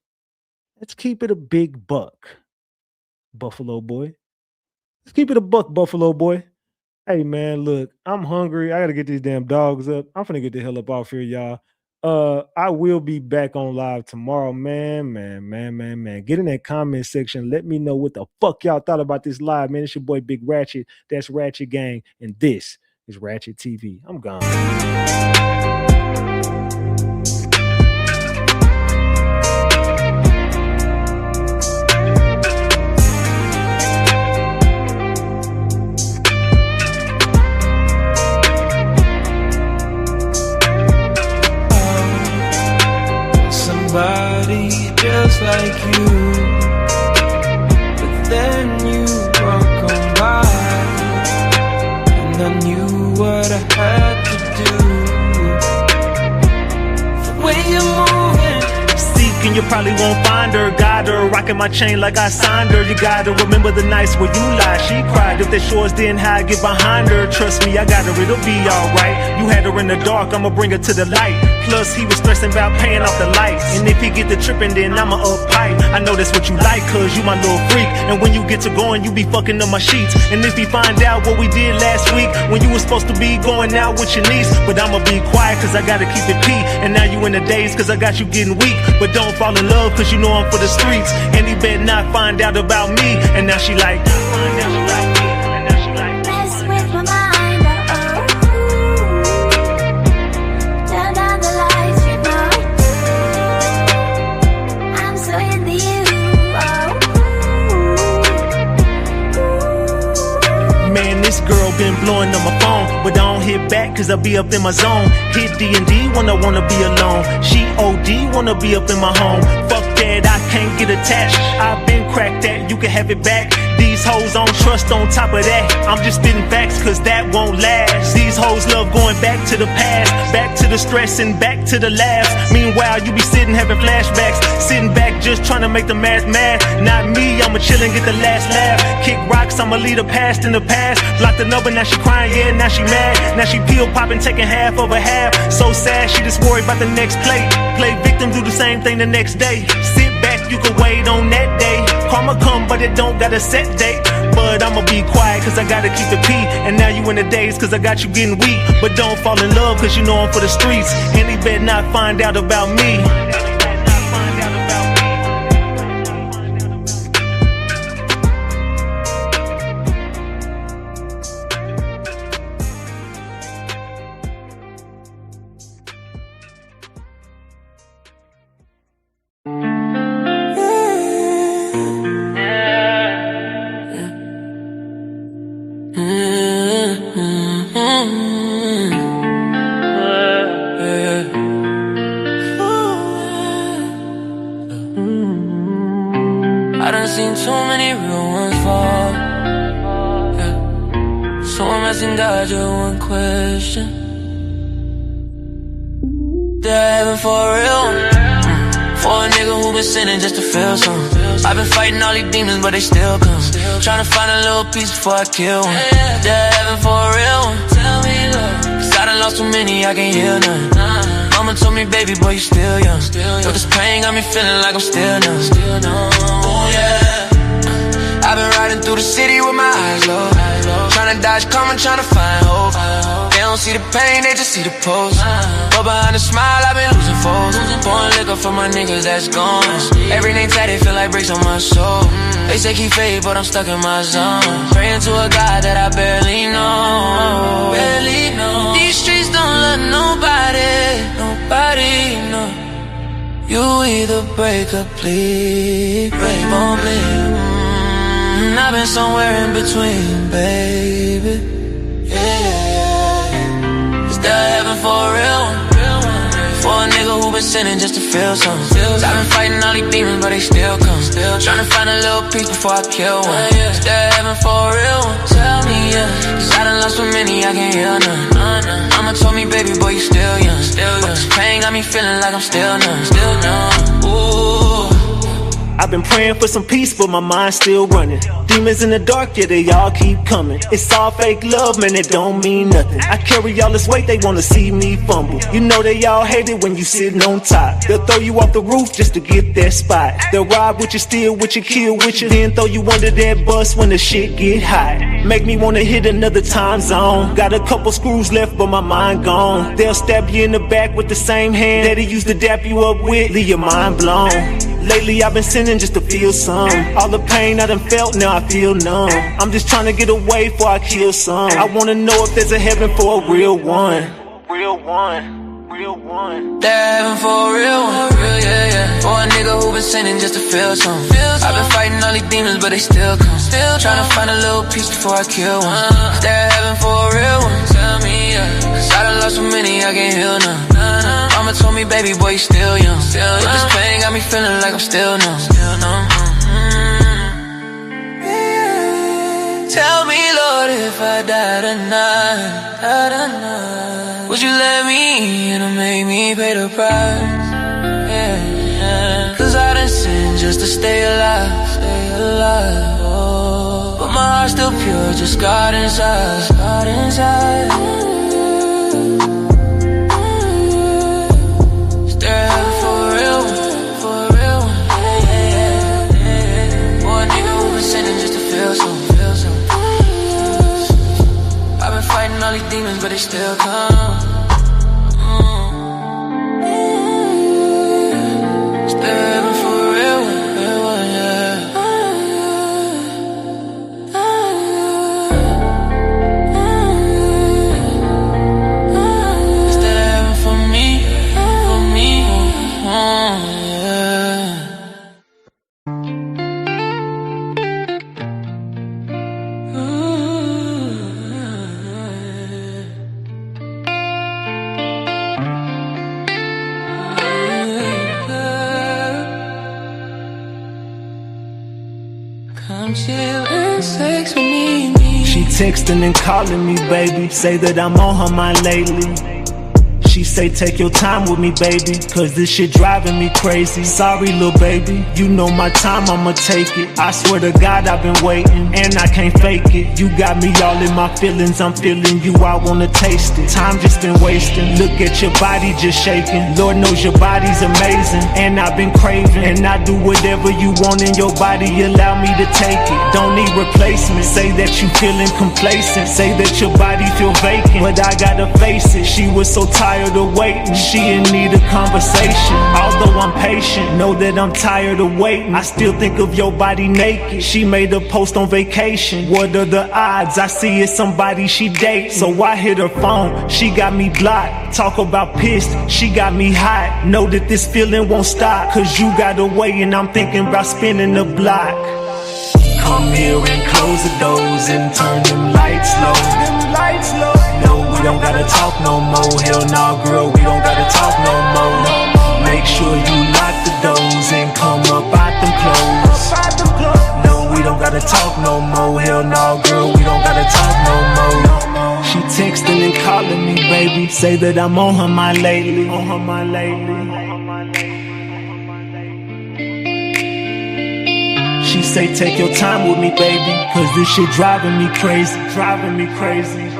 Let's keep it a big buck, Buffalo boy. Let's keep it a buck, Buffalo boy. Hey, man, look, I'm hungry. I got to get these damn dogs up. I'm finna get the hell up off here, y'all. I will be back on live tomorrow, man. Get in that comment section. Let me know what the fuck y'all thought about this live, man. It's your boy Big Ratchet. That's Ratchet Gang, and this is Ratchet TV. I'm gone. Somebody just like you, but then you walk on by, and I knew what I had to do. The way you're moving, seeking, you probably won't find her. Got her rocking my chain like I signed her. You gotta remember the nights where you lied. She cried if the shores didn't hide, get behind her. Trust me, I got her, it'll be alright. You had her in the dark, I'ma bring her to the light. Plus, he was stressing about paying off the lights. And if he get the tripping, then I'ma up pipe. I know that's what you like, cause you my little freak. And when you get to going, you be fucking up my sheets. And if he find out what we did last week, when you was supposed to be going out with your niece. But I'ma be quiet, cause I gotta keep it pee. And now you in the days, cause I got you getting weak. But don't fall in love, cause you know I'm for the streets. And he better not find out about me. And now she like, mess with my mind, turn down the lights, you know. I'm so into you, man, this girl been blowing up my phone, but I don't hit back cause I be up in my zone. Hit D&D when I wanna be alone. She OD wanna be up in my home. Fuck that, I can't get attached. I've been cracked that, you can have it back. These hoes on trust on top of that. I'm just spitting facts cause that won't last. These hoes love going back to the past, back to the stress and back to the laughs. Meanwhile, you be sitting having flashbacks, sitting back just trying to make the math mad. Not me, I'ma chill and get the last laugh. Kick rocks, I'ma leave the past in the past. Block the number, now she crying, yeah, now she mad. Now she pill popping, taking half of a half. So sad, she just worried about the next play. Play victim, do the same thing the next day. Sit back, you can wait on that day. Karma come, but it don't got a set date. But I'ma be quiet, cause I gotta keep it pee. And now you in the days, cause I got you getting weak. But don't fall in love, cause you know I'm for the streets. And he better not find out about me. I done seen too many real ones fall, yeah. So I'm asking God just one question: they're heaven for a real one? For a nigga who been sinning just to feel something. I've been fighting all these demons, but they still come. Trying to find a little piece before I kill one. They're heaven for a real one? Tell me, Lord. Cause I done lost too many, I can't hear none. Mama told me, baby boy, you still young. But this pain got me feeling like I'm still numb. Oh yeah. I've been riding through the city with my eyes low, trying to dodge karma, trying to find hope. They don't see the pain, they just see the post. But behind the smile, I've been losing foes. Pouring liquor for my niggas that's gone. Every name tatted feel like bricks on my soul. They say keep faith, but I'm stuck in my zone. Praying to a God that I barely know. Barely know. These streets don't love nobody. Nobody, no. You either break or bleed. Break or bleed. I've been somewhere in between, baby. Yeah. Is there heaven for a real one? For a nigga who been sinning just to feel something. I've been fighting all these demons, but they still come. Trying to find a little piece before I kill one. Is there heaven for a real one? Tell me, yeah. Cause I done lost too many, I can't hear none. Mama told me, baby boy, you still young. But this pain got me feeling like I'm still numb. Ooh. I've been praying for some peace, but my mind's still running. Demons in the dark, yeah, they all keep coming. It's all fake love, man, it don't mean nothing. I carry all this weight, they wanna see me fumble. You know they all hate it when you sitting on top. They'll throw you off the roof just to get that spot. They'll ride with you, steal with you, kill with you, then throw you under that bus when the shit get hot. Make me wanna hit another time zone. Got a couple screws left, but my mind gone. They'll stab you in the back with the same hand that he used to dap you up with. Leave your mind blown. Lately I've been sinning just to feel some. All the pain I done felt, now I feel numb. I'm just trying to get away before I kill some. I wanna know if there's a heaven for a real one. Real one, real one. They're heaven for a real one, yeah, yeah. For a nigga who been sinning just to feel something. I've been fighting all these demons, but they still come. Trying to find a little piece before I kill one. They're heaven for a real one, tell me, yeah. Cause I done lost so many, I can't heal none. Mama told me, baby boy, you still young. But this pain got me feeling like I'm still numb. Tell me, Lord, if I die tonight, would you let me in or make me pay the price? Yeah. Cause I done sinned just to stay alive, oh. But my heart's still pure, just God inside, God inside. Stare heaven for a real one, for a real one. For a nigga who been sinning just to feel something. I've been fighting all these demons, but they still come. Still heaven for a real one, yeah. Still heaven for me, yeah. Come chill and sex with me. She texting and calling me, baby. Say that I'm on her mind lately. She say take your time with me, baby, cause this shit driving me crazy. Sorry, little baby, you know my time, I'ma take it. I swear to God I've been waiting, and I can't fake it. You got me all in my feelings, I'm feeling you, I wanna taste it. Time just been wasting, look at your body just shaking. Lord knows your body's amazing, and I've been craving. And I do whatever you want in your body, allow me to take it. Don't need replacement, say that you feeling complacent. Say that your body feel vacant, but I gotta face it. She was so tired of waiting, she in need of conversation. Although I'm patient, know that I'm tired of waiting. I still think of your body naked. She made a post on vacation. What are the odds? I see it's somebody she dates. So I hit her phone, she got me blocked. Talk about pissed, she got me hot. Know that this feeling won't stop, cause you got away and I'm thinking about spinning the block. Come here and close the doors and turn them lights low. No, we don't gotta talk no more. Hell no, girl, we don't gotta talk no more. Make sure you lock the doors and come up out them clothes. No, we don't gotta talk no more. Hell no, girl, we don't gotta talk no more. She texting and calling me, baby. Say that I'm on her mind lately. On her mind lately. She say take your time with me, baby, cause this shit driving me crazy, driving me crazy.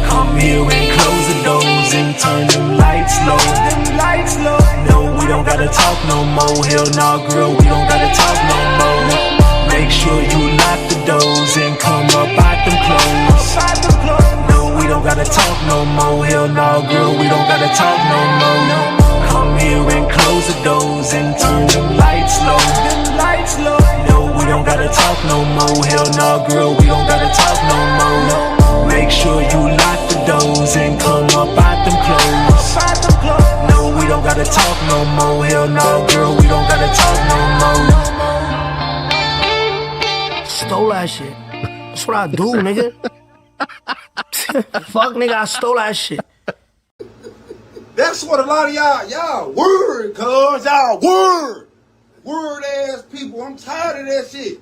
Come here and close the doors and turn them lights low. No, we don't gotta talk no more. Hell no, girl, we don't gotta talk no more. Make sure you lock the doors and come up out them clothes. No, we don't gotta talk no more. Hell no, girl, we don't gotta talk no more. Come here and close the doors and turn them lights low. No, we don't gotta talk no more. Hell no, girl, we don't gotta talk no more. Make sure you lock the doors and come up out them clothes. No, we don't gotta talk no more. Hell no, girl, we don't gotta talk no more. Stole that shit. That's what I do, nigga. Fuck, nigga, I stole that shit. That's what a lot of y'all word, cuz y'all word ass people. I'm tired of that shit.